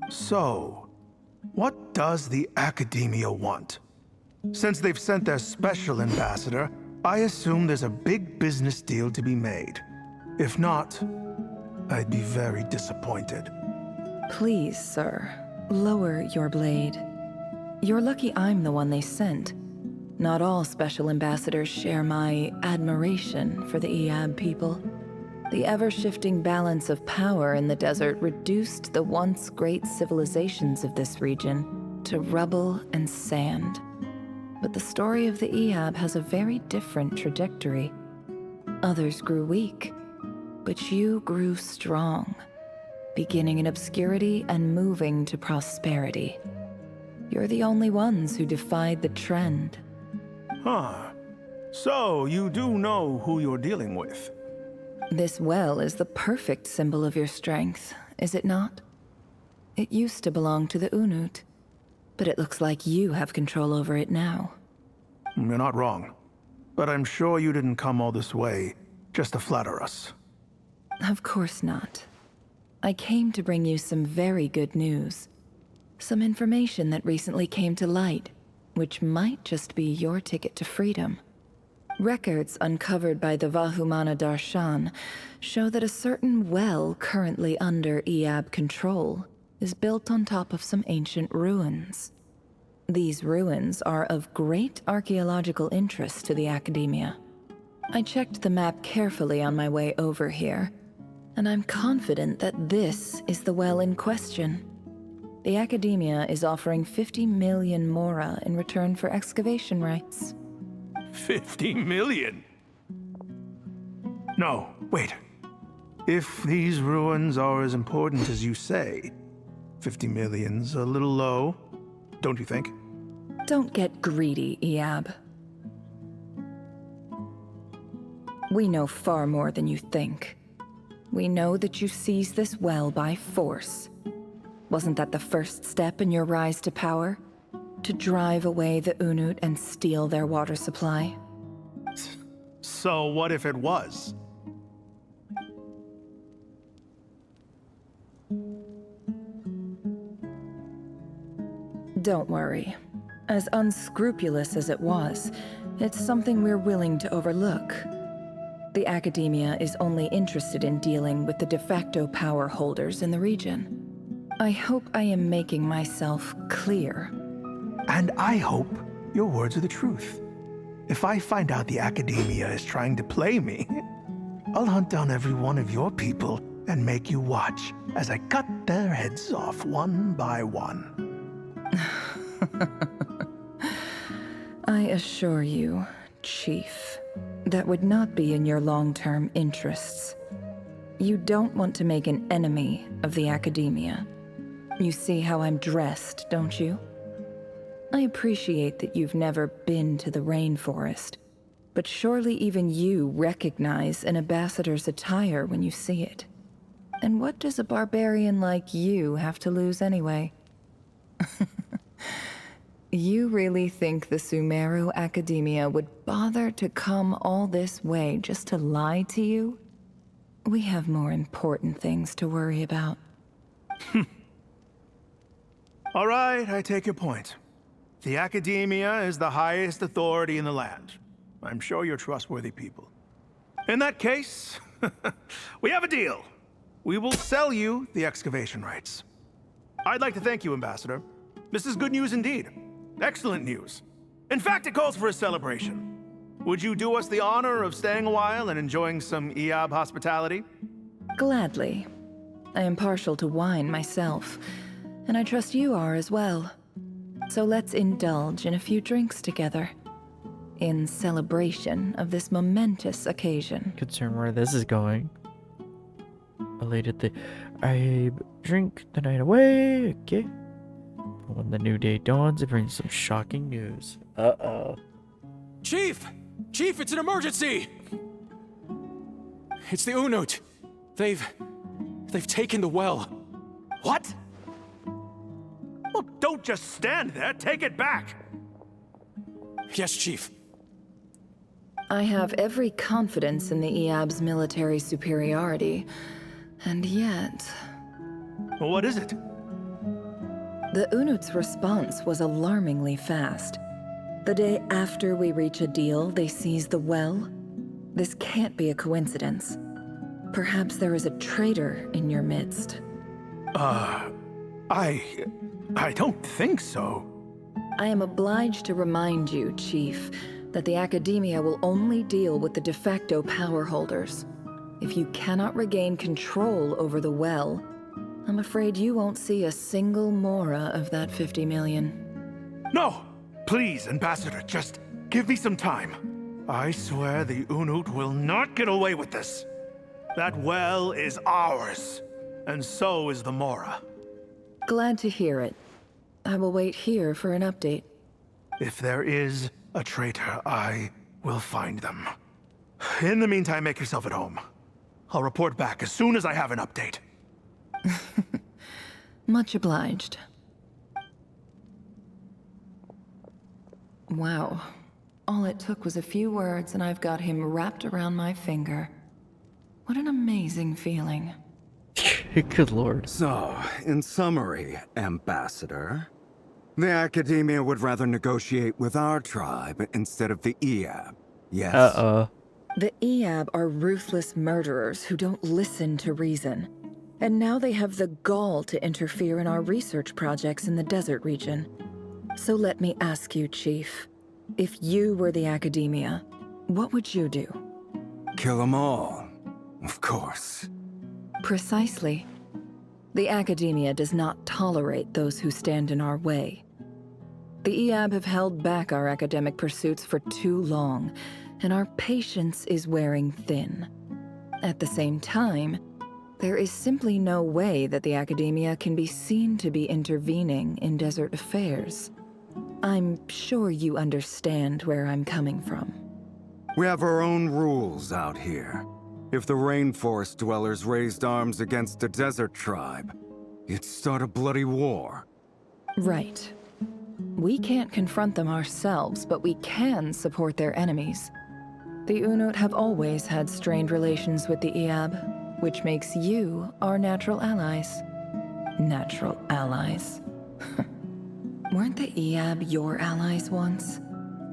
So, what does the Academia want? Since they've sent their special ambassador, I assume there's a big business deal to be made. If not, I'd be very disappointed. Please, sir, lower your blade. You're lucky I'm the one they sent. Not all special ambassadors share my admiration for the Eab people. The ever-shifting balance of power in the desert reduced the once great civilizations of this region to rubble and sand. But the story of the Eab has a very different trajectory. Others grew weak, but you grew strong, beginning in obscurity and moving to prosperity. You're the only ones who defied the trend. Huh. So, you do know who you're dealing with? This well is the perfect symbol of your strength, is it not? It used to belong to the Unut, but it looks like you have control over it now. You're not wrong. But I'm sure you didn't come all this way just to flatter us. Of course not. I came to bring you some very good news. Some information that recently came to light, which might just be your ticket to freedom. Records uncovered by the Vahumana Darshan show that a certain well currently under Eab control is built on top of some ancient ruins. These ruins are of great archaeological interest to the Academia. I checked the map carefully on my way over here, and I'm confident that this is the well in question. The Academia is offering 50 million mora in return for excavation rights. 50 million? No, wait. If these ruins are as important as you say, 50 million's a little low, don't you think? Don't get greedy, Eab. We know far more than you think. We know that you seized this well by force. Wasn't that the first step in your rise to power? To drive away the Unut and steal their water supply? So what if it was? Don't worry. As unscrupulous as it was, it's something we're willing to overlook. The Academia is only interested in dealing with the de facto power holders in the region. I hope I am making myself clear. And I hope your words are the truth. If I find out the Academia is trying to play me, I'll hunt down every one of your people and make you watch as I cut their heads off one by one. I assure you, Chief, that would not be in your long-term interests. You don't want to make an enemy of the Academia. You see how I'm dressed, don't you? I appreciate that you've never been to the rainforest, but surely even you recognize an ambassador's attire when you see it. And what does a barbarian like you have to lose anyway? You really think the Sumeru Academia would bother to come all this way just to lie to you? We have more important things to worry about. All right, I take your point. The Academia is the highest authority in the land. I'm sure you're trustworthy people. In that case, we have a deal. We will sell you the excavation rights. I'd like to thank you, Ambassador. This is good news indeed. Excellent news. In fact, it calls for a celebration. Would you do us the honor of staying a while and enjoying some Eab hospitality? Gladly. I am partial to wine myself, and I trust you are as well. So let's indulge in a few drinks together, in celebration of this momentous occasion. Concerned where this is going. Elated I drink the night away, okay? But when the new day dawns, it brings some shocking news. Uh-oh. Chief! Chief, it's an emergency! It's the Unut. They've taken the well. What? Well, don't just stand there. Take it back. Yes, Chief. I have every confidence in the Eab's military superiority, and yet... Well, what is it? The Unut's response was alarmingly fast. The day after we reach a deal, they seize the well. This can't be a coincidence. Perhaps there is a traitor in your midst. I don't think so. I am obliged to remind you, Chief, that the Academia will only deal with the de facto power holders. If you cannot regain control over the well, I'm afraid you won't see a single mora of that 50 million. No! Please, Ambassador, just give me some time. I swear the Unut will not get away with this. That well is ours, and so is the mora. Glad to hear it. I will wait here for an update. If there is a traitor, I will find them. In the meantime, make yourself at home. I'll report back as soon as I have an update. Much obliged. Wow. All it took was a few words and I've got him wrapped around my finger. What an amazing feeling. Good lord. So, in summary, Ambassador, the Academia would rather negotiate with our tribe instead of the Eab, yes? Uh-oh. The Eab are ruthless murderers who don't listen to reason. And now they have the gall to interfere in our research projects in the desert region. So let me ask you, Chief, if you were the Academia, what would you do? Kill them all, of course. Precisely. The Academia does not tolerate those who stand in our way. The Eab have held back our academic pursuits for too long, and our patience is wearing thin. At the same time, there is simply no way that the Academia can be seen to be intervening in desert affairs. I'm sure you understand where I'm coming from. We have our own rules out here. If the rainforest dwellers raised arms against a desert tribe, it'd start a bloody war. Right. We can't confront them ourselves, but we can support their enemies. The Unut have always had strained relations with the Eab, which makes you our natural allies. Natural allies. Weren't the Eab your allies once?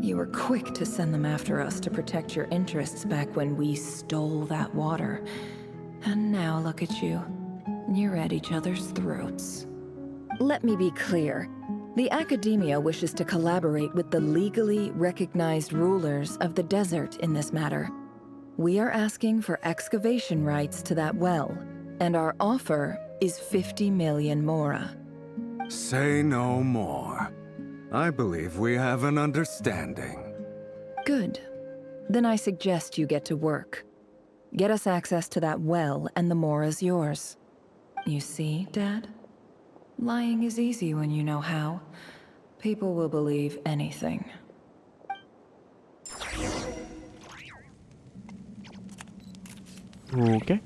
You were quick to send them after us to protect your interests back when we stole that water. And now look at you. You're at each other's throats. Let me be clear. The Academia wishes to collaborate with the legally recognized rulers of the desert in this matter. We are asking for excavation rights to that well, and our offer is 50 million mora. Say no more. I believe we have an understanding. Good. Then I suggest you get to work. Get us access to that well, and the mora's yours. You see, Dad? Lying is easy when you know how. People will believe anything. Okay.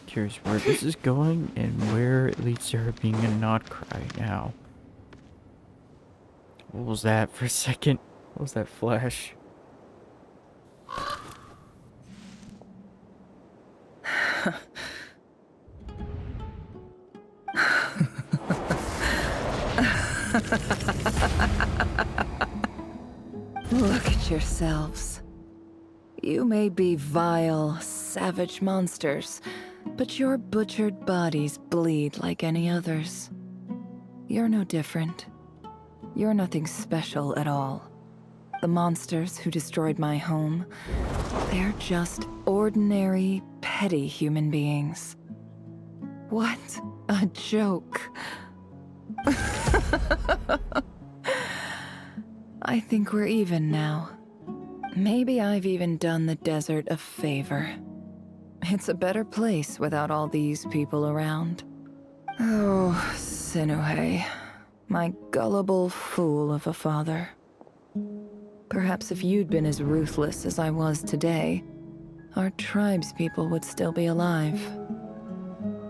Curious where this is going and where it leads to her being a Notcry now. What was that for a second? What was that flash? Look at yourselves. You may be vile, savage monsters, but your butchered bodies bleed like any others. You're no different. You're nothing special at all. The monsters who destroyed my home, they're just ordinary, petty human beings. What a joke. I think we're even now. Maybe I've even done the desert a favor. It's a better place without all these people around. Oh, Sinuhe, my gullible fool of a father. Perhaps if you'd been as ruthless as I was today, our tribespeople would still be alive.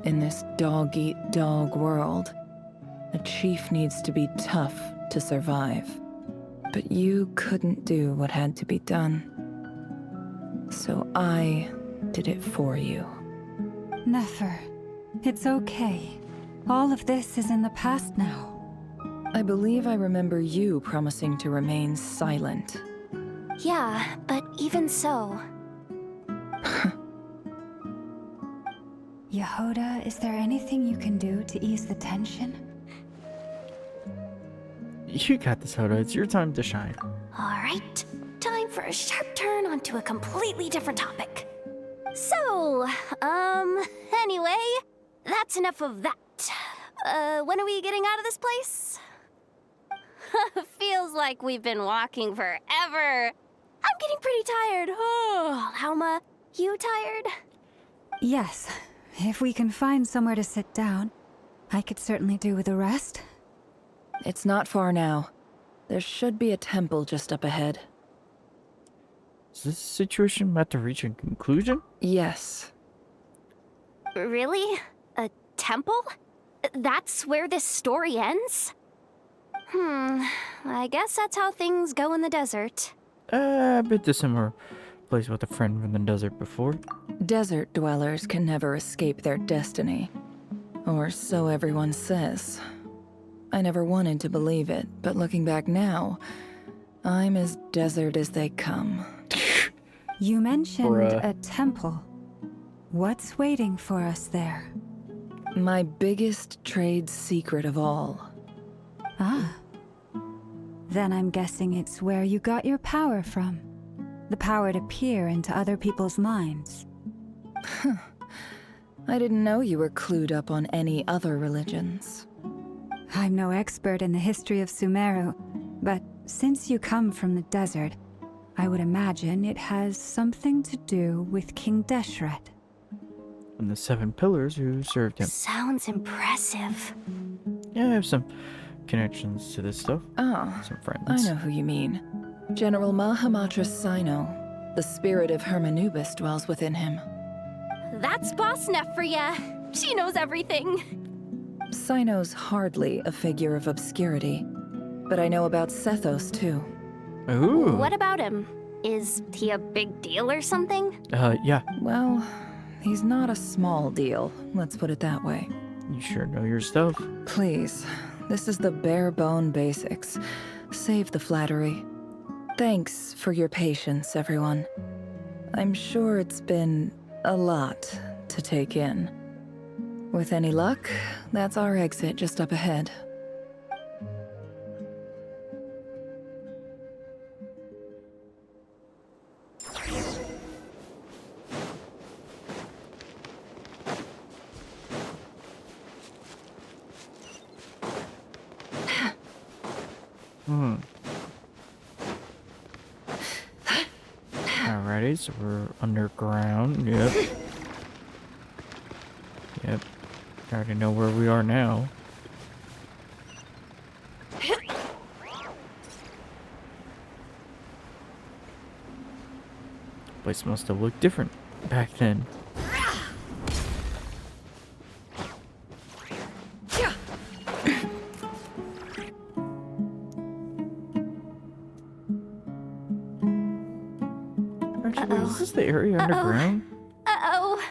In this dog-eat-dog world, a chief needs to be tough to survive. But you couldn't do what had to be done. So I did it for you. Nefer, it's okay. All of this is in the past now. I believe I remember you promising to remain silent. Yeah, but even so... Yehoda, is there anything you can do to ease the tension? You got this, Hoda. It's your time to shine. Alright, time for a sharp turn onto a completely different topic. So, anyway, that's enough of that. When are we getting out of this place? Feels like we've been walking forever. I'm getting pretty tired. Oh, Alma, you tired? Yes. If we can find somewhere to sit down, I could certainly do with a rest. It's not far now. There should be a temple just up ahead. Is this situation about to reach a conclusion? Yes. Really? A temple? That's where this story ends? I guess that's how things go in the desert. A bit dissimilar place with a friend from the desert before. Desert dwellers can never escape their destiny. Or so everyone says. I never wanted to believe it, but looking back now, I'm as desert as they come. You mentioned a temple. What's waiting for us there? My biggest trade secret of all. Ah. Then I'm guessing it's where you got your power from. The power to peer into other people's minds. I didn't know you were clued up on any other religions. I'm no expert in the history of Sumeru, but since you come from the desert, I would imagine it has something to do with King Deshret. And the 7 pillars who served him. Sounds impressive. Yeah, I have some connections to this stuff. Oh, some friends. I know who you mean. General Mahamatra Sino. The spirit of Hermanubis dwells within him. That's Boss Neff for ya. She knows everything. Sino's hardly a figure of obscurity, but I know about Sethos too. Ooh. What about him? Is he a big deal or something? Yeah. Well, he's not a small deal, let's put it that way. You sure know your stuff. Please, this is the bare bone basics. Save the flattery. Thanks for your patience, everyone. I'm sure it's been a lot lot to take in. With any luck, that's our exit just up ahead. Alrighty, so we're underground. Yep. Yep. I already know where we are now. Place must have looked different back then. Actually, is this the area underground? Uh-oh.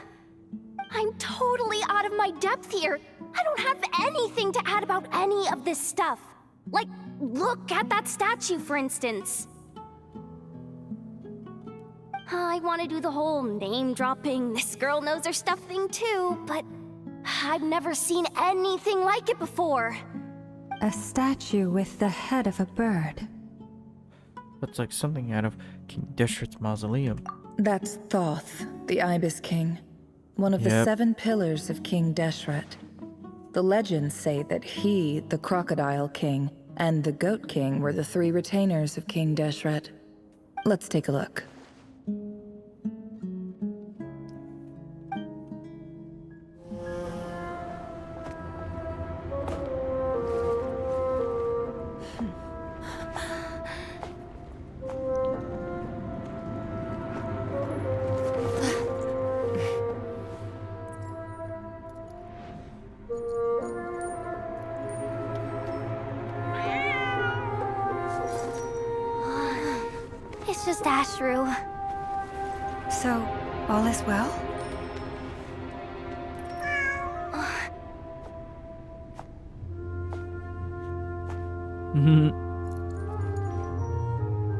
I'm totally out of my depth here. I don't have anything to add about any of this stuff. Like, look at that statue, for instance. I want to do the whole name-dropping, this girl knows her stuff thing too, but I've never seen anything like it before. A statue with the head of a bird. That's like something out of King Deshret's mausoleum. That's Thoth, the Ibis King, one of the 7 pillars of King Deshret. The legends say that he, the Crocodile King, and the Goat King were the 3 retainers of King Deshret. Let's take a look. It's just Ashru. So, all is well?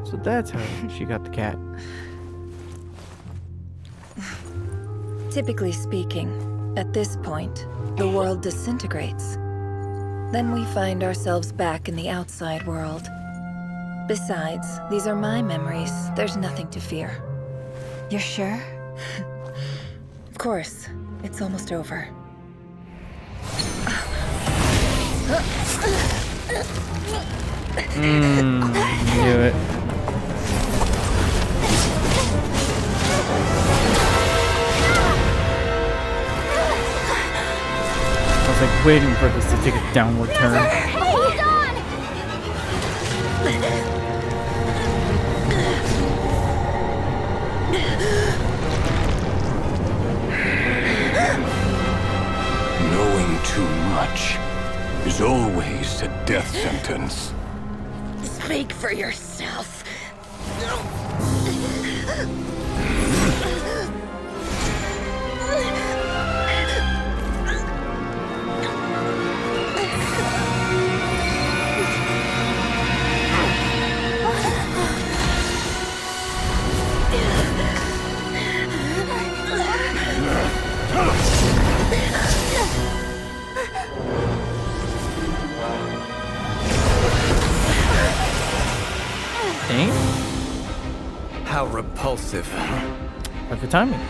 So that's how she got the cat. Typically speaking, at this point, the world disintegrates. Then we find ourselves back in the outside world. Besides, these are my memories. There's nothing to fear. You're sure? Of course. It's almost over. Knew it. I was like waiting for this to take a downward turn. Hold on! Knowing too much is always a death sentence. Speak for yourself. Dang. How repulsive. Perfect timing.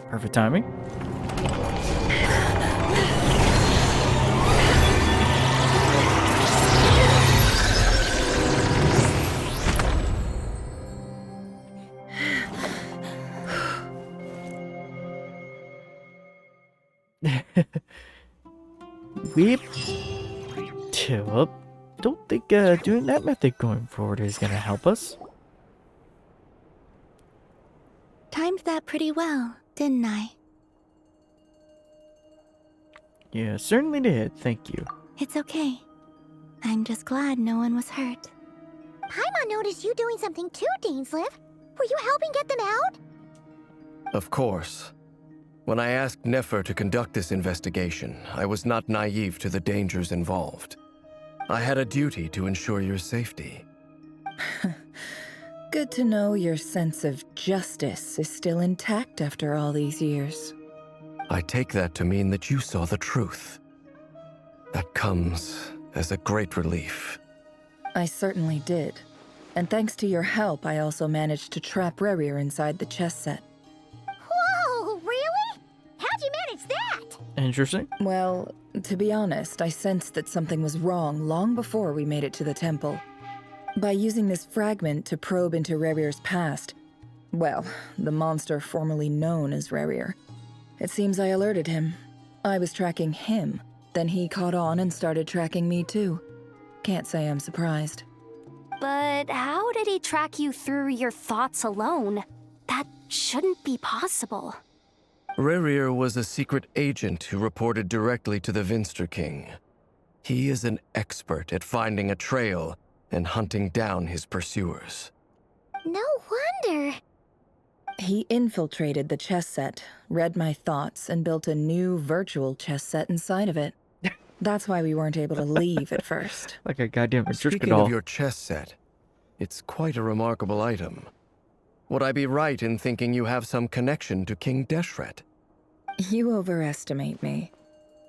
Perfect timing. Whip. Well, don't think doing that method going forward is gonna help us. Timed that pretty well, didn't I? Yeah, certainly did. Thank you. It's okay. I'm just glad no one was hurt. Paimon noticed you doing something too, Dainsleif. Were you helping get them out? Of course. When I asked Nefer to conduct this investigation, I was not naive to the dangers involved. I had a duty to ensure your safety. Good to know your sense of justice is still intact after all these years. I take that to mean that you saw the truth. That comes as a great relief. I certainly did. And thanks to your help, I also managed to trap Rerir inside the chess set. Whoa, really? How'd you manage that? Interesting. Well, to be honest, I sensed that something was wrong long before we made it to the temple. By using this fragment to probe into Rerir's past, well, the monster formerly known as Rerir, it seems I alerted him. I was tracking him, then he caught on and started tracking me too. Can't say I'm surprised. But how did he track you through your thoughts alone? That shouldn't be possible. Rerir was a secret agent who reported directly to the Vinster King. He is an expert at finding a trail and hunting down his pursuers. No wonder. He infiltrated the chess set, read my thoughts, and built a new virtual chess set inside of it. That's why we weren't able to leave at first. Like a goddamn Matryoshka Speaking doll. of your chess set, it's quite a remarkable item. Would I be right in thinking you have some connection to King Deshret? You overestimate me.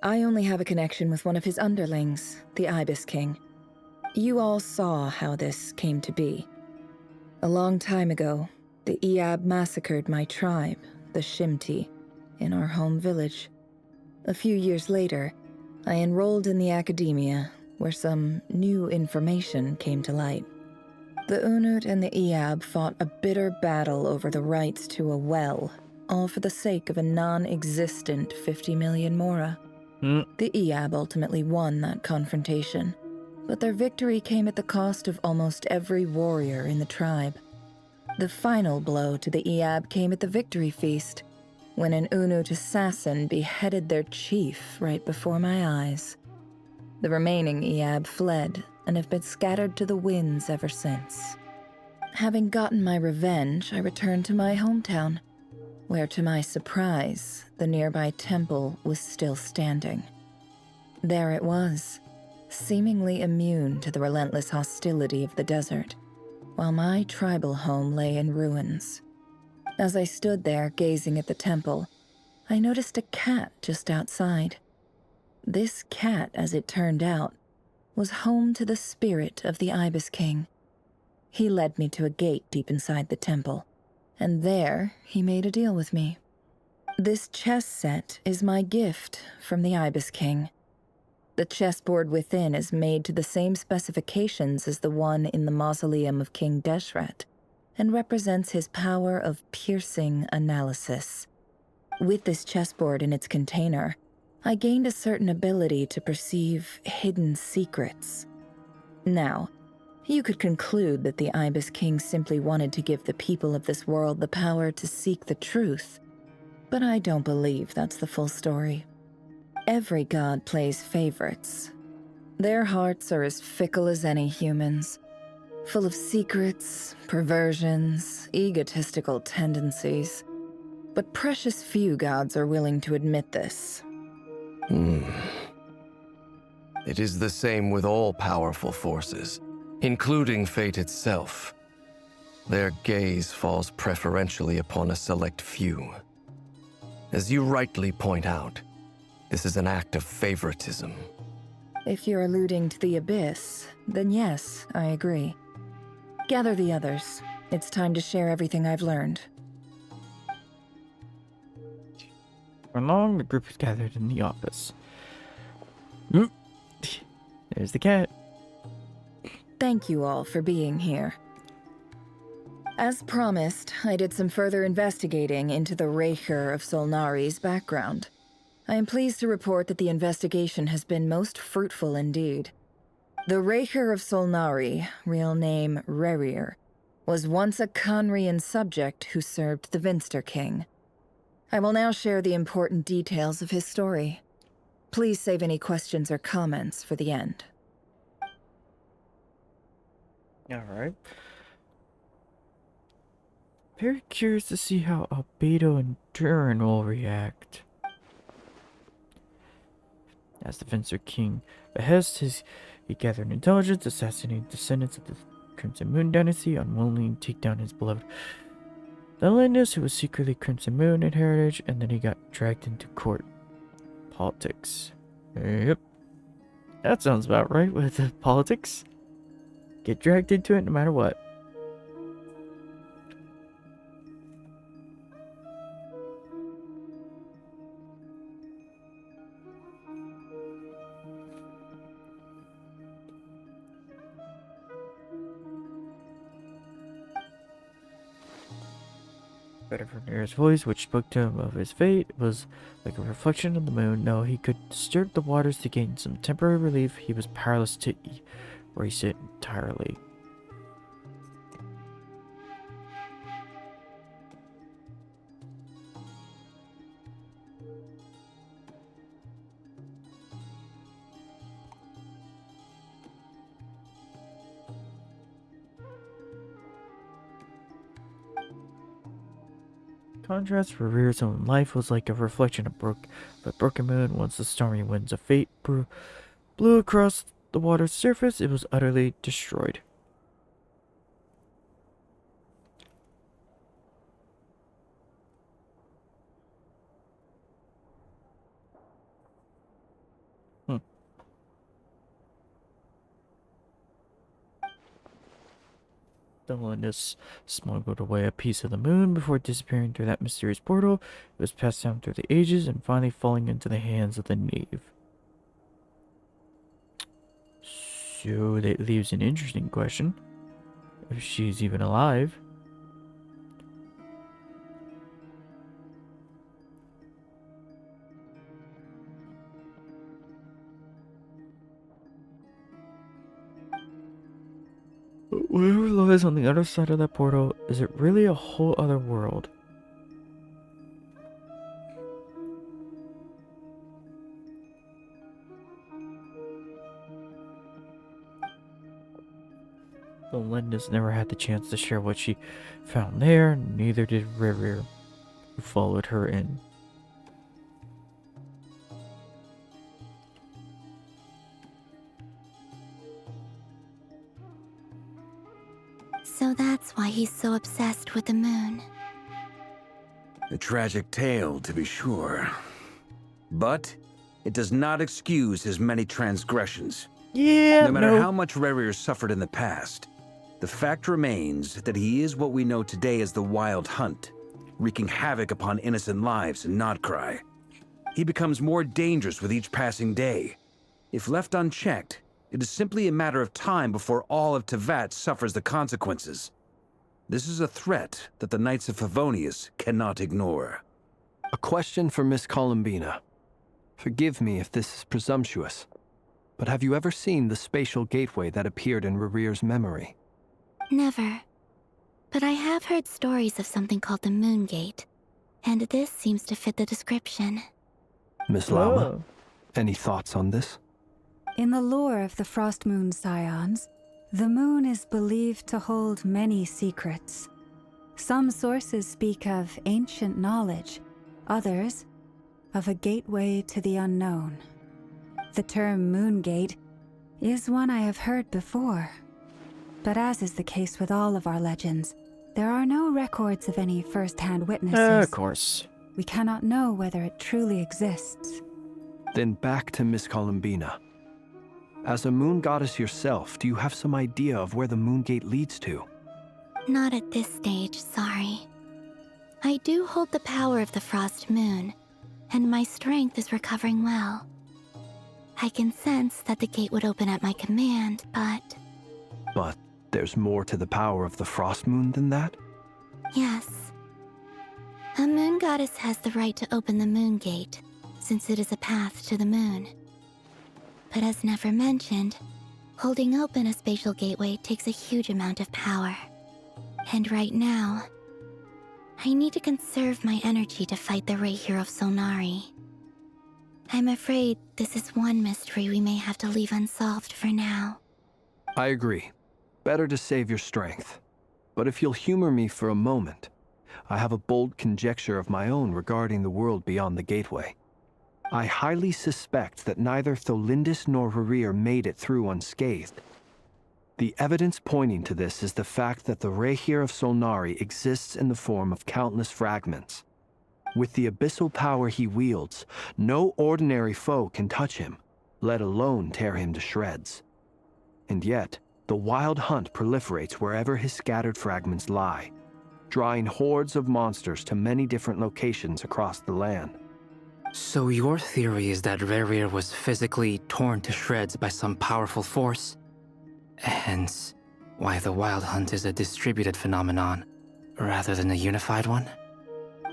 I only have a connection with one of his underlings, the Ibis King. You all saw how this came to be. A long time ago, the Eab massacred my tribe, the Shimti, in our home village. A few years later, I enrolled in the academia, where some new information came to light. The Unut and the Eab fought a bitter battle over the rights to a well, all for the sake of a non-existent 50 million mora. The Eab ultimately won that confrontation, but their victory came at the cost of almost every warrior in the tribe. The final blow to the Eab came at the victory feast, when an Unut assassin beheaded their chief right before my eyes. The remaining Eab fled and have been scattered to the winds ever since. Having gotten my revenge, I returned to my hometown, where to my surprise, the nearby temple was still standing. There it was, seemingly immune to the relentless hostility of the desert, while my tribal home lay in ruins. As I stood there gazing at the temple, I noticed a cat just outside. This cat, as it turned out, was home to the spirit of the Ibis King. He led me to a gate deep inside the temple, and there he made a deal with me. This chess set is my gift from the Ibis King. The chessboard within is made to the same specifications as the one in the mausoleum of King Deshret, and represents his power of piercing analysis. With this chessboard in its container, I gained a certain ability to perceive hidden secrets. Now, you could conclude that the Ibis King simply wanted to give the people of this world the power to seek the truth, but I don't believe that's the full story. Every god plays favorites. Their hearts are as fickle as any human's, full of secrets, perversions, egotistical tendencies. But precious few gods are willing to admit this. It is the same with all powerful forces, including fate itself. Their gaze falls preferentially upon a select few. As you rightly point out, this is an act of favoritism. If you're alluding to the Abyss, then yes, I agree. Gather the others. It's time to share everything I've learned. For long, the group is gathered in the office. There's the cat. Thank you all for being here. As promised, I did some further investigating into the Rerir of Solnari's background. I am pleased to report that the investigation has been most fruitful indeed. The Rerir of Solnari, real name Rerir, was once a Conrian subject who served the Vinster King. I will now share the important details of his story. Please save any questions or comments for the end. Alright. Very curious to see how Albedo and Durin will react. As the Fencer King behest, he gathered intelligence, assassinated descendants of the Crimson Moon dynasty, unwillingly take down his beloved Linus, who was secretly Crimson Moon in heritage, and then he got dragged into court politics. Yep. That sounds about right with the politics. Get dragged into it no matter what. But Rerir's voice, which spoke to him of his fate, was like a reflection of the moon. No, he could disturb the waters to gain some temporary relief. He was powerless to erase it entirely. Contrast, Rerir's own life was like a reflection of a broken moon. Once the stormy winds of fate blew across the water's surface, it was utterly destroyed. The Linus smuggled away a piece of the moon before disappearing through that mysterious portal. It was passed down through the ages and finally falling into the hands of the knave. So that leaves an interesting question. If she's even alive. Whatever lies on the other side of that portal, is it really a whole other world? The Linda's never had the chance to share what she found there, neither did Rerir, who followed her in. So that's why he's so obsessed with the moon. A tragic tale, to be sure. But it does not excuse his many transgressions. Yeah, no matter how much Rerir suffered in the past, the fact remains that he is what we know today as the Wild Hunt, wreaking havoc upon innocent lives in Nodcry. He becomes more dangerous with each passing day. If left unchecked, it is simply a matter of time before all of Tevat suffers the consequences. This is a threat that the Knights of Favonius cannot ignore. A question for Miss Columbina. Forgive me if this is presumptuous, but have you ever seen the spatial gateway that appeared in Rerir's memory? Never. But I have heard stories of something called the Moon Gate, and this seems to fit the description. Miss Lama, any thoughts on this? In the lore of the Frost Moon Scions, the moon is believed to hold many secrets. Some sources speak of ancient knowledge, others of a gateway to the unknown. The term Moon Gate is one I have heard before, but as is the case with all of our legends, there are no records of any first-hand witnesses. Of course. We cannot know whether it truly exists. Then back to Miss Columbina. As a moon goddess yourself, do you have some idea of where the Moon Gate leads to? Not at this stage, sorry. I do hold the power of the Frost Moon, and my strength is recovering well. I can sense that the gate would open at my command, but... But there's more to the power of the Frost Moon than that? Yes. A moon goddess has the right to open the Moon Gate, since it is a path to the moon. But as never mentioned, holding open a spatial gateway takes a huge amount of power. And right now, I need to conserve my energy to fight the Rerir of Solnari. I'm afraid this is one mystery we may have to leave unsolved for now. I agree. better to save your strength. But if you'll humor me for a moment, I have a bold conjecture of my own regarding the world beyond the gateway. I highly suspect that neither Tholindis nor Rerir made it through unscathed. The evidence pointing to this is the fact that the Rerir of Solnari exists in the form of countless fragments. With the abyssal power he wields, no ordinary foe can touch him, let alone tear him to shreds. And yet, the Wild Hunt proliferates wherever his scattered fragments lie, drawing hordes of monsters to many different locations across the land. So your theory is that Rerir was physically torn to shreds by some powerful force? Hence, why the Wild Hunt is a distributed phenomenon, rather than a unified one?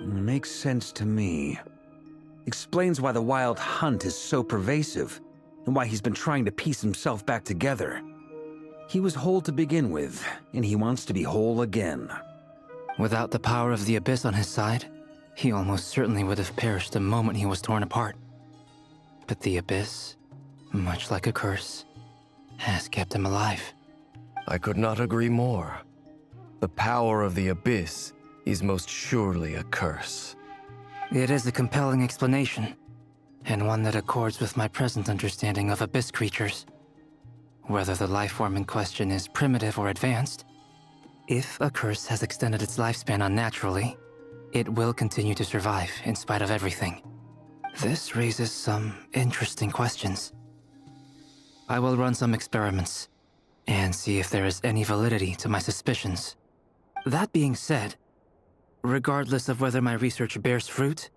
Makes sense to me. Explains why the Wild Hunt is so pervasive, and why he's been trying to piece himself back together. He was whole to begin with, and he wants to be whole again. Without the power of the Abyss on his side, he almost certainly would have perished the moment he was torn apart. But the Abyss, much like a curse, has kept him alive. I could not agree more. The power of the Abyss is most surely a curse. It is a compelling explanation, and one that accords with my present understanding of Abyss creatures. Whether the life form in question is primitive or advanced, if a curse has extended its lifespan unnaturally, it will continue to survive in spite of everything. This raises some interesting questions. I will run some experiments and see if there is any validity to my suspicions. That being said, regardless of whether my research bears fruit,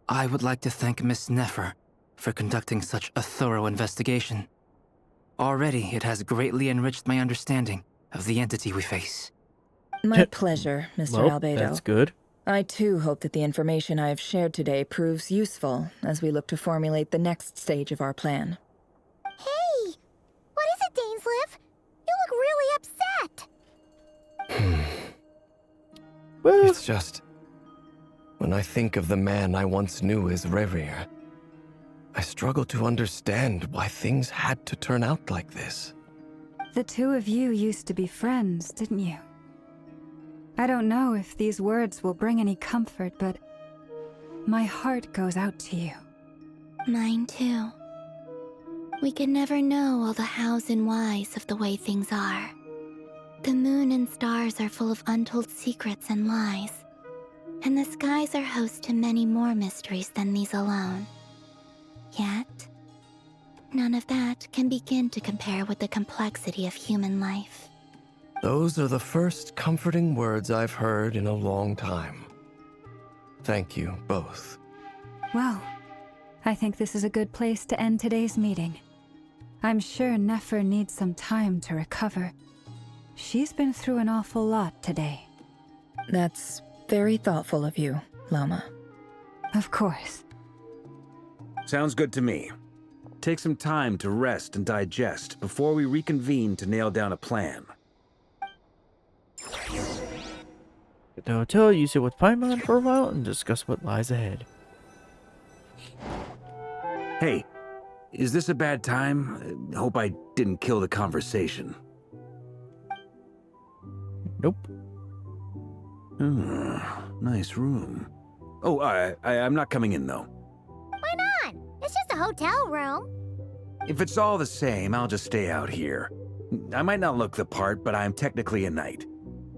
I would like to thank Miss Nefer for conducting such a thorough investigation. Already, it has greatly enriched my understanding of the entity we face. My pleasure, Mr. Well, Albedo. that's good. I too hope that the information I have shared today proves useful as we look to formulate the next stage of our plan. Hey! What is it, Dainsleif? You look really upset! It's just... when I think of the man I once knew as Rerir, I struggle to understand why things had to turn out like this. The two of you used to be friends, didn't you? I don't know if these words will bring any comfort, but my heart goes out to you. Mine too. We can never know all the hows and whys of the way things are. The moon and stars are full of untold secrets and lies, and the skies are host to many more mysteries than these alone. Yet, none of that can begin to compare with the complexity of human life. Those are the first comforting words I've heard in a long time. Thank you both. Well, I think this is a good place to end today's meeting. I'm sure Nefer needs some time to recover. She's been through an awful lot today. That's very thoughtful of you, Lama. Of course. Sounds good to me. Take some time to rest and digest before we reconvene to nail down a plan. At the hotel, use it with Paimon for a while and discuss what lies ahead. Hey, is this a bad time? Hope I didn't kill the conversation. Nope. Nice room. Oh, I'm not coming in, though. Why not? It's just a hotel room. If it's all the same, I'll just stay out here. I might not look the part, but I'm technically a knight.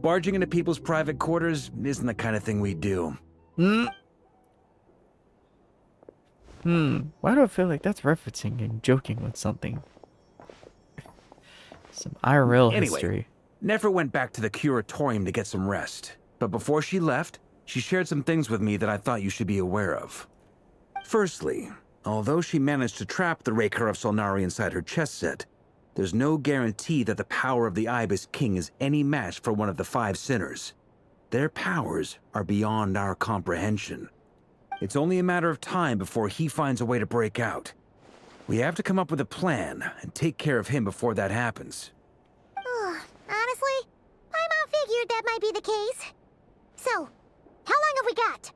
Barging into people's private quarters isn't the kind of thing we do. Why do I feel like that's referencing and joking with something? Some IRL history. Nefer went back to the curatorium to get some rest. But before she left, she shared some things with me that I thought you should be aware of. Firstly, although she managed to trap the Rerir of Solnari inside her chess set, there's no guarantee that the power of the Ibis King is any match for one of the 5 sinners. Their powers are beyond our comprehension. It's only a matter of time before he finds a way to break out. We have to come up with a plan and take care of him before that happens. Honestly, Paimon figured that might be the case. So, how long have we got?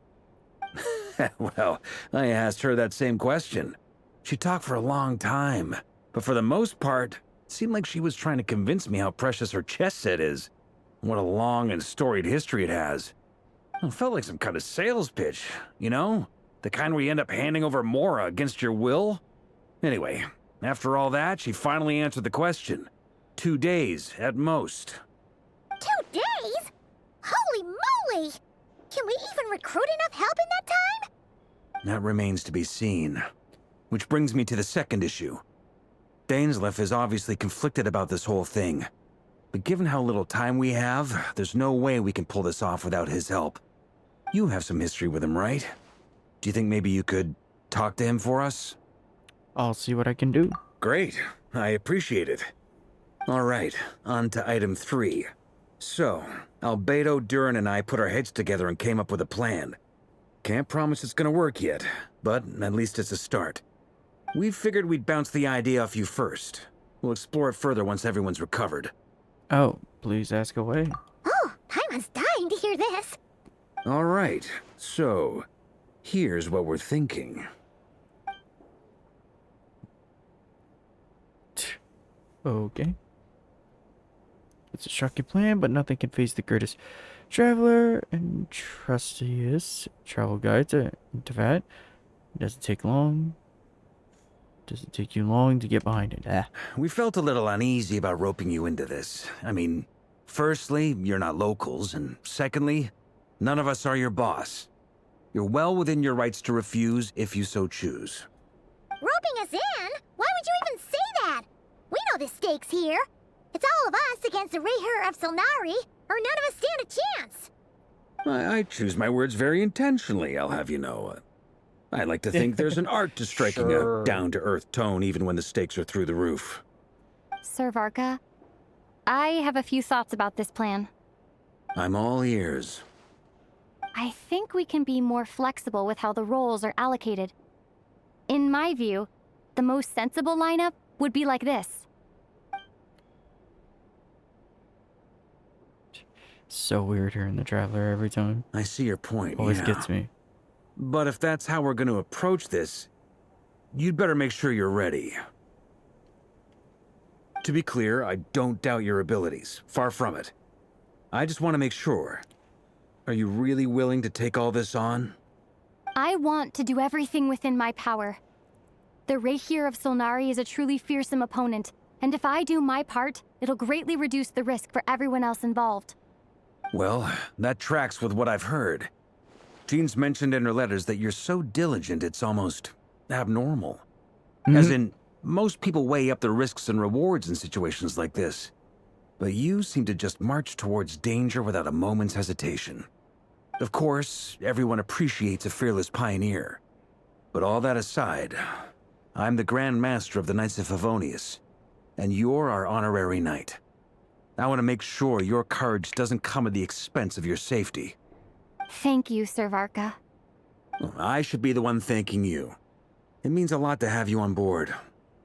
Well, I asked her that same question. She talked for a long time, but for the most part, It seemed like she was trying to convince me how precious her chess set is. What a long and storied history it has. It felt like some kind of sales pitch, you know? The kind where you end up handing over Mora against your will? Anyway, after all that, she finally answered the question. 2 days, at most. 2 days? Holy moly! Can we even recruit enough help in that time? That remains to be seen. Which brings me to the second issue. Dainsleif is obviously conflicted about this whole thing. But given how little time we have, there's no way we can pull this off without his help. You have some history with him, right? Do you think maybe you could talk to him for us? I'll see what I can do. Great. I appreciate it. All right, on to item 3. So, Albedo, Durin, and I put our heads together and came up with a plan. Can't promise it's gonna work yet, but at least it's a start. We figured we'd bounce the idea off you first. We'll explore it further once everyone's recovered. Oh, please ask away. Oh, Paimon's dying to hear this. All right, so here's what we're thinking. Okay. It's a shocking plan, but nothing can face the greatest traveler and trustiest travel guide to Teyvat. It doesn't take long. Doesn't take you long to get behind it. We felt a little uneasy about roping you into this. I mean, firstly, you're not locals, and secondly, none of us are your boss. You're well within your rights to refuse if you so choose. Roping us in? Why would you even say that? We know the stakes here. It's all of us against the Rerir of Solnari, or none of us stand a chance. I choose my words very intentionally, I'll have you know. I like to think there's an art to striking a down-to-earth tone even when the stakes are through the roof. Sir Varka, I have a few thoughts about this plan. I'm all ears. I think we can be more flexible with how the roles are allocated. In my view, the most sensible lineup would be like this. So weird hearing the Traveler every time. I see your point. Always gets me. But if that's how we're going to approach this, you'd better make sure you're ready. To be clear, I don't doubt your abilities. Far from it. I just want to make sure. Are you really willing to take all this on? I want to do everything within my power. The Rerir of Solnari is a truly fearsome opponent, and if I do my part, it'll greatly reduce the risk for everyone else involved. Well, that tracks with what I've heard. Jean's mentioned in her letters that you're so diligent it's almost abnormal. As in, most people weigh up the risks and rewards in situations like this. But you seem to just march towards danger without a moment's hesitation. Of course, everyone appreciates a fearless pioneer. But all that aside, I'm the Grand Master of the Knights of Favonius, and you're our honorary knight. I want to make sure your courage doesn't come at the expense of your safety. Thank you, Sir Varka. I should be the one thanking you. It means a lot to have you on board.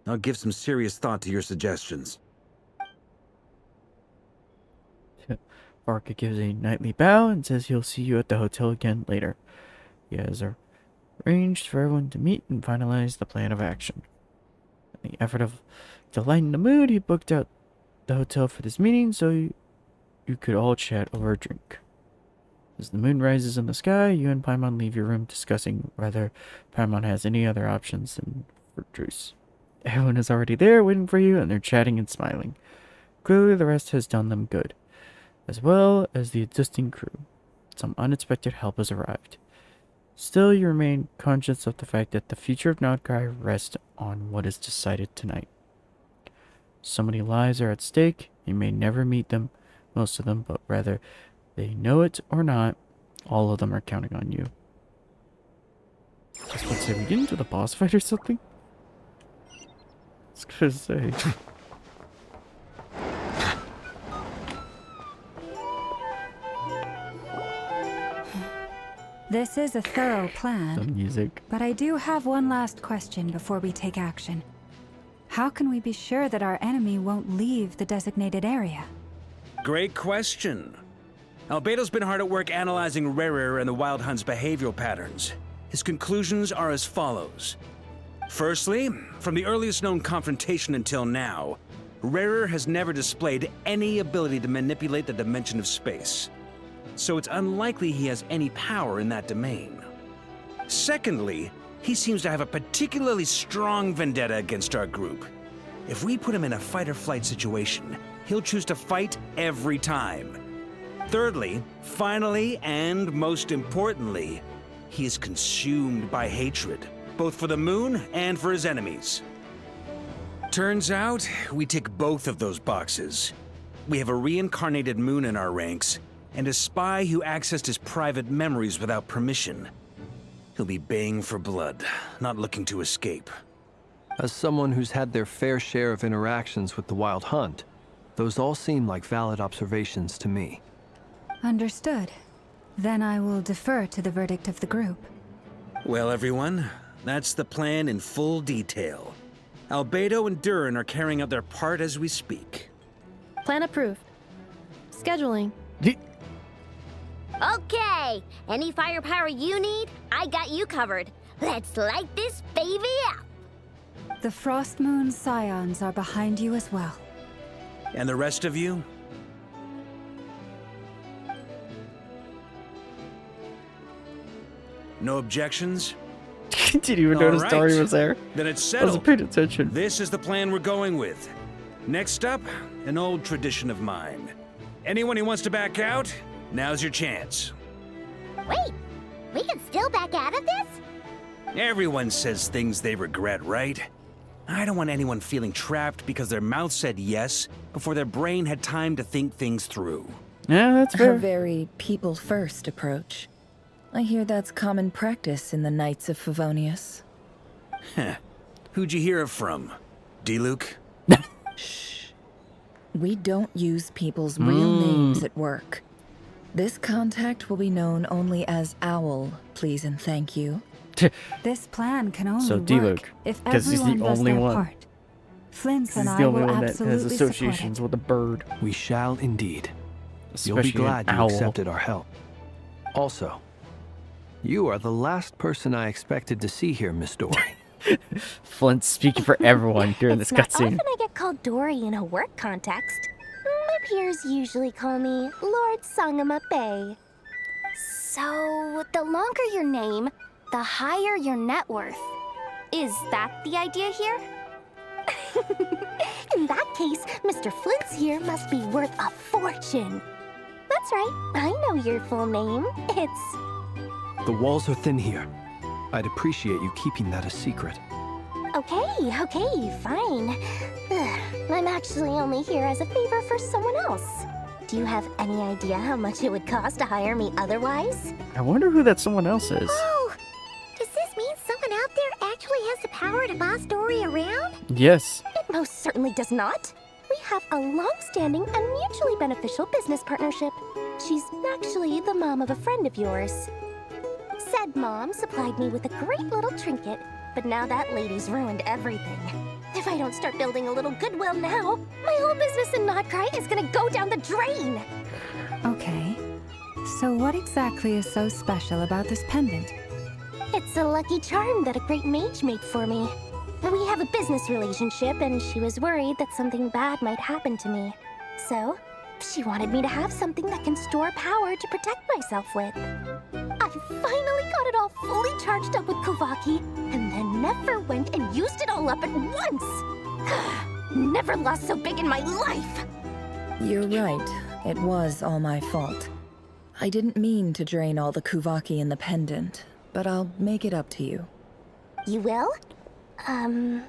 I'll give some serious thought to your suggestions. Varka gives a knightly bow and says he'll see you at the hotel again later. He has arranged for everyone to meet and finalize the plan of action. In the effort to lighten the mood, he booked out the hotel for this meeting so you could all chat over a drink. As the moon rises in the sky, you and Paimon leave your room discussing whether Paimon has any other options than fruit juice. Everyone is already there waiting for you, and they're chatting and smiling. Clearly the rest has done them good, as well as the existing crew. Some unexpected help has arrived. Still, you remain conscious of the fact that the future of Nodkai rests on what is decided tonight. So many lives are at stake. You may never meet them, most of them, but rather they know it or not, all of them are counting on you. Just want to say, we get into the boss fight or something? I was gonna say. This is a thorough plan. The music. But I do have one last question before we take action. How can we be sure that our enemy won't leave the designated area? Great question. Albedo's been hard at work analyzing Rerir and the Wild Hunt's behavioral patterns. His conclusions are as follows. Firstly, from the earliest known confrontation until now, Rerir has never displayed any ability to manipulate the dimension of space, so it's unlikely he has any power in that domain. Secondly, he seems to have a particularly strong vendetta against our group. If we put him in a fight-or-flight situation, he'll choose to fight every time. Thirdly, finally, and most importantly, he is consumed by hatred, both for the moon and for his enemies. Turns out, we tick both of those boxes. We have a reincarnated moon in our ranks, and a spy who accessed his private memories without permission. He'll be baying for blood, not looking to escape. As someone who's had their fair share of interactions with the Wild Hunt, those all seem like valid observations to me. Understood. Then I will defer to the verdict of the group. Well, everyone, that's the plan in full detail. Albedo and Durin are carrying out their part as we speak. Plan approved. Scheduling. Okay, any firepower you need, I got you covered. Let's light this baby up. The Frost Moon Scions are behind you as well. And the rest of you? No objections? Didn't even notice Dory was there. Then it's I settled. wasn't paying attention. This is the plan we're going with. Next up, an old tradition of mine. Anyone who wants to back out, now's your chance. Wait, we can still back out of this? Everyone says things they regret, right? I don't want anyone feeling trapped because their mouth said yes before their brain had time to think things through. Yeah, that's fair. A very people-first approach. I hear that's common practice in the Knights of Favonius. Heh. Who'd you hear it from? D-Luke? Shh. We don't use people's real names at work. This contact will be known only as Owl, please and thank you. This plan can only So work D-Luke, if because he's everyone the does only their one. part. Flint He's and the I only will one that absolutely has associations with a bird. We shall indeed. You'll Especially be glad an you owl. accepted our help. Also, you are the last person I expected to see here, Miss Dory. Flint's speaking for everyone during this It's not cutscene. often I get called Dory in a work context. My peers usually call me Lord Sangamabe. So, the longer your name, the higher your net worth. Is that the idea here? In that case, Mr. Flint's here must be worth a fortune. That's right, I know your full name. It's... The walls are thin here. I'd appreciate you keeping that a secret. Okay, fine. Ugh, I'm actually only here as a favor for someone else. Do you have any idea how much it would cost to hire me otherwise? I wonder who that someone else is. Oh, does this mean someone out there actually has the power to boss Dory around? Yes. It most certainly does not. We have a long-standing and mutually beneficial business partnership. She's actually the mom of a friend of yours. Said mom supplied me with a great little trinket, but now that lady's ruined everything. If I don't start building a little goodwill now, my whole business in Notcry is gonna go down the drain! Okay. So what exactly is so special about this pendant? It's a lucky charm that a great mage made for me. We have a business relationship, and she was worried that something bad might happen to me. So, she wanted me to have something that can store power to protect myself with. I finally got it all fully charged up with Kovaki, and then never went and used it all up at once! Never lost so big in my life! You're right. It was all my fault. I didn't mean to drain all the Kuvaki in the pendant, but I'll make it up to you. You will? Well,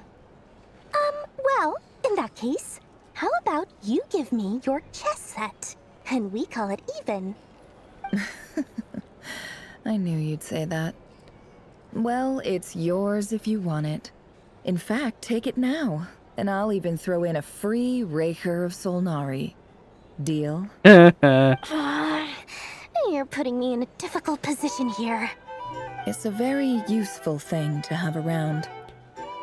in that case, how about you give me your chess set, and we call it even? I knew you'd say that. Well, it's yours if you want it. In fact, take it now, and I'll even throw in a free Rerir of Solnari. Deal? You're putting me in a difficult position here. It's a very useful thing to have around,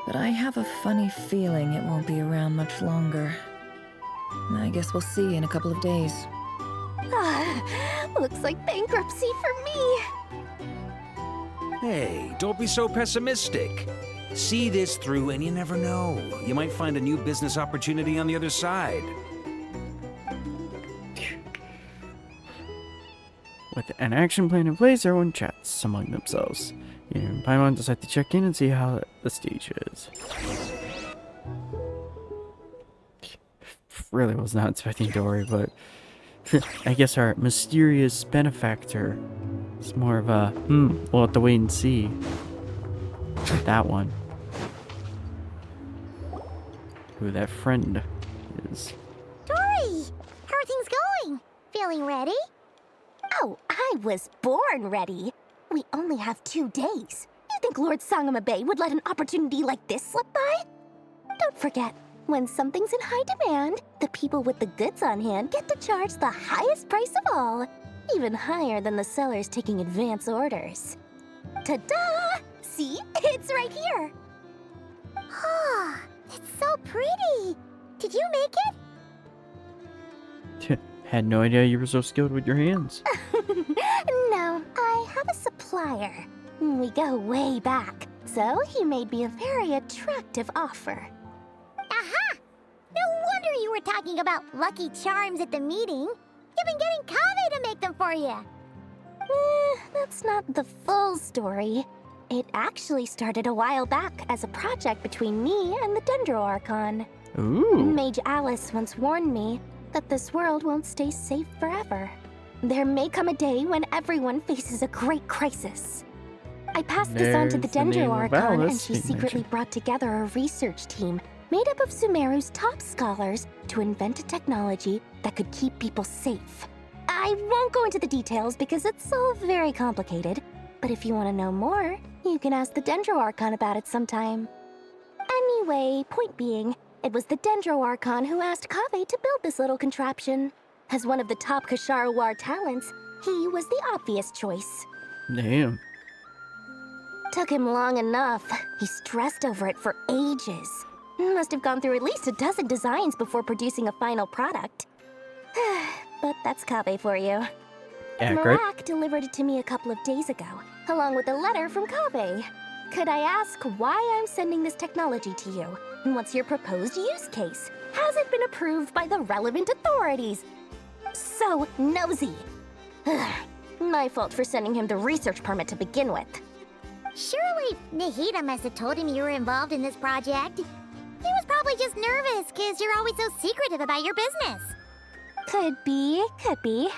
but I have a funny feeling it won't be around much longer. I guess we'll see in a couple of days. Looks like bankruptcy for me. Hey, don't be so pessimistic. See this through and you never know. You might find a new business opportunity on the other side. With an action plan in place, everyone chats among themselves. You and Paimon decide to check in and see how the stage is. Really was not expecting Dory, but I guess our mysterious benefactor is more of a, we'll have to wait and see. That one. Who that friend is. Dory! How are things going? Feeling ready? Oh, I was born ready. We only have 2 days. You think Lord Sangamabe would let an opportunity like this slip by? Don't forget, when something's in high demand, the people with the goods on hand get to charge the highest price of all, even higher than the sellers taking advance orders. Ta-da! See? It's right here. Oh, it's so pretty. Did you make it? Had no idea you were so skilled with your hands. No, I have a supplier. We go way back, so he made me a very attractive offer. Aha! No wonder you were talking about Lucky Charms at the meeting. You've been getting Kaveh to make them for you. That's not the full story. It actually started a while back as a project between me and the Dendro Archon. Ooh. Mage Alice once warned me that this world won't stay safe forever. There may come a day when everyone faces a great crisis. I passed this on to the Dendro Archon, and she secretly brought together a research team made up of Sumeru's top scholars to invent a technology that could keep people safe. I won't go into the details because it's all very complicated, but if you want to know more, you can ask the Dendro Archon about it sometime. Anyway, point being, it was the Dendro Archon who asked Kaveh to build this little contraption. As one of the top Kasharawar talents, he was the obvious choice. Damn. Took him long enough. He stressed over it for ages. Must have gone through at least a dozen designs before producing a final product. But that's Kaveh for you. Accurate. Marak delivered it to me a couple of days ago, along with a letter from Kaveh. Could I ask why I'm sending this technology to you? What's your proposed use case? Has it been approved by the relevant authorities? So nosy. My fault for sending him the research permit to begin with. Surely Nahida must have told him you were involved in this project. He was probably just nervous because you're always so secretive about your business. Could be, could be.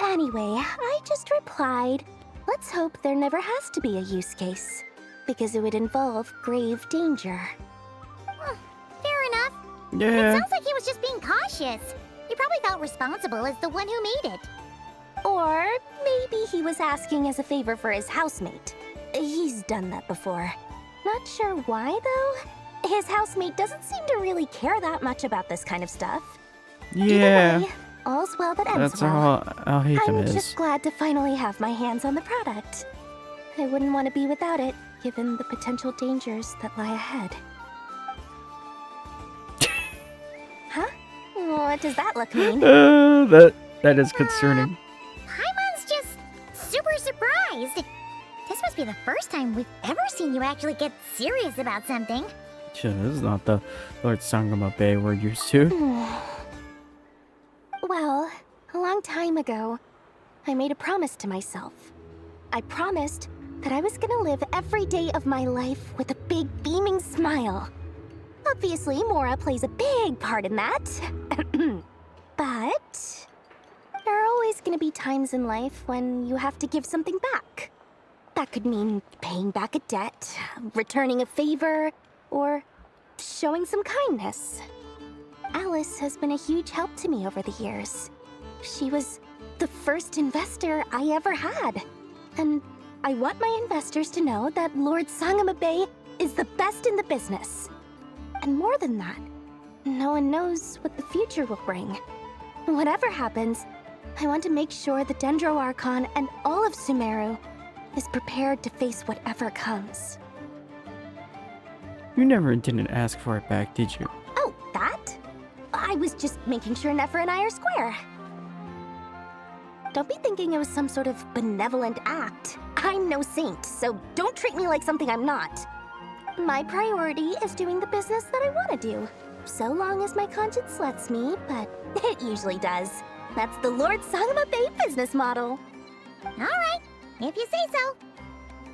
Anyway, I just replied, let's hope there never has to be a use case, because it would involve grave danger. Fair enough. Yeah. It sounds like he was just being cautious. He probably felt responsible as the one who made it. Or maybe he was asking as a favor for his housemate. He's done that before. Not sure why, though. His housemate doesn't seem to really care that much about this kind of stuff. Yeah. Either way, all's well that ends That's well. how Hatham I'm is. just glad to finally have my hands on the product. I wouldn't want to be without it, given the potential dangers that lie ahead. Huh? What does that look mean? That is concerning. Paimon's just super surprised. This must be the first time we've ever seen you actually get serious about something. Shit, this is not the Lord Sangamabe we're used to. Well, a long time ago, I made a promise to myself. I promised that I was gonna live every day of my life with a big beaming smile. Obviously, Mora plays a big part in that. But there are always gonna be times in life when you have to give something back. That could mean paying back a debt, returning a favor, or showing some kindness. Alice has been a huge help to me over the years. She was the first investor I ever had. And I want my investors to know that Lord Sangamabe is the best in the business. And more than that, no one knows what the future will bring. Whatever happens, I want to make sure the Dendro Archon and all of Sumeru is prepared to face whatever comes. You never intended to ask for it back, did you? Oh, that? I was just making sure Nefer and I are square. Don't be thinking it was some sort of benevolent act. I'm no saint, so don't treat me like something I'm not. My priority is doing the business that I want to do. So long as my conscience lets me, but it usually does. That's the Lord Song of a Babe business model. All right, if you say so.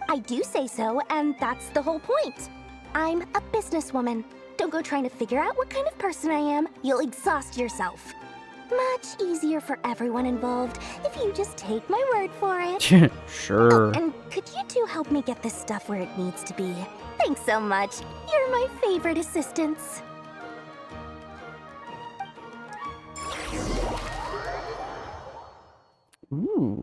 I do say so, and that's the whole point. I'm a businesswoman. Don't go trying to figure out what kind of person I am. You'll exhaust yourself. Much easier for everyone involved if you just take my word for it. Sure. Oh, and could you two help me get this stuff where it needs to be? Thanks so much. You're my favorite assistants. Ooh.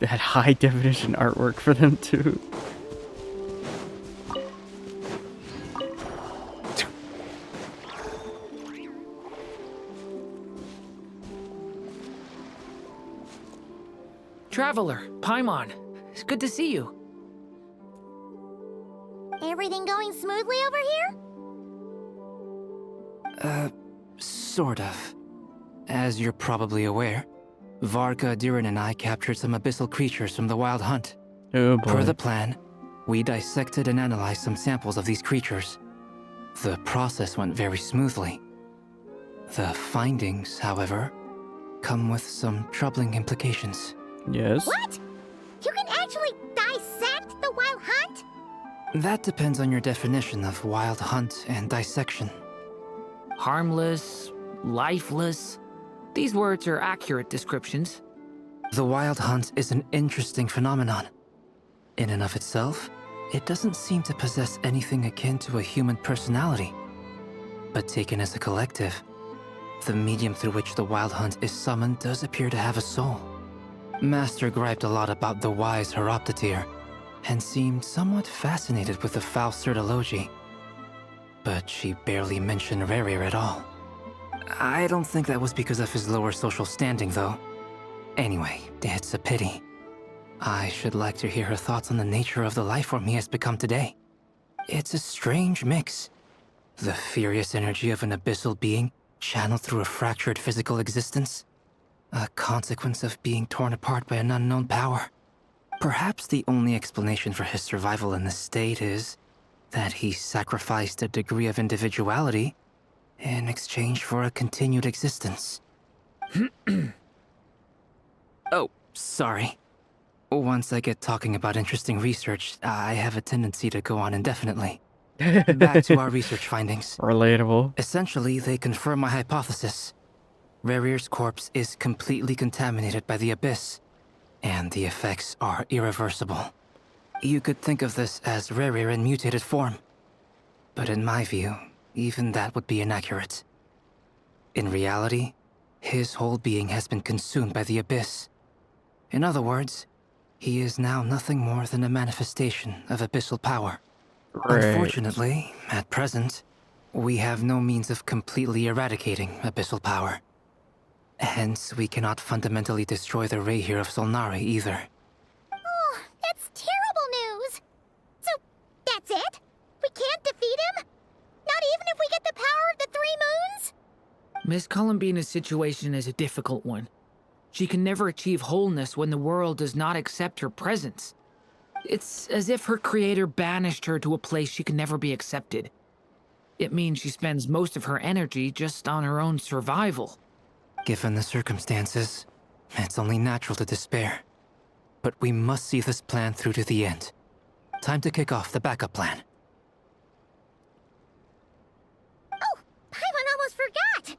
That high definition artwork for them too. Traveler, Paimon, it's good to see you. Everything going smoothly over here? Sort of. As you're probably aware, Varka, Durin, and I captured some abyssal creatures from the Wild Hunt. Oh boy. Per the plan, we dissected and analyzed some samples of these creatures. The process went very smoothly. The findings, however, come with some troubling implications. Yes? What? You can actually dissect the Wild Hunt? That depends on your definition of Wild Hunt and dissection. Harmless, lifeless. These words are accurate descriptions. The Wild Hunt is an interesting phenomenon. In and of itself, it doesn't seem to possess anything akin to a human personality. But taken as a collective, the medium through which the Wild Hunt is summoned does appear to have a soul. Master griped a lot about the wise Horoptetyr, and seemed somewhat fascinated with the Faustur Elegy. But she barely mentioned Rerir at all. I don't think that was because of his lower social standing, though. Anyway, it's a pity. I should like to hear her thoughts on the nature of the lifeform he has become today. It's a strange mix. The furious energy of an abyssal being channeled through a fractured physical existence. A consequence of being torn apart by an unknown power. Perhaps the only explanation for his survival in this state is that he sacrificed a degree of individuality in exchange for a continued existence. Oh, sorry. Once I get talking about interesting research, I have a tendency to go on indefinitely. Back to our research findings. Relatable. Essentially, they confirm my hypothesis. Rerir's corpse is completely contaminated by the Abyss, and the effects are irreversible. You could think of this as Rerir in mutated form. But in my view, even that would be inaccurate. In reality, his whole being has been consumed by the Abyss. In other words, he is now nothing more than a manifestation of abyssal power. Right. Unfortunately, at present, we have no means of completely eradicating abyssal power. Hence, we cannot fundamentally destroy the Rerir of Solnari either. Oh, that's terrible news. So, that's it? We can't defeat him? Not even if we get the power of the Three Moons? Miss Columbina's situation is a difficult one. She can never achieve wholeness when the world does not accept her presence. It's as if her creator banished her to a place she can never be accepted. It means she spends most of her energy just on her own survival. Given the circumstances, it's only natural to despair. But we must see this plan through to the end. Time to kick off the backup plan. Oh, Paimon almost forgot!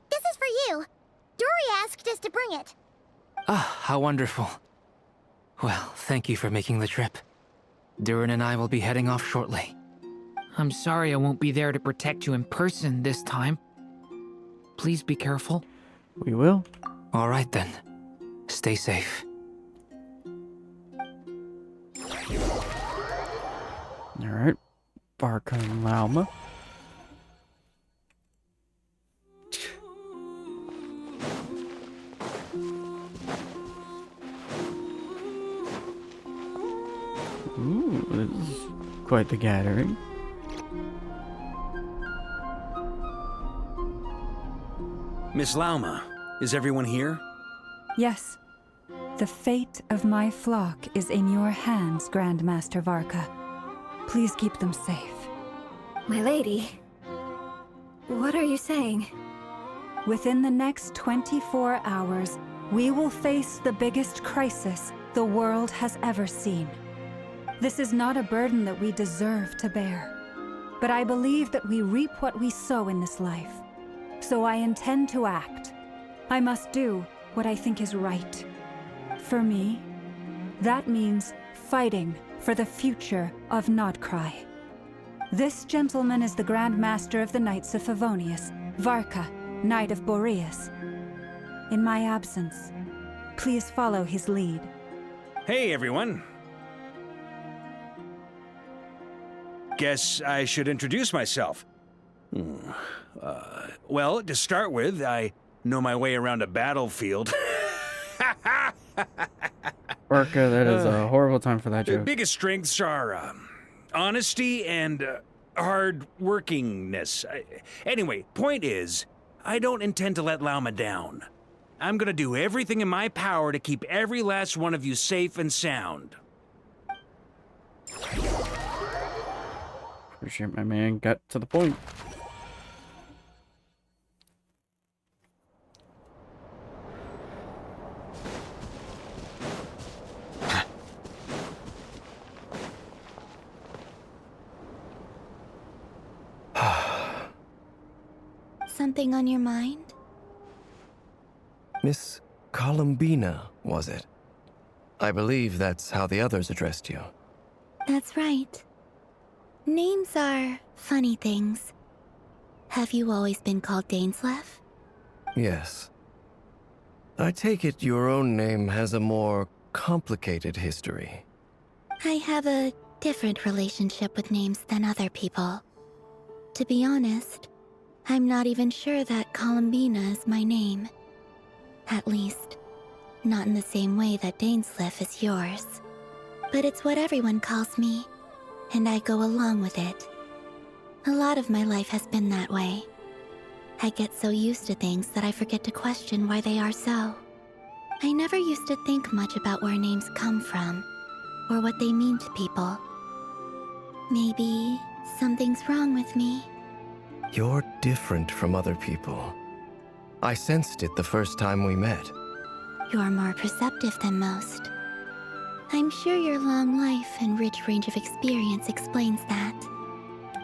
This is for you. Dory asked us to bring it. Ah, how wonderful. Well, thank you for making the trip. Durin and I will be heading off shortly. I'm sorry I won't be there to protect you in person this time. Please be careful. We will. All right then. Stay safe. All right. Varka and Lauma. Ooh, this is quite the gathering. Miss Lauma, is everyone here? Yes. The fate of my flock is in your hands, Grandmaster Varka. Please keep them safe. My lady, what are you saying? Within the next 24 hours, we will face the biggest crisis the world has ever seen. This is not a burden that we deserve to bear, but I believe that we reap what we sow in this life. So I intend to act. I must do what I think is right. For me, that means fighting for the future of Nodcry. This gentleman is the Grand Master of the Knights of Favonius, Varka, Knight of Boreas. In my absence, please follow his lead. Hey, everyone. Guess I should introduce myself. Well, to start with, I know my way around a battlefield. Orca, that is a horrible time for that The joke. biggest strengths are honesty and hard-workingness. Anyway, point is, I don't intend to let Lauma down. I'm gonna do everything in my power to keep every last one of you safe and sound. Appreciate my man got to the point. Something on your mind? Miss Columbina, was it? I believe that's how the others addressed you. That's right. Names are funny things. Have you always been called Dainsleif? Yes. I take it your own name has a more complicated history. I have a different relationship with names than other people. To be honest, I'm not even sure that Columbina is my name. At least, not in the same way that Dainsleif is yours. But it's what everyone calls me, and I go along with it. A lot of my life has been that way. I get so used to things that I forget to question why they are so. I never used to think much about where names come from, or what they mean to people. Maybe something's wrong with me. You're different from other people. I sensed it the first time we met. You're more perceptive than most. I'm sure your long life and rich range of experience explains that.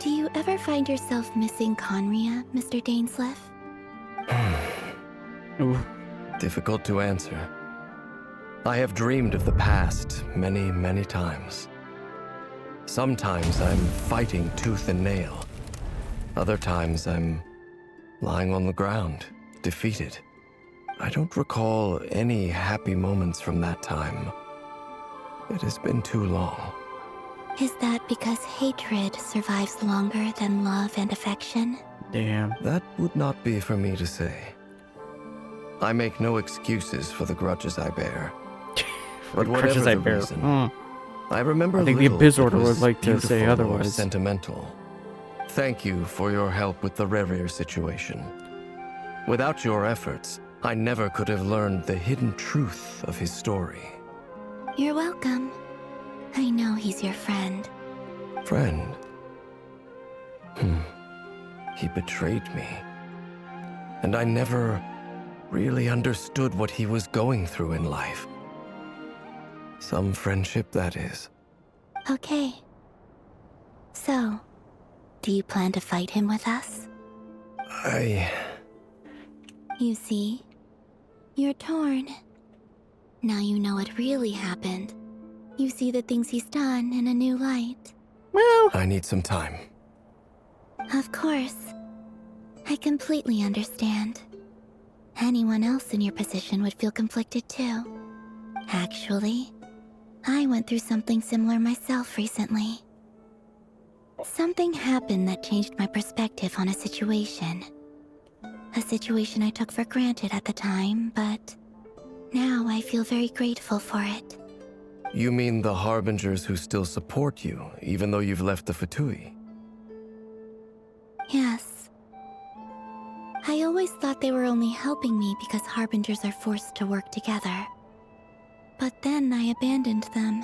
Do you ever find yourself missing Conria, Mr. Dainsleif? Difficult to answer. I have dreamed of the past many, many times. Sometimes I'm fighting tooth and nail. Other times I'm lying on the ground, defeated. I don't recall any happy moments from that time. It has been too long. Is that because hatred survives longer than love and affection? Damn. That would not be for me to say. I make no excuses for the grudges I bear. But whatever the reason, I remember I think the little Abyss that Order would was like to say beautiful or otherwise. sentimental. Thank you for your help with the Rerir situation. Without your efforts, I never could have learned the hidden truth of his story. You're welcome. I know he's your friend. Friend? He betrayed me. And I never really understood what he was going through in life. Some friendship, that is. Okay. So, do you plan to fight him with us? You see, you're torn. Now you know what really happened. You see the things he's done in a new light. Well, I need some time. Of course. I completely understand. Anyone else in your position would feel conflicted too. Actually, I went through something similar myself recently. Something happened that changed my perspective on a situation. A situation I took for granted at the time, but now I feel very grateful for it. You mean the Harbingers who still support you, even though you've left the Fatui? Yes. I always thought they were only helping me because Harbingers are forced to work together. But then I abandoned them.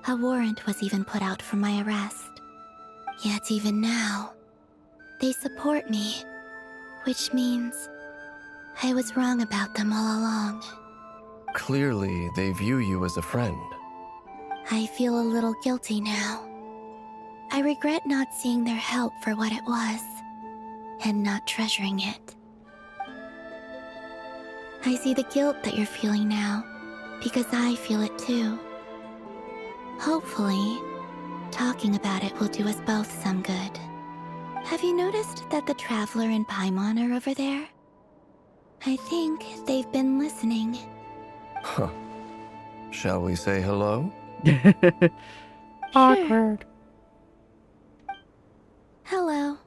A warrant was even put out for my arrest. Yet even now, they support me, which means I was wrong about them all along. Clearly, they view you as a friend. I feel a little guilty now. I regret not seeing their help for what it was, and not treasuring it. I see the guilt that you're feeling now, because I feel it too. Hopefully, talking about it will do us both some good. Have you noticed that the Traveler and Paimon are over there? I think they've been listening. Huh. Shall we say hello? Awkward. Hello.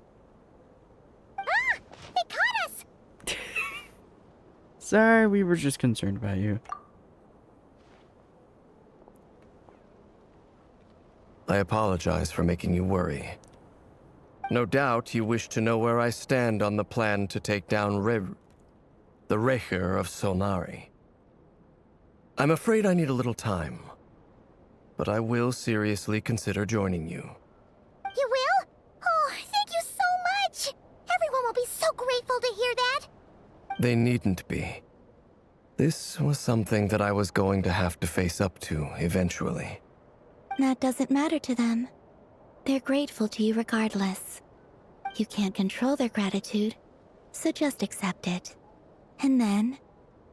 Ah! They caught us! Sorry, we were just concerned about you. I apologize for making you worry. No doubt you wish to know where I stand on the plan to take down the Rerir of Solnari. I'm afraid I need a little time, but I will seriously consider joining you. You will? Oh, thank you so much! Everyone will be so grateful to hear that! They needn't be. This was something that I was going to have to face up to eventually. That doesn't matter to them. They're grateful to you regardless. You can't control their gratitude, so just accept it. And then,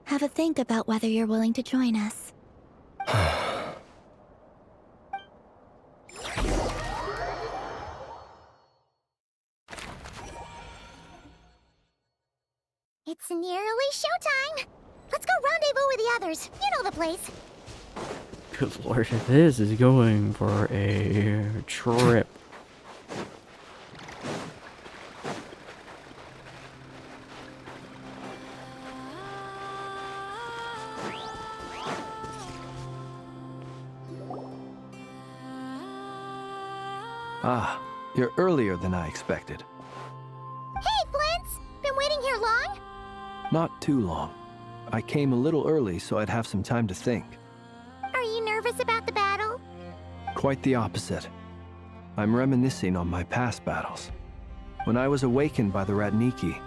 have a think about whether you're willing to join us. It's nearly showtime! Let's go rendezvous with the others. You know the place. Good lord, this is going for a trip. Ah, you're earlier than I expected. Hey, Flint's! Been waiting here long? Not too long. I came a little early so I'd have some time to think. Are you nervous about the battle? Quite the opposite. I'm reminiscing on my past battles. When I was awakened by the Ratniki,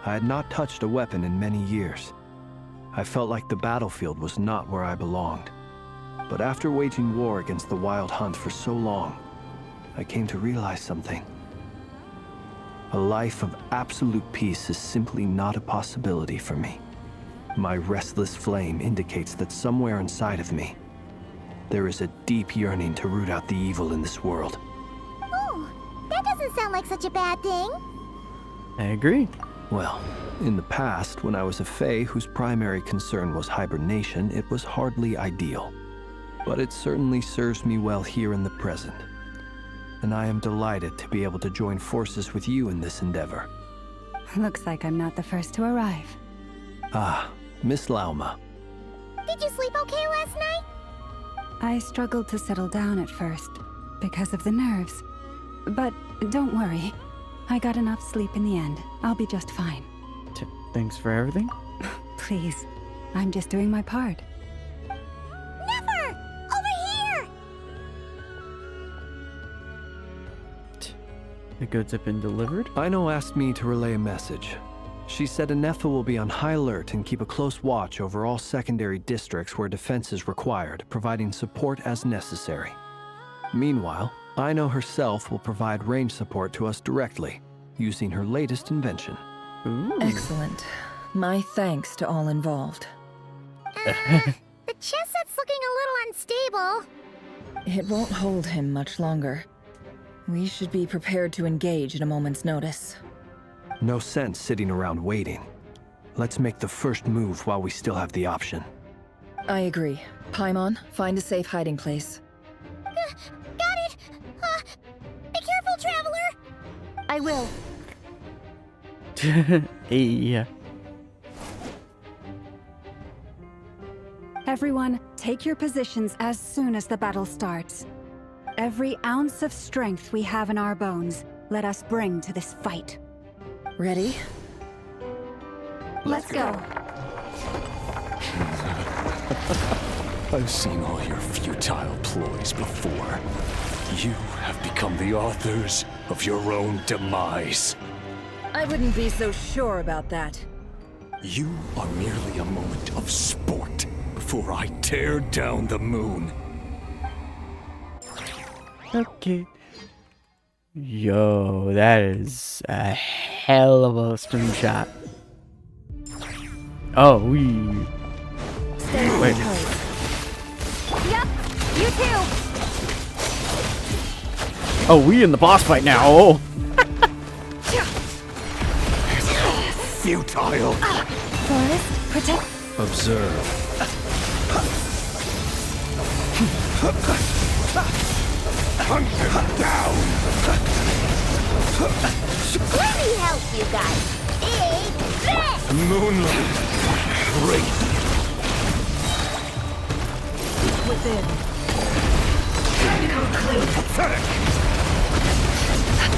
I had not touched a weapon in many years. I felt like the battlefield was not where I belonged. But after waging war against the Wild Hunt for so long, I came to realize something. A life of absolute peace is simply not a possibility for me. My restless flame indicates that somewhere inside of me, there is a deep yearning to root out the evil in this world. Oh, that doesn't sound like such a bad thing. I agree. Well, in the past, when I was a Fae whose primary concern was hibernation, it was hardly ideal. But it certainly serves me well here in the present. And I am delighted to be able to join forces with you in this endeavor. Looks like I'm not the first to arrive. Ah, Miss Lauma. Did you sleep okay last night? I struggled to settle down at first, because of the nerves. But don't worry. I got enough sleep in the end. I'll be just fine. Thanks for everything. Please, I'm just doing my part. Never! Over here! The goods have been delivered. Aino asked me to relay a message. She said Anefa will be on high alert and keep a close watch over all secondary districts where defense is required, providing support as necessary. Meanwhile, Aino herself will provide range support to us directly, using her latest invention. Ooh. Excellent. My thanks to all involved. The chess set's looking a little unstable. It won't hold him much longer. We should be prepared to engage at a moment's notice. No sense sitting around waiting. Let's make the first move while we still have the option. I agree. Paimon, find a safe hiding place. Got it! Be careful, Traveler! I will. Yeah. Everyone, take your positions as soon as the battle starts. Every ounce of strength we have in our bones, let us bring to this fight. Ready? Let's go. I've seen all your futile ploys before. You have become the authors of your own demise. I wouldn't be so sure about that. You are merely a moment of sport before I tear down the moon. Okay. Yo, that is a hell of a screenshot. Oh, we. Stay Wait. Yep, you too. Oh, we in the boss fight now. Oh. Futile. Forest, protect. Observe. Hunt him down! Let me help you guys. Big fist! Moonlight. Great. Within. Pathetic!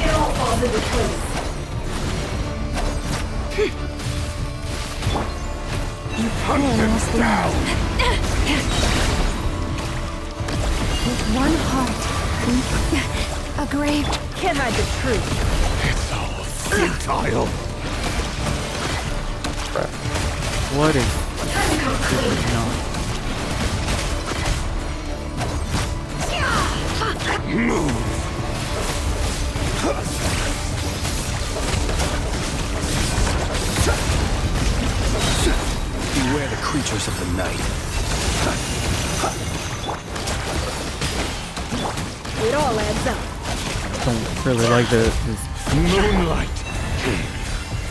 It all falls into place. Hunt him down! With one heart. A grave. Can't hide the truth. It's all futile. What is? Move! Beware the creatures of the night. It all adds up. Don't really like this. Moonlight.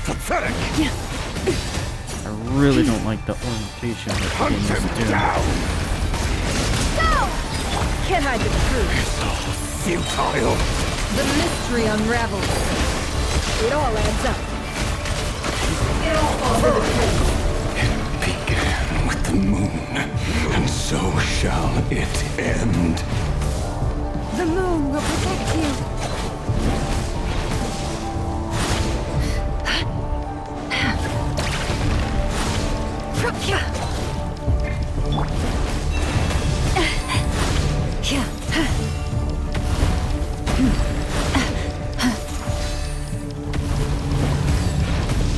Pathetic. I really don't like the orientation that the game is doing. Go! Can't hide the truth. It's all futile. The mystery unravels. It all adds up. It all falls into place. It began with the moon, and so shall it end. The moon will protect you.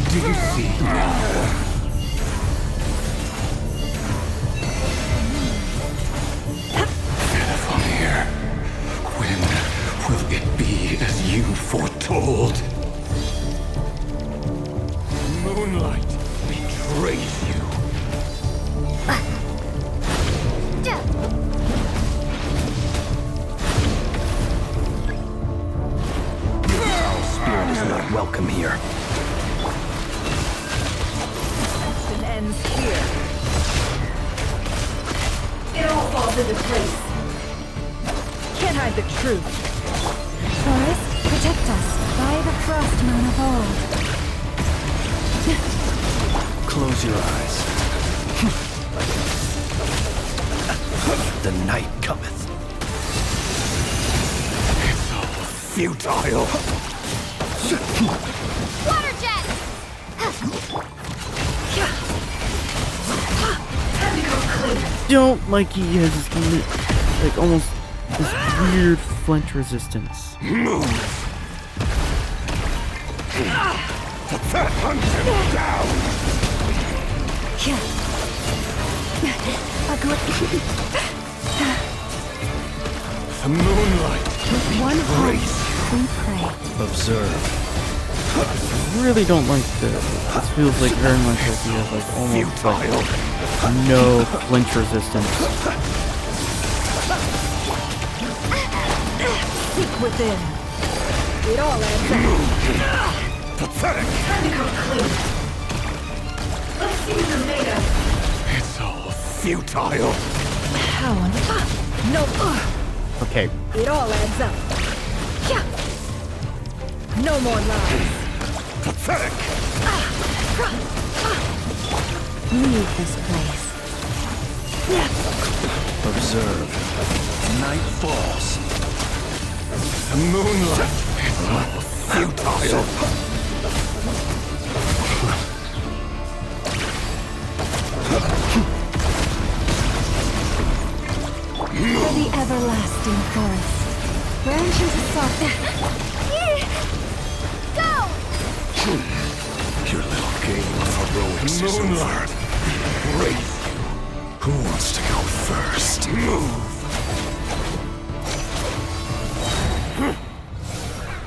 Do you see now? Venomir, when will it be as you foretold? Moonlight betrays you. Our spirit is not welcome here. Action ends here. It all falls into place. Can't hide the truth. Forest, protect us by the frost moon of old. Close your eyes. The night cometh. It's all futile. Water jet! Don't like he has this like almost this weird flinch resistance. Move! Hunt him down! The moonlight. With one heart, we pray. Observe. I really don't like this. This feels like very much like he has like almost like no flinch resistance. Seek within. It all adds up. Pathetic. Time to come clean. Let's see what you're made of. It's all futile. How? No. Okay. It all adds up. No more lies. Pathetic. Leave this place. Observe. Night falls. The moonlight. It's all futile. For the everlasting forest. Branches of soft. Go! Your little game of heroics is over. Great. Who wants to go first? Move!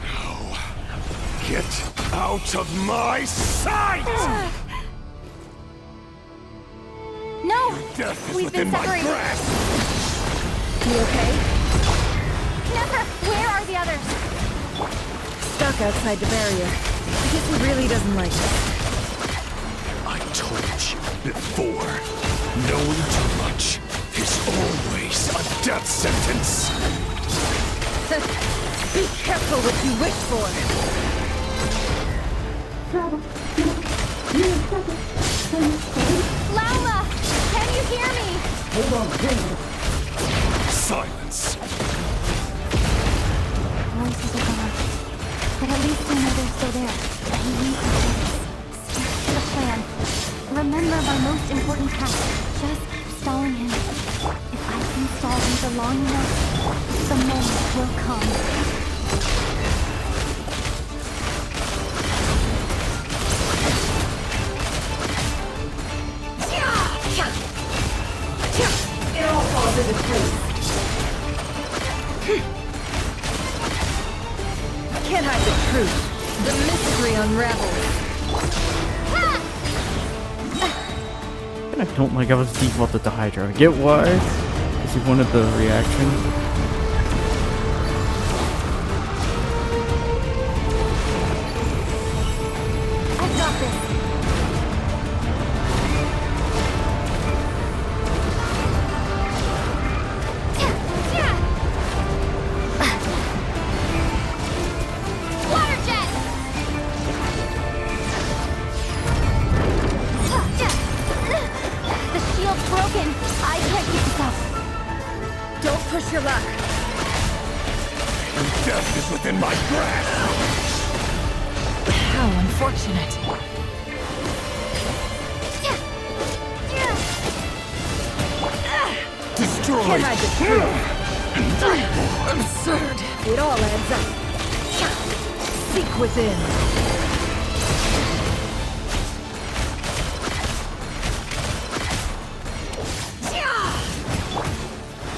Now, get out of my sight! No! Death is We've within been my separated. grasp! You okay? Never! Where are the others? Stuck outside the barrier. I guess he really doesn't like it. I told you before, knowing too much is always a death sentence. Be careful what you wish for. Lauma! Can you hear me? Silence. Voices are gone. But at least I know they're still there. I need to do this. Stick to the plan. Remember my most important task. Just keep stalling him. If I can stall him for long enough, the moment will come. It all falls into place. Can't hide the truth. The mystery unravels. I don't like how it's defaulted to Hydra. I get why. Because he wanted the reaction. I've got this. Water jet! The shield's broken. I can't keep this up. Don't push your luck. Death is within my grasp. How unfortunate. Destroy. Can't hide the truth. Absurd. It all adds up. Seek within.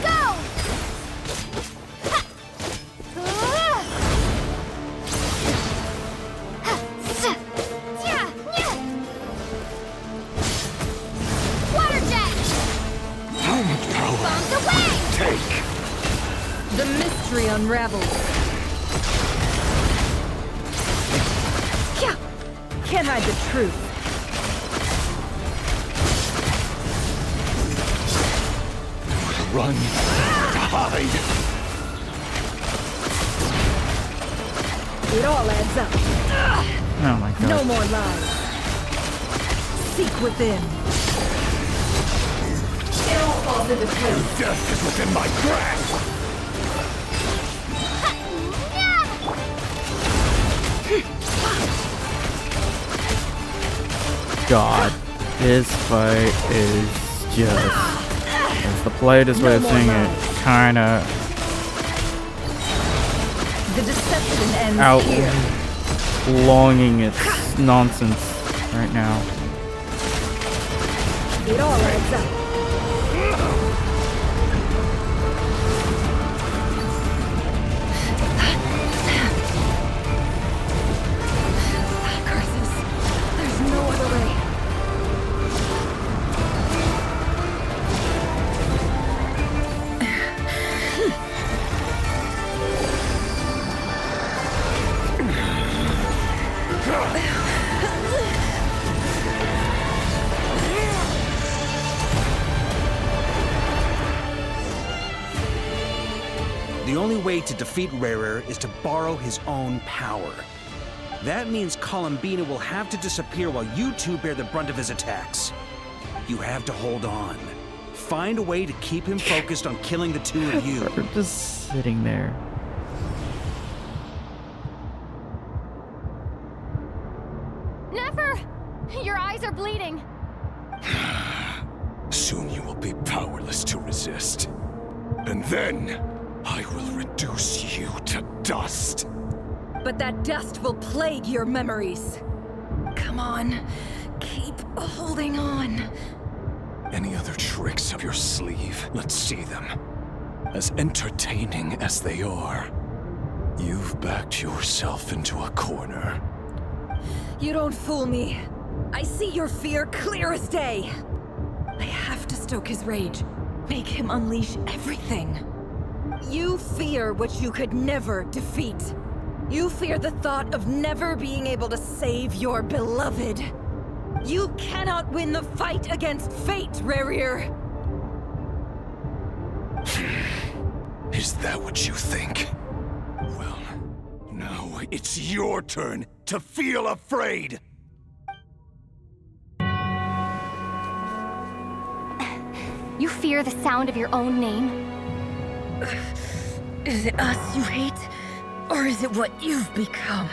Go! Water jet! How much power? Bombs away! Take. The mystery unravels. Can't hide the truth. Run. Hide. It all adds up. Oh my god. No more lies. Seek within. It all falls into place. Death is within my grasp. God, this fight is just, as the politest way of saying it, kinda The deception ends here. outlonging its nonsense right now. It all adds up. Curses. There's no other way. The only way to defeat Rerir is to borrow his own power. That means Columbina will have to disappear while you two bear the brunt of his attacks. You have to hold on. Find a way to keep him focused on killing the two of you. We're just sitting there. Never! Your eyes are bleeding. Soon you will be powerless to resist. And then, I will reduce you to dust. But that dust will plague your memories. Come on, keep holding on. Any other tricks up your sleeve? Let's see them. As entertaining as they are, you've backed yourself into a corner. You don't fool me. I see your fear clear as day. I have to stoke his rage. Make him unleash everything. You fear what you could never defeat. You fear the thought of never being able to save your beloved. You cannot win the fight against fate, Rerir. Is that what you think? Well, now it's your turn to feel afraid! You fear the sound of your own name? Is it us you hate? Or is it what you've become?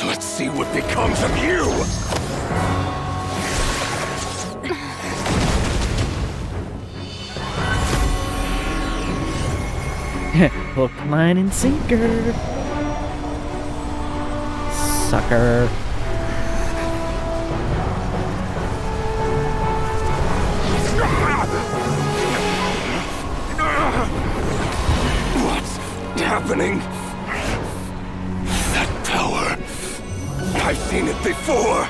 Let's see what becomes of you! Hook, line, and sinker. Sucker. What's happening? That power. I've seen it before.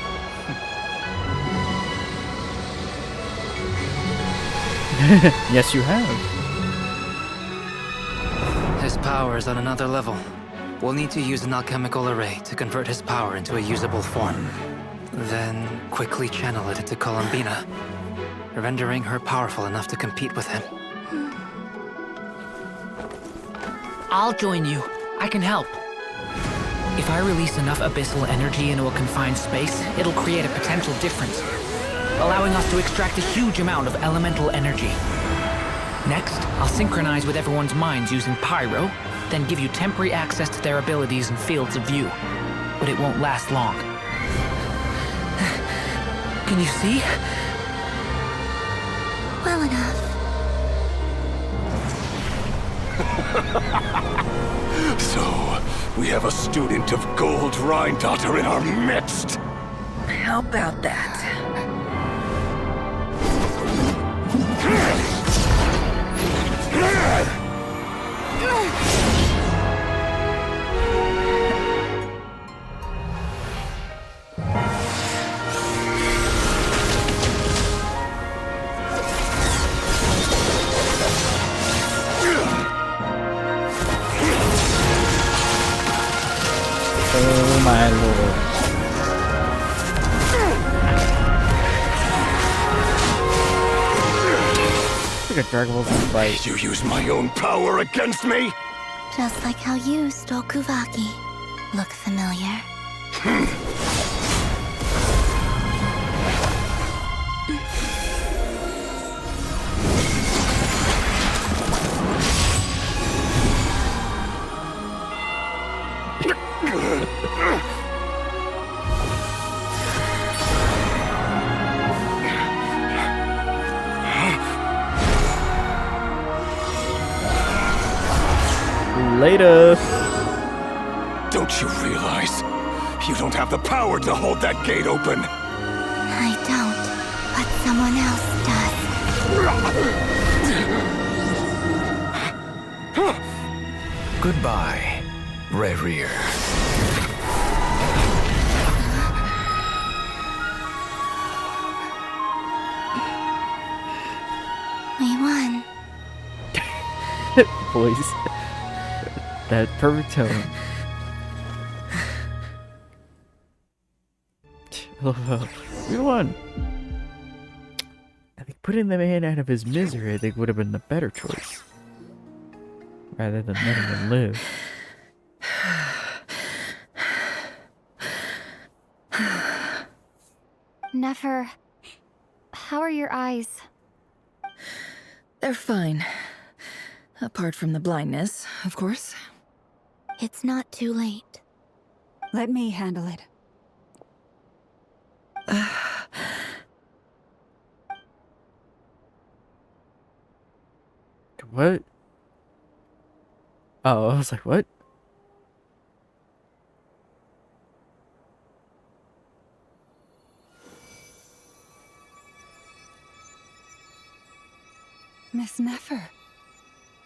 Yes, you have. His power is on another level. We'll need to use an alchemical array to convert his power into a usable form. Then quickly channel it into Columbina, rendering her powerful enough to compete with him. I'll join you. I can help. If I release enough abyssal energy into a confined space, it'll create a potential difference, allowing us to extract a huge amount of elemental energy. Next, I'll synchronize with everyone's minds using Pyro, then give you temporary access to their abilities and fields of view. But it won't last long. Can you see? Well enough. So, we have a student of Gold Rhine-Daughter in our midst. How about that? Oh my lord. Look at Dragon Ball's fight. You use my own power against me? Just like how you stole Kuvaki. Look familiar? Later. Don't you realize? You don't have the power to hold that gate open. I don't, but someone else does. Goodbye, Rerir. We won. Voice. That perfect tone. We won. I think putting the man out of his misery, I think, would have been the better choice, rather than letting him live. Nefer, how are your eyes? They're fine. Apart from the blindness, of course. It's not too late. Let me handle it. what? Oh, I was like, what? Miss Nefer,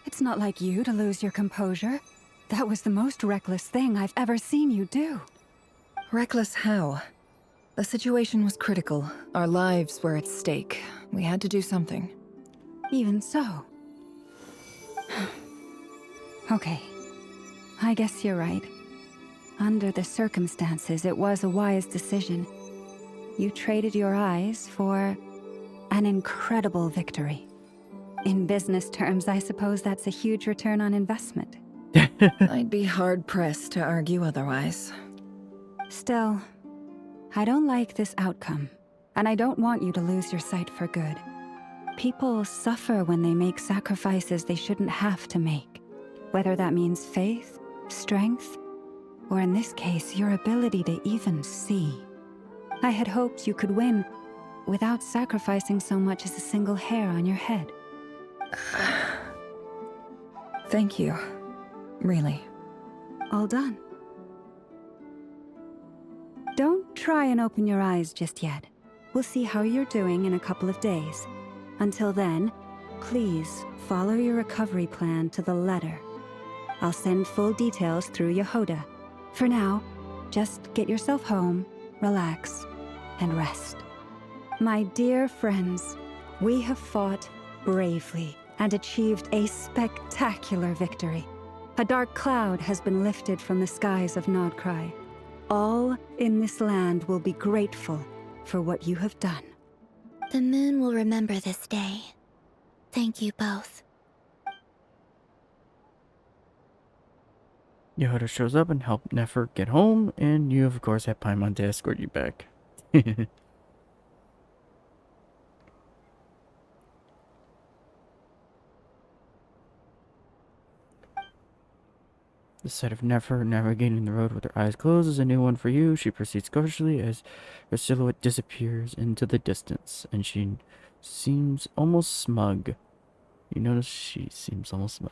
it's not like you to lose your composure. That was the most reckless thing I've ever seen you do. Reckless how? The situation was critical. Our lives were at stake. We had to do something. Even so. Okay. I guess you're right. Under the circumstances, it was a wise decision. You traded your eyes for an incredible victory. In business terms, I suppose that's a huge return on investment. I'd be hard-pressed to argue otherwise. Still, I don't like this outcome, and I don't want you to lose your sight for good. People suffer when they make sacrifices they shouldn't have to make, whether that means faith, strength, or in this case, your ability to even see. I had hoped you could win without sacrificing so much as a single hair on your head. Thank you. Really. All done. Don't try and open your eyes just yet. We'll see how you're doing in a couple of days. Until then, please follow your recovery plan to the letter. I'll send full details through Yehoda. For now, just get yourself home, relax, and rest. My dear friends, we have fought bravely and achieved a spectacular victory. A dark cloud has been lifted from the skies of Nodcry. All in this land will be grateful for what you have done. The moon will remember this day. Thank you both. Yehoda shows up and helps Nefer get home, and you, of course, have Paimon to escort you back. The sight of Nefer navigating the road with her eyes closed is a new one for you. She proceeds cautiously as her silhouette disappears into the distance, and she seems almost smug. You notice she seems almost smug.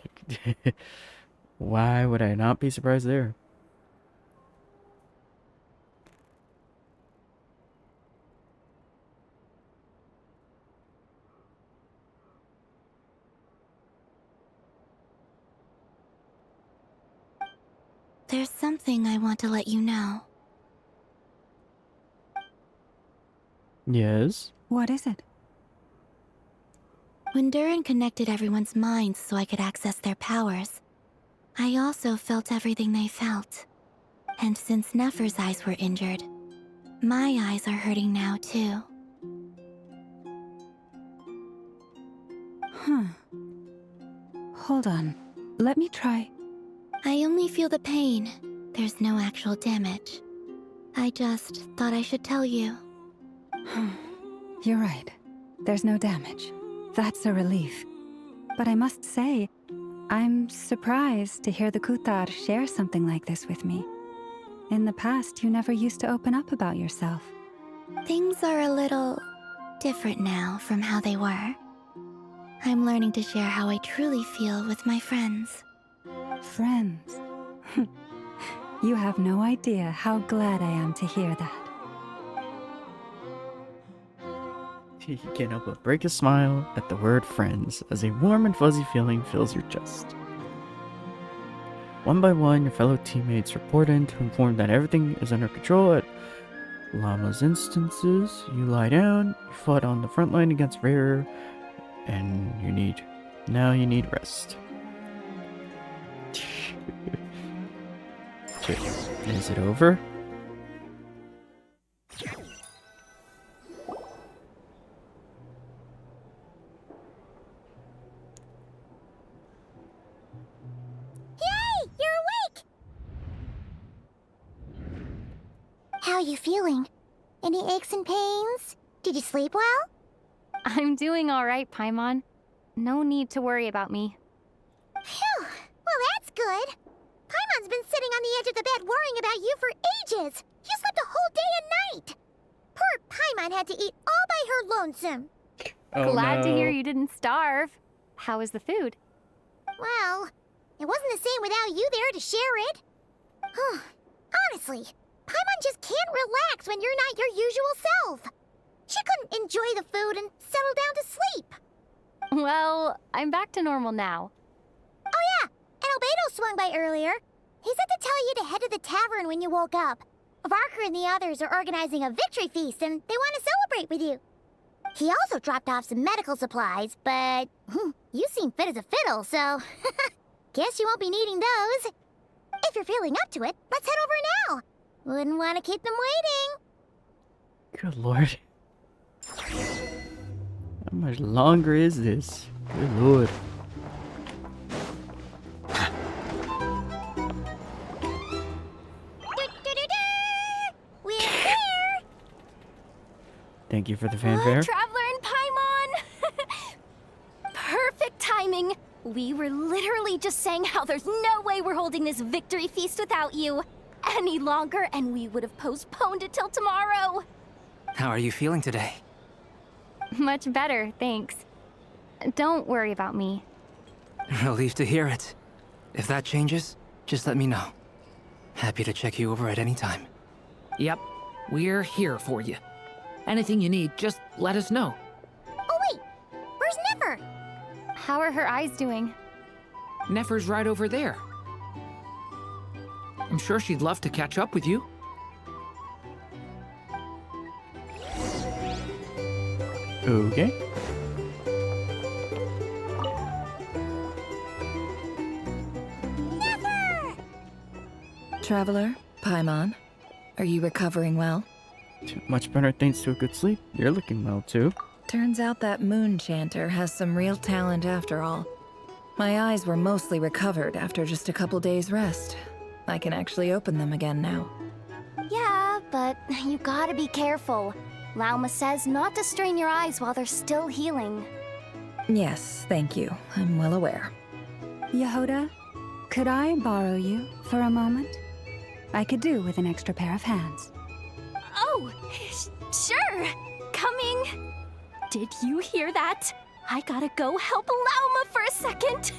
Why would I not be surprised there? There's something I want to let you know. Yes? What is it? When Durin connected everyone's minds so I could access their powers, I also felt everything they felt. And since Nefer's eyes were injured, my eyes are hurting now too. Huh. Hold on. Let me try. I only feel the pain. There's no actual damage. I just thought I should tell you. You're right. There's no damage. That's a relief. But I must say, I'm surprised to hear the Kuthar share something like this with me. In the past, you never used to open up about yourself. Things are a little different now from how they were. I'm learning to share how I truly feel with my friends. Friends? You have no idea how glad I am to hear that. You can't help but break a smile at the word friends as a warm and fuzzy feeling fills your chest. One by one, your fellow teammates report in to inform that everything is under control at Llama's instances. You lie down, you fought on the front line against Rerir, and you need rest. Is it over? Yay! You're awake! How are you feeling? Any aches and pains? Did you sleep well? I'm doing all right, Paimon. No need to worry about me. Phew! Well, that's good. Paimon's been sitting on the edge of the bed worrying about you for ages. You slept a whole day and night. Poor Paimon had to eat all by her lonesome. Glad to hear you didn't starve. How is the food? Well, it wasn't the same without you there to share it. Honestly, Paimon just can't relax when you're not your usual self. She couldn't enjoy the food and settle down to sleep. Well, I'm back to normal now. Oh yeah, and Albedo swung by earlier. He said to tell you to head to the tavern when you woke up. Varker and the others are organizing a victory feast and they want to celebrate with you. He also dropped off some medical supplies, but you seem fit as a fiddle, so guess you won't be needing those. If you're feeling up to it, let's head over now. Wouldn't want to keep them waiting. Good lord. How much longer is this? Good lord. We're here! Thank you for the fanfare. Traveler and Paimon! Perfect timing! We were literally just saying how there's no way we're holding this victory feast without you any longer, and we would have postponed it till tomorrow. How are you feeling today? Much better, thanks. Don't worry about me. Relieved to hear it. If that changes, just let me know. Happy to check you over at any time. Yep, we're here for you. Anything you need, just let us know. Oh wait, where's Nefer? How are her eyes doing? Nefer's right over there. I'm sure she'd love to catch up with you. Okay. Nefer! Traveler, Paimon, are you recovering well? Much better thanks to a good sleep. You're looking well too. Turns out that moon chanter has some real talent after all. My eyes were mostly recovered after just a couple days' rest. I can actually open them again now. Yeah, but you gotta be careful. Lauma says not to strain your eyes while they're still healing. Yes, thank you. I'm well aware. Yehoda, could I borrow you for a moment? I could do with an extra pair of hands. Oh, sure. Coming. Did you hear that? I gotta go help Lauma for a second.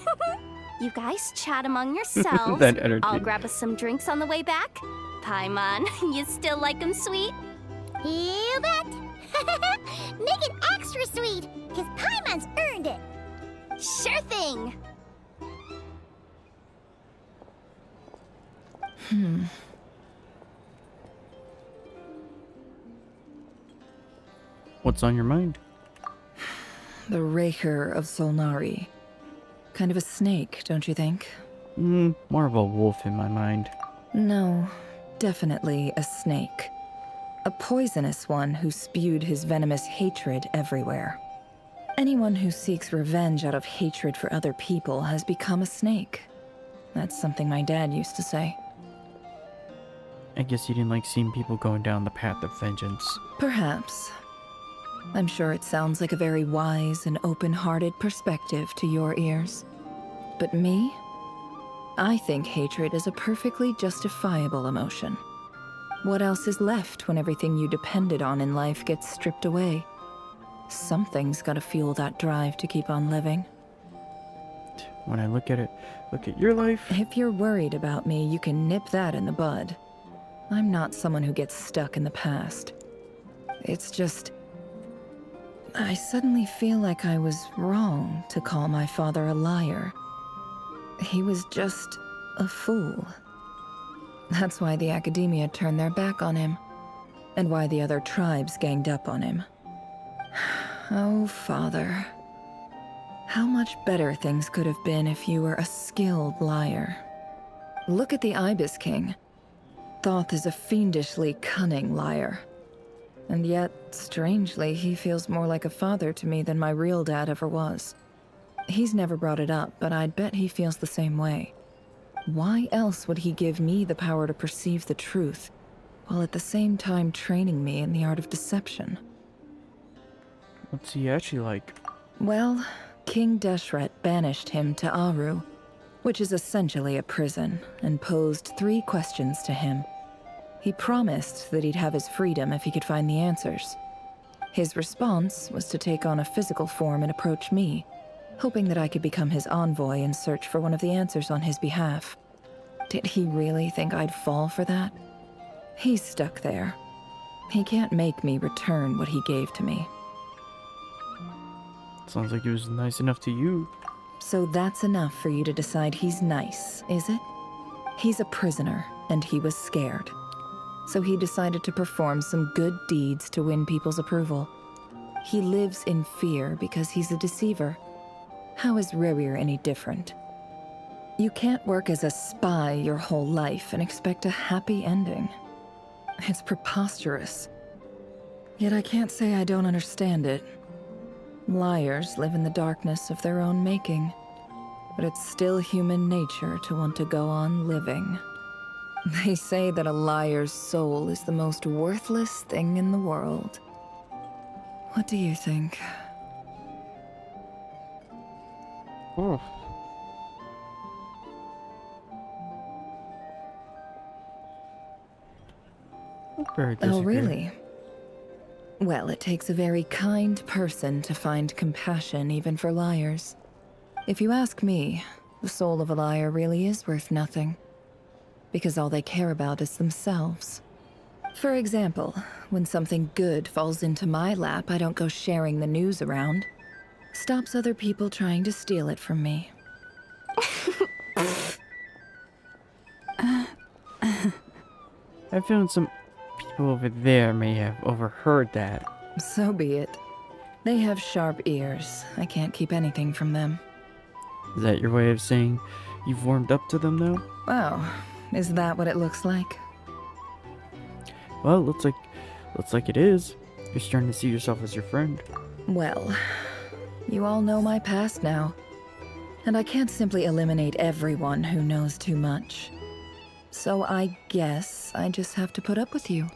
You guys chat among yourselves. That energy. I'll grab us some drinks on the way back. Paimon, you still like 'em sweet? You bet! Make it extra sweet, because Paimon's earned it! Sure thing! What's on your mind? The Rerir of Solnari. Kind of a snake, don't you think? More of a wolf in my mind. No, definitely a snake. A poisonous one who spewed his venomous hatred everywhere. Anyone who seeks revenge out of hatred for other people has become a snake. That's something my dad used to say. I guess you didn't like seeing people going down the path of vengeance. Perhaps. I'm sure it sounds like a very wise and open-hearted perspective to your ears. But me? I think hatred is a perfectly justifiable emotion. What else is left when everything you depended on in life gets stripped away? Something's gotta fuel that drive to keep on living. When I look at your life... If you're worried about me, you can nip that in the bud. I'm not someone who gets stuck in the past. It's just... I suddenly feel like I was wrong to call my father a liar. He was just a fool. That's why the Academia turned their back on him, and why the other tribes ganged up on him. Oh, Father. How much better things could have been if you were a skilled liar. Look at the Ibis King. Thoth is a fiendishly cunning liar. And yet, strangely, he feels more like a father to me than my real dad ever was. He's never brought it up, but I'd bet he feels the same way. Why else would he give me the power to perceive the truth, while at the same time training me in the art of deception? What's he actually like? Well, King Deshret banished him to Aru, which is essentially a prison, and posed 3 questions to him. He promised that he'd have his freedom if he could find the answers. His response was to take on a physical form and approach me, hoping that I could become his envoy and search for one of the answers on his behalf. Did he really think I'd fall for that? He's stuck there. He can't make me return what he gave to me. Sounds like he was nice enough to you. So that's enough for you to decide he's nice, is it? He's a prisoner, and he was scared. So he decided to perform some good deeds to win people's approval. He lives in fear because he's a deceiver. How is Rerir any different? You can't work as a spy your whole life and expect a happy ending. It's preposterous. Yet I can't say I don't understand it. Liars live in the darkness of their own making, but it's still human nature to want to go on living. They say that a liar's soul is the most worthless thing in the world. What do you think? Oh. Oh, really? Well, it takes a very kind person to find compassion even for liars. If you ask me, the soul of a liar really is worth nothing. Because all they care about is themselves. For example, when something good falls into my lap, I don't go sharing the news around. Stops other people trying to steal it from me. I found some people over there may have overheard that. So be it. They have sharp ears. I can't keep anything from them. Is that your way of saying you've warmed up to them now? Wow, is that what it looks like? Well, looks like it is. You're starting to see yourself as your friend. Well, you all know my past now. And I can't simply eliminate everyone who knows too much. So I guess I just have to put up with you.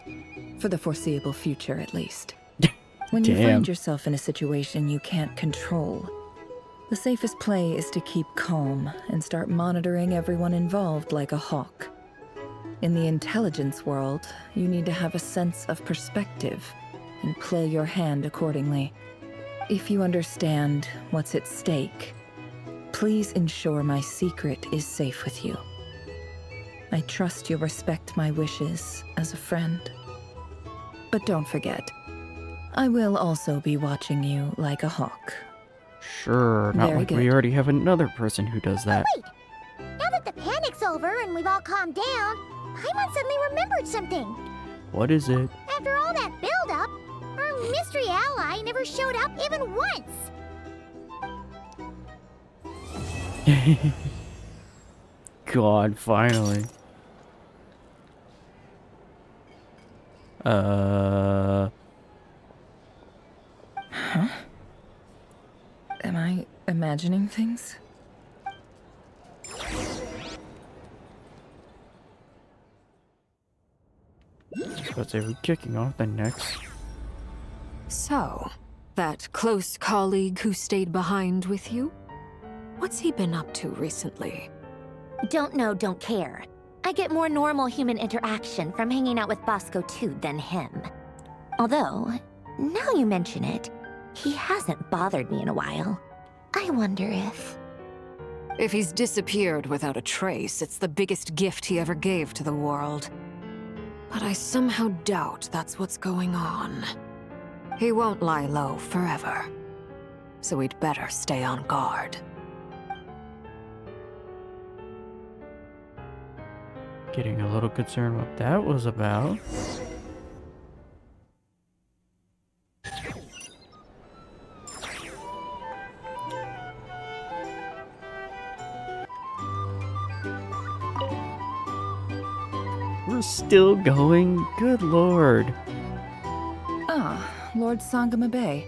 For the foreseeable future, at least. When you find yourself in a situation you can't control, the safest play is to keep calm and start monitoring everyone involved like a hawk. In the intelligence world, you need to have a sense of perspective and play your hand accordingly. If you understand what's at stake, please ensure my secret is safe with you. I trust you'll respect my wishes as a friend. But don't forget, I will also be watching you like a hawk. Sure, not Very like good. we already have another person who does that. Wait! Now that the panic's over and we've all calmed down, Paimon suddenly remembered something. What is it? After all that build-up, our mystery ally never showed up even once. God, finally. Huh? Am I imagining things? Let's say we're kicking off the next. So, that close colleague who stayed behind with you? What's he been up to recently? Don't know, don't care. I get more normal human interaction from hanging out with Bosco too than him. Although, now you mention it, he hasn't bothered me in a while. I wonder if... If he's disappeared without a trace, it's the biggest gift he ever gave to the world. But I somehow doubt that's what's going on. He won't lie low forever. So we'd better stay on guard. Getting a little concerned what that was about. We're still going? Good lord. Ah, Lord Sangama Bay.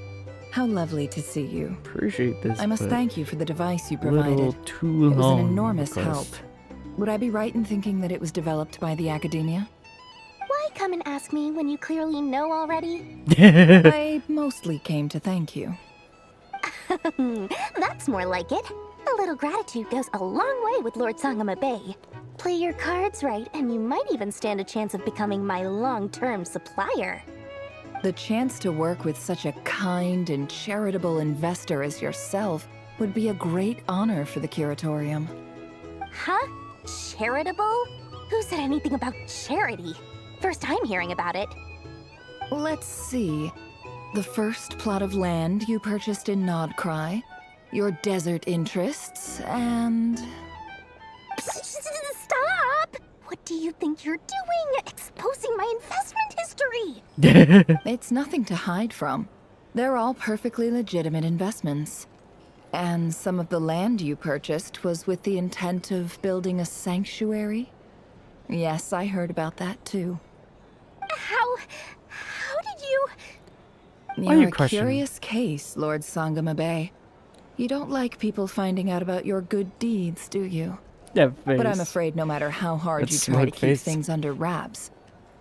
How lovely to see you. Appreciate this. I must but thank you for the device you a little provided. too It was long an enormous request. help. Would I be right in thinking that it was developed by the academia? Why come and ask me when you clearly know already? I mostly came to thank you. That's more like it. A little gratitude goes a long way with Lord Sangama Bay. Play your cards right, and you might even stand a chance of becoming my long-term supplier. The chance to work with such a kind and charitable investor as yourself would be a great honor for the Curatorium. Huh? Charitable? Who said anything about charity? First time hearing about it. Let's see. The first plot of land you purchased in Nodcry, your desert interests, and... Stop! What do you think you're doing? Exposing my investment history! It's nothing to hide from. They're all perfectly legitimate investments. And some of the land you purchased was with the intent of building a sanctuary? Yes, I heard about that too. How did you... You're a curious case, Lord Sangamabe. You don't like people finding out about your good deeds, do you? Yeah, but I'm afraid no matter how hard you try to keep things under wraps,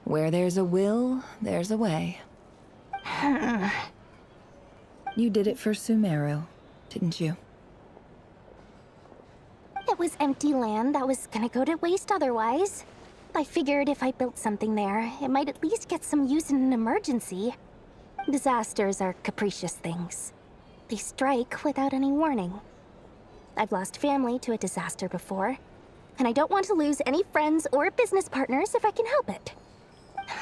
where there's a will, there's a way. You did it for Sumeru, didn't you? It was empty land that was gonna go to waste otherwise. I figured if I built something there, it might at least get some use in an emergency. Disasters are capricious things. They strike without any warning. I've lost family to a disaster before, and I don't want to lose any friends or business partners if I can help it.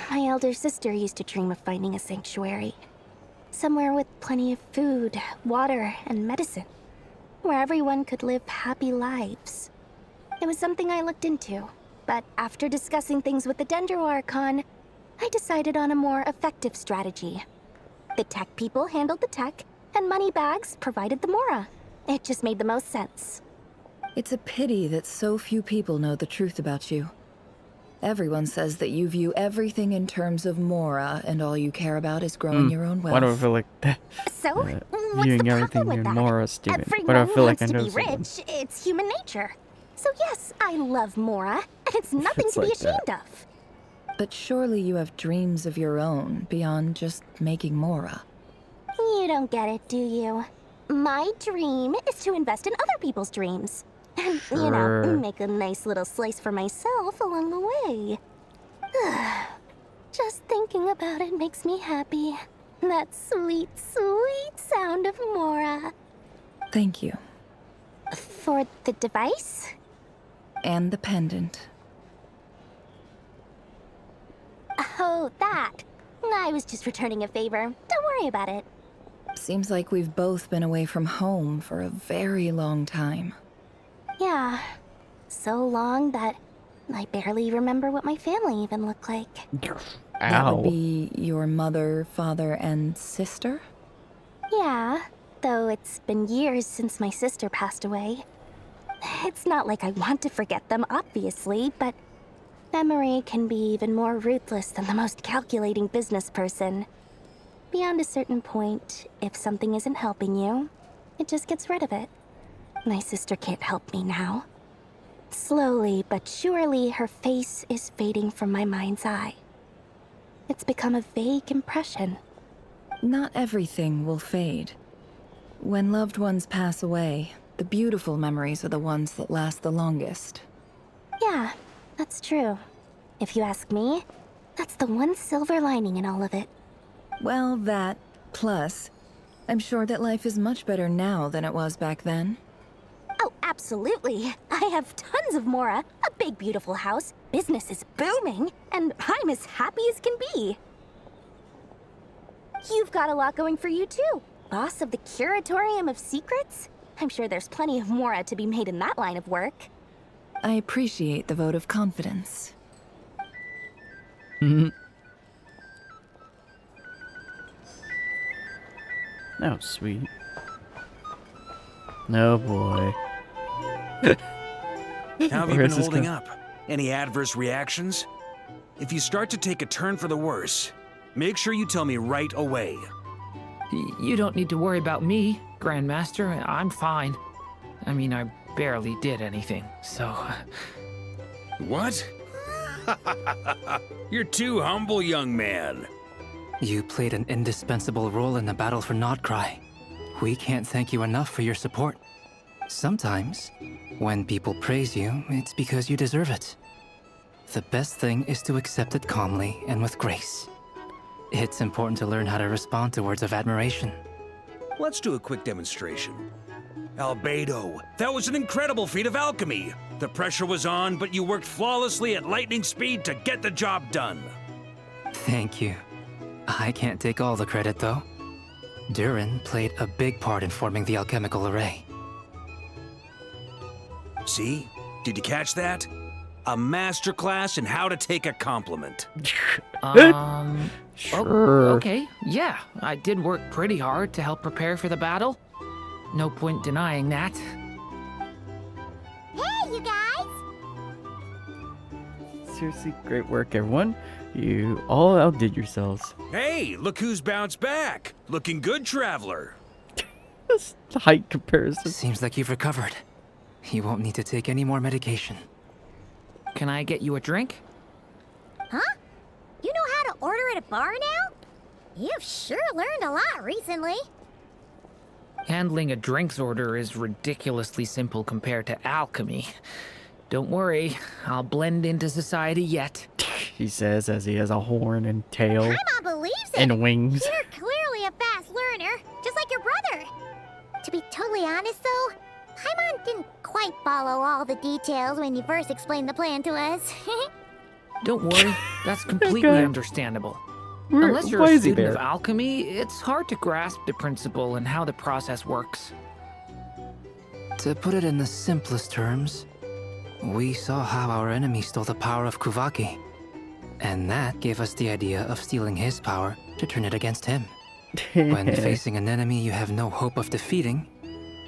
My elder sister used to dream of finding a sanctuary. Somewhere with plenty of food, water, and medicine. Where everyone could live happy lives. It was something I looked into, but after discussing things with the Dendro Archon, I decided on a more effective strategy. The tech people handled the tech, and Moneybags provided the Mora. It just made the most sense. It's a pity that so few people know the truth about you. Everyone says that you view everything in terms of Mora, and all you care about is growing your own wealth. Why do I feel like that? So, what's viewing the everything problem with in that? Mora stupid. Everyone Why do I feel like wants I to know be something? rich. It's human nature. So yes, I love Mora, and it's nothing It's to be like that. ashamed of. But surely you have dreams of your own beyond just making Mora. You don't get it, do you? My dream is to invest in other people's dreams. And, you know, Sure. make a nice little slice for myself along the way. Just thinking about it makes me happy. That sweet, sweet sound of Mora. Thank you. For the device? And the pendant. Oh, that. I was just returning a favor. Don't worry about it. Seems like we've both been away from home for a very long time. Yeah. So long that I barely remember what my family even looked like. That would be your mother, father, and sister? Yeah, though it's been years since my sister passed away. It's not like I want to forget them, obviously, but memory can be even more ruthless than the most calculating business person. Beyond a certain point, if something isn't helping you, it just gets rid of it. My sister can't help me now. Slowly but surely, her face is fading from my mind's eye. It's become a vague impression. Not everything will fade. When loved ones pass away, the beautiful memories are the ones that last the longest. Yeah, that's true. If you ask me, that's the one silver lining in all of it. Well, that, plus, I'm sure that life is much better now than it was back then. Oh, absolutely. I have tons of Mora, a big beautiful house, business is booming, and I'm as happy as can be. You've got a lot going for you too. Boss of the Curatorium of Secrets? I'm sure there's plenty of Mora to be made in that line of work. I appreciate the vote of confidence. Oh, sweet. No boy. How have you Where been is this holding going? up? Any adverse reactions? If you start to take a turn for the worse, make sure you tell me right away. You don't need to worry about me, Grandmaster. I'm fine. I mean, I barely did anything, so... What? You're too humble, young man. You played an indispensable role in the battle for Nodcry. We can't thank you enough for your support. Sometimes, when people praise you, it's because you deserve it. The best thing is to accept it calmly and with grace. It's important to learn how to respond to words of admiration. Let's do a quick demonstration. Albedo, that was an incredible feat of alchemy. The pressure was on, but you worked flawlessly at lightning speed to get the job done. Thank you. I can't take all the credit, though. Durin played a big part in forming the alchemical array. See? Did you catch that? A masterclass in how to take a compliment. Sure. Okay, yeah. I did work pretty hard to help prepare for the battle. No point denying that. Hey, you guys! Seriously, great work, everyone. You all outdid yourselves. Hey, look who's bounced back. Looking good, traveler. That's the height comparison. Seems like you've recovered. You won't need to take any more medication. Can I get you a drink? Huh? You know how to order at a bar now? You've sure learned a lot recently. Handling a drinks order is ridiculously simple compared to alchemy. Don't worry, I'll blend into society yet. He says as he has a horn and tail Paimon believes it. and wings. You're clearly a fast learner, just like your brother. To be totally honest, though, Paimon didn't quite follow all the details when you first explained the plan to us. Don't worry, that's completely understandable. Unless you're why a is he student of there? alchemy, it's hard to grasp the principle and how the process works. To put it in the simplest terms, we saw how our enemy stole the power of Kuvaki. And that gave us the idea of stealing his power to turn it against him. When facing an enemy you have no hope of defeating,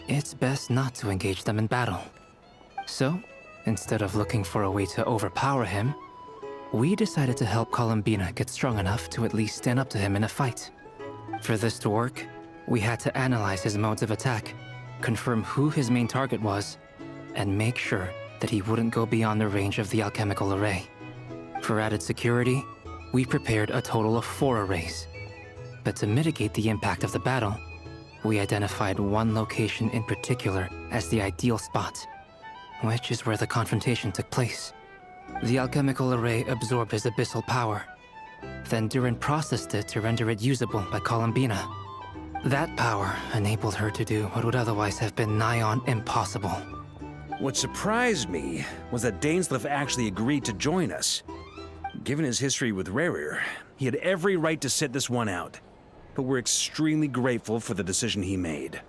it's best not to engage them in battle. So, instead of looking for a way to overpower him, we decided to help Columbina get strong enough to at least stand up to him in a fight. For this to work, we had to analyze his modes of attack, confirm who his main target was, and make sure that he wouldn't go beyond the range of the alchemical array. For added security, we prepared a total of 4 arrays. But to mitigate the impact of the battle, we identified one location in particular as the ideal spot, which is where the confrontation took place. The alchemical array absorbed his abyssal power. Then Durin processed it to render it usable by Columbina. That power enabled her to do what would otherwise have been nigh on impossible. What surprised me was that Dainsleif actually agreed to join us. Given his history with Rerir, he had every right to sit this one out. But we're extremely grateful for the decision he made.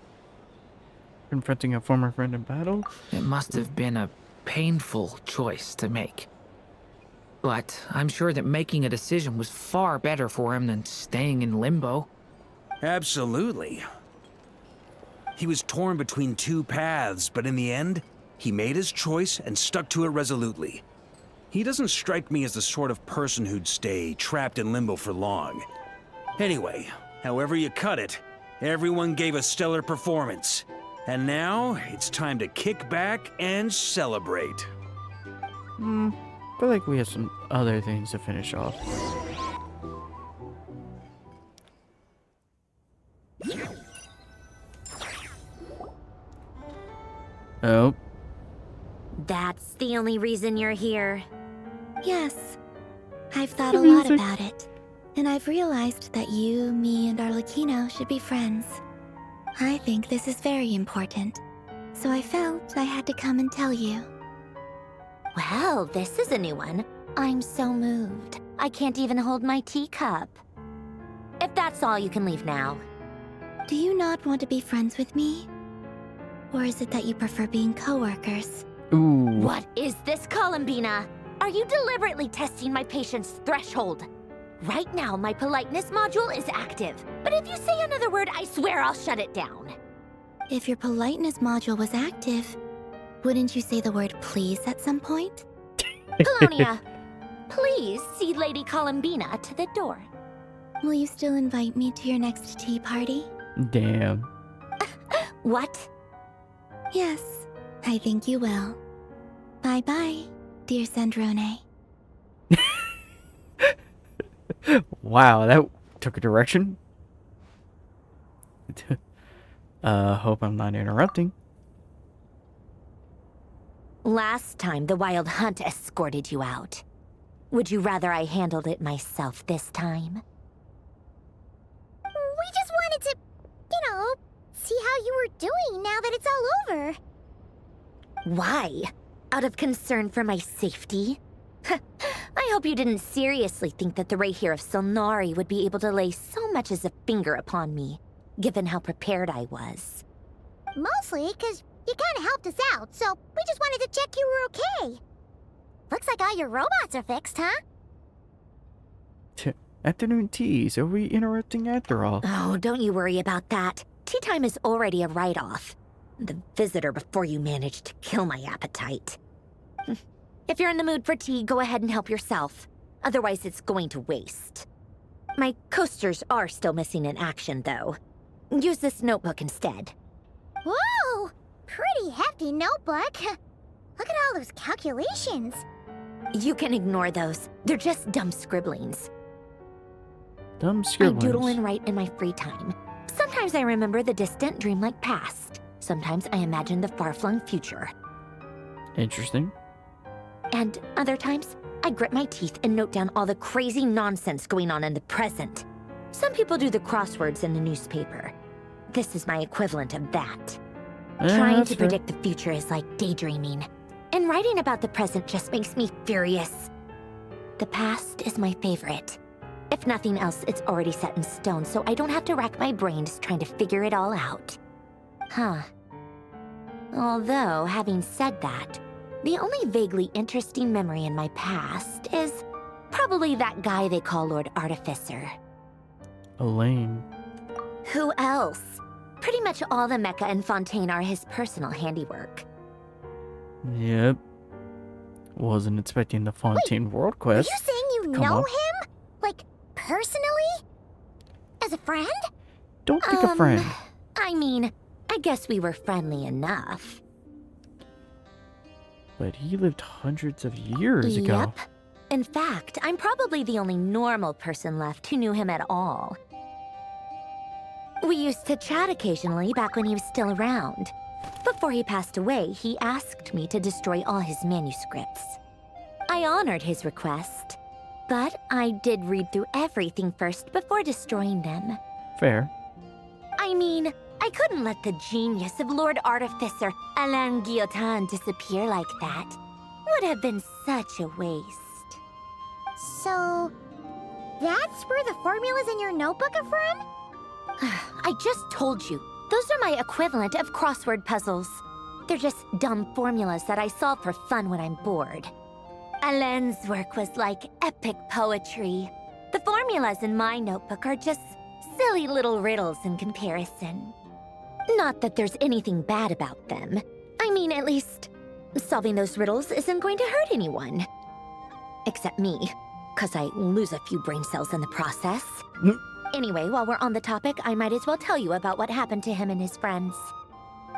Confronting a former friend in battle? It must have been a painful choice to make. But I'm sure that making a decision was far better for him than staying in limbo. Absolutely. He was torn between 2 paths, but in the end, he made his choice and stuck to it resolutely. He doesn't strike me as the sort of person who'd stay trapped in limbo for long. Anyway, however you cut it, everyone gave a stellar performance. And now, it's time to kick back and celebrate. I feel like we have some other things to finish off. Oh. That's the only reason you're here. Yes. I've thought a lot about it. And I've realized that you, me, and Arlecchino should be friends. I think this is very important. So I felt I had to come and tell you. Well, this is a new one. I'm so moved. I can't even hold my teacup. If that's all, you can leave now. Do you not want to be friends with me? Or is it that you prefer being co-workers? Ooh. What is this, Columbina? Are you deliberately testing my patience threshold? Right now, my politeness module is active. But if you say another word, I swear I'll shut it down. If your politeness module was active, wouldn't you say the word please at some point? Colonia, please see Lady Columbina to the door. Will you still invite me to your next tea party? Damn. What? Yes, I think you will. Bye-bye, dear Sandrone. Wow, that took a direction. Hope I'm not interrupting. Last time, the Wild Hunt escorted you out. Would you rather I handled it myself this time? We just wanted to, see how you were doing now that it's all over. Why? Out of concern for my safety? I hope you didn't seriously think that the Rerir of Solnari would be able to lay so much as a finger upon me, given how prepared I was. Mostly because you kind of helped us out, so we just wanted to check you were okay. Looks like all your robots are fixed, huh? Afternoon teas. Are we interrupting after all? Oh, don't you worry about that. Tea time is already a write-off. The visitor before you managed to kill my appetite. If you're in the mood for tea, go ahead and help yourself. Otherwise, it's going to waste. My coasters are still missing in action, though. Use this notebook instead. Whoa! Pretty hefty notebook. Look at all those calculations. You can ignore those. They're just dumb scribblings. Dumb scribblings? I doodle and write in my free time. Sometimes I remember the distant, dreamlike past. Sometimes I imagine the far-flung future. Interesting. And other times, I grit my teeth and note down all the crazy nonsense going on in the present. Some people do the crosswords in the newspaper. This is my equivalent of that. Trying to predict the future is like daydreaming. And writing about the present just makes me furious. The past is my favorite. If nothing else, it's already set in stone, so I don't have to rack my brains trying to figure it all out. Huh. Although, having said that, the only vaguely interesting memory in my past is probably that guy they call Lord Artificer. Elaine. Who else? Pretty much all the mecha and Fontaine are his personal handiwork. Yep. Wasn't expecting the Fontaine World Quest. Are you saying you know him? Like, personally? As a friend? Don't pick a friend. I mean, I guess we were friendly enough. But he lived hundreds of years ago. Yep. In fact, I'm probably the only normal person left who knew him at all. We used to chat occasionally back when he was still around. Before he passed away, he asked me to destroy all his manuscripts. I honored his request, but I did read through everything first before destroying them. Fair. I mean, I couldn't let the genius of Lord Artificer Alain Guillotin disappear like that. Would have been such a waste. So, that's where the formulas in your notebook are from? I just told you. Those are my equivalent of crossword puzzles. They're just dumb formulas that I solve for fun when I'm bored. Alain's work was like epic poetry. The formulas in my notebook are just silly little riddles in comparison. Not that there's anything bad about them. I mean, at least, solving those riddles isn't going to hurt anyone. Except me, because I lose a few brain cells in the process. Anyway, while we're on the topic, I might as well tell you about what happened to him and his friends.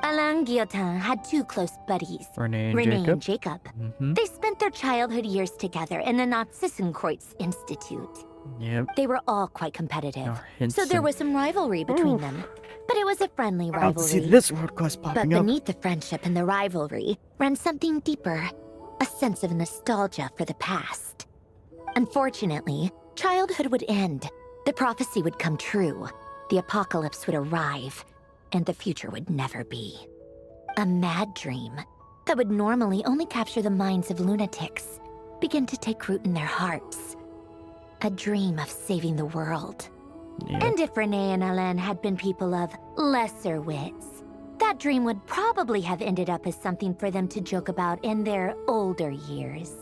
Alain Guillotin had two close buddies, Renee and Jacob. They spent their childhood years together in the Narzissenkreuz Institute. Yep. They were all quite competitive, so there was some rivalry between them. But it was a friendly rivalry. I don't see this world quest popping But up. beneath the friendship and the rivalry ran something deeper, a sense of nostalgia for the past. Unfortunately, childhood would end, the prophecy would come true, the apocalypse would arrive, and the future would never be. A mad dream that would normally only capture the minds of lunatics began to take root in their hearts. A dream of saving the world. Yeah. And if Renee and Alain had been people of lesser wits, that dream would probably have ended up as something for them to joke about in their older years.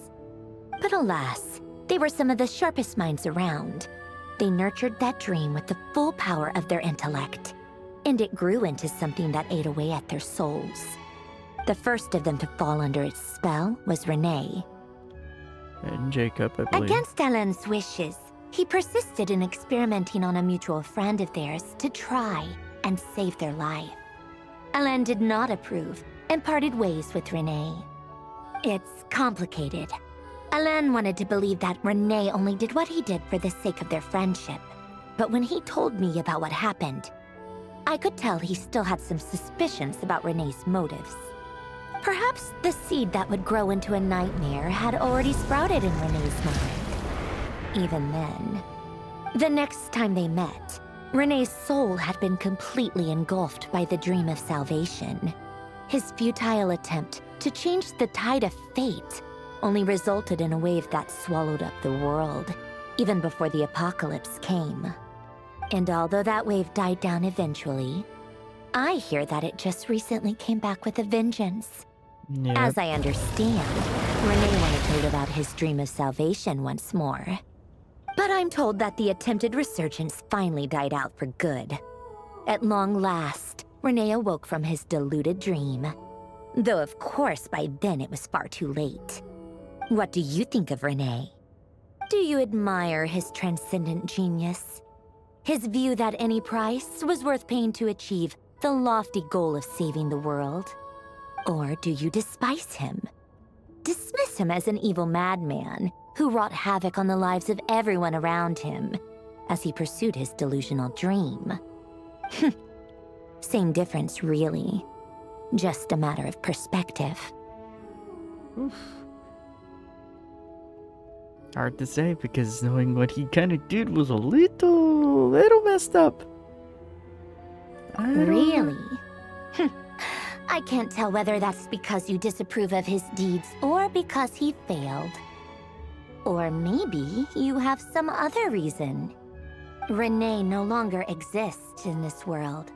But alas, they were some of the sharpest minds around. They nurtured that dream with the full power of their intellect, and it grew into something that ate away at their souls. The first of them to fall under its spell was Renee. And Jacob, I believe. Against Alain's wishes, he persisted in experimenting on a mutual friend of theirs to try and save their life. Alain did not approve and parted ways with Renee. It's complicated. Alain wanted to believe that Renee only did what he did for the sake of their friendship. But when he told me about what happened, I could tell he still had some suspicions about Renee's motives. Perhaps the seed that would grow into a nightmare had already sprouted in Renee's mind. Even then, the next time they met, Renee's soul had been completely engulfed by the dream of salvation. His futile attempt to change the tide of fate only resulted in a wave that swallowed up the world, even before the apocalypse came. And although that wave died down eventually, I hear that it just recently came back with a vengeance. Yep. As I understand, Renee wanted to live out his dream of salvation once more. But I'm told that the attempted resurgence finally died out for good. At long last, Renee awoke from his deluded dream. Though of course by then it was far too late. What do you think of Renee? Do you admire his transcendent genius? His view that any price was worth paying to achieve the lofty goal of saving the world? Or do you despise him? Dismiss him as an evil madman who wrought havoc on the lives of everyone around him as he pursued his delusional dream? Same difference, really. Just a matter of perspective. Oof. Hard to say, because knowing what he kind of did was a little messed up. Really? I can't tell whether that's because you disapprove of his deeds or because he failed. Or maybe you have some other reason. Renee no longer exists in this world,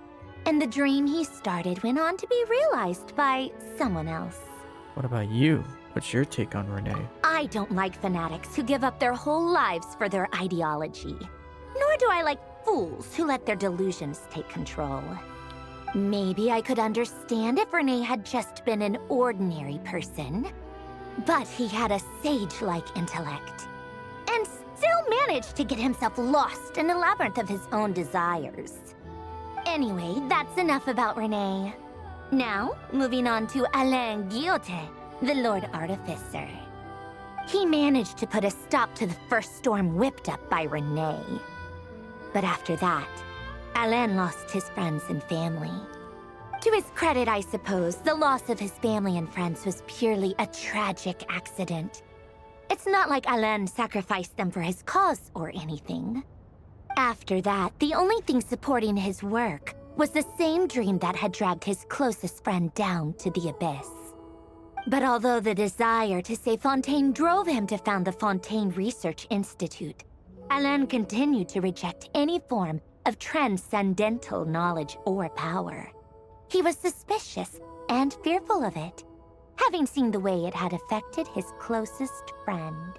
and the dream he started went on to be realized by someone else. What about you? What's your take on Renee? I don't like fanatics who give up their whole lives for their ideology. Nor do I like fools who let their delusions take control. Maybe I could understand if Renee had just been an ordinary person. But he had a sage-like intellect, and still managed to get himself lost in a labyrinth of his own desires. Anyway, that's enough about Renee. Now, moving on to Alain Guillotin, the Lord Artificer. He managed to put a stop to the first storm whipped up by Renee. But after that, Alain lost his friends and family. To his credit, I suppose, the loss of his family and friends was purely a tragic accident. It's not like Alain sacrificed them for his cause or anything. After that, the only thing supporting his work was the same dream that had dragged his closest friend down to the abyss. But although the desire to save Fontaine drove him to found the Fontaine Research Institute, Alain continued to reject any form of transcendental knowledge or power. He was suspicious and fearful of it, having seen the way it had affected his closest friend.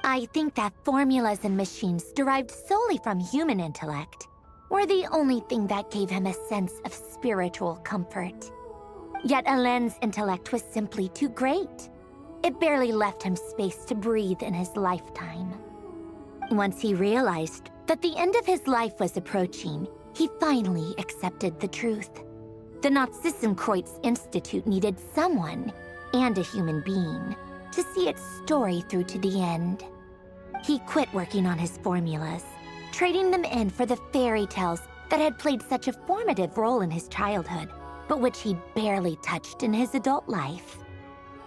I think that formulas and machines derived solely from human intellect were the only thing that gave him a sense of spiritual comfort. Yet Alain's intellect was simply too great. It barely left him space to breathe in his lifetime. Once he realized that the end of his life was approaching, he finally accepted the truth. The Nazissenkreuz Institute needed someone, and a human being, to see its story through to the end. He quit working on his formulas, trading them in for the fairy tales that had played such a formative role in his childhood, but which he barely touched in his adult life.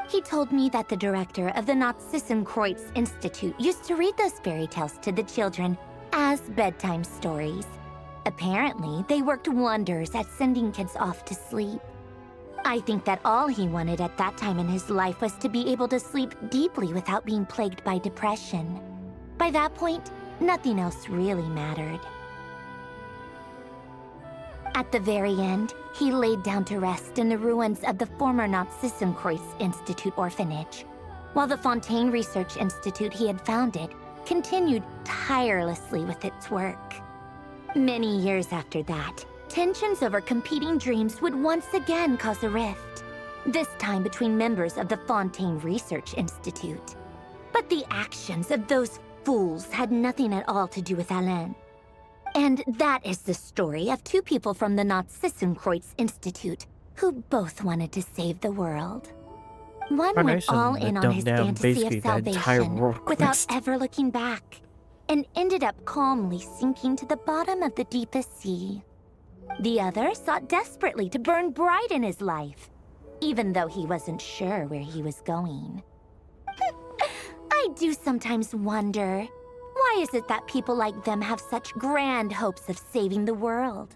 He told me that the director of the Nazissenkreuz Institute used to read those fairy tales to the children as bedtime stories. Apparently, they worked wonders at sending kids off to sleep. I think that all he wanted at that time in his life was to be able to sleep deeply without being plagued by depression. By that point, nothing else really mattered. At the very end, he laid down to rest in the ruins of the former Nazissenkreuz Institute orphanage, while the Fontaine Research Institute he had founded continued tirelessly with its work. Many years after that, tensions over competing dreams would once again cause a rift, this time between members of the Fontaine Research Institute. But the actions of those fools had nothing at all to do with Alain. And that is the story of two people from the Nazissenkreuz Institute who both wanted to save the world. One went all in on his fantasy of salvation without ever looking back, and ended up calmly sinking to the bottom of the deepest sea. The other sought desperately to burn bright in his life, even though he wasn't sure where he was going. I do sometimes wonder, Why is it that people like them have such grand hopes of saving the world?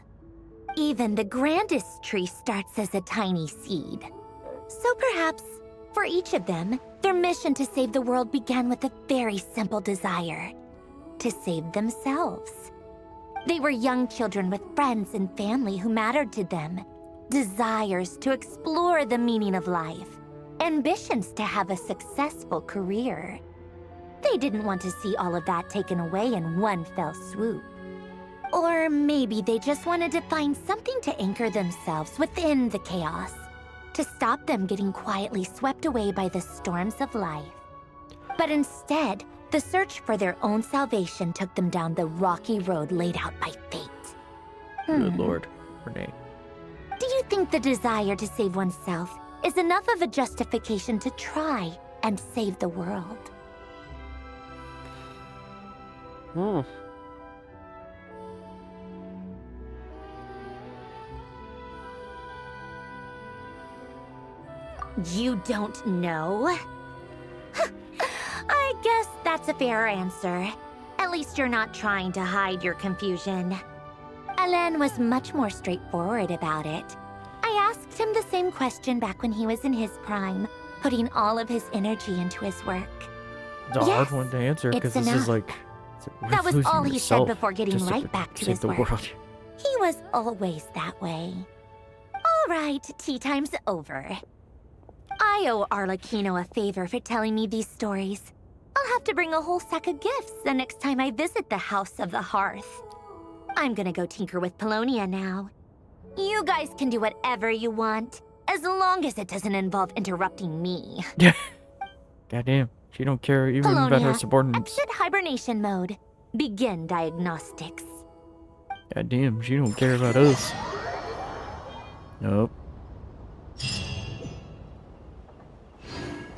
Even the grandest tree starts as a tiny seed. So perhaps, for each of them, their mission to save the world began with a very simple desire: to save themselves. They were young children with friends and family who mattered to them, desires to explore the meaning of life, ambitions to have a successful career. They didn't want to see all of that taken away in one fell swoop. Or maybe they just wanted to find something to anchor themselves within the chaos, to stop them getting quietly swept away by the storms of life. But instead, the search for their own salvation took them down the rocky road laid out by fate. Good Lord, Renee. Do you think the desire to save oneself is enough of a justification to try and save the world? You don't know? I guess that's a fair answer. At least you're not trying to hide your confusion. Alain was much more straightforward about it. I asked him the same question back when he was in his prime, putting all of his energy into his work. It's a hard one to answer because this is like... That was all he said before getting just to right back to save his the work. world. He was always that way. All right, tea time's over. I owe Arlecchino a favor for telling me these stories. I'll have to bring a whole sack of gifts the next time I visit the House of the Hearth. I'm gonna go tinker with Polonia now. You guys can do whatever you want, as long as it doesn't involve interrupting me. Goddamn, she don't care even about her subordinates. Exit hibernation mode. Begin diagnostics. Goddamn, she don't care about us. Nope.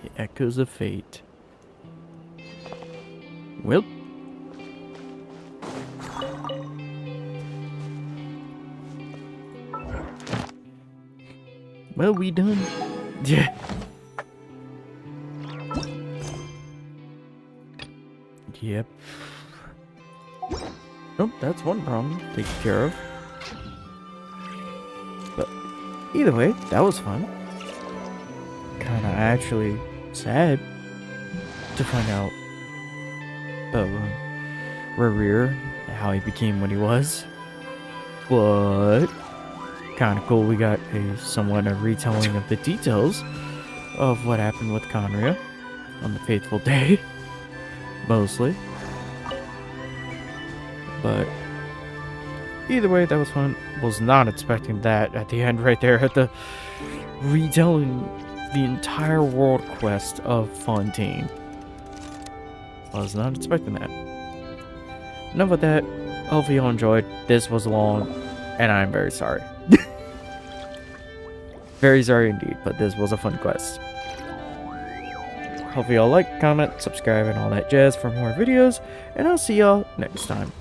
The echoes of fate. Well. Well, we done. Yeah. Yep. Nope, that's one problem taken care of. But either way, that was fun. Kinda actually sad to find out about Rerir, how he became what he was. But kinda cool we got a somewhat a retelling of the details of what happened with Conria on the fateful day. Mostly. But either way, that was fun. Was not expecting that at the end right there at the retelling the entire world quest of Fontaine. Was not expecting that. Enough of that. Hopefully y'all enjoyed. This was long, and I'm very sorry. Very sorry indeed, but this was a fun quest. Hopefully y'all like, comment, subscribe, and all that jazz for more videos, and I'll see y'all next time.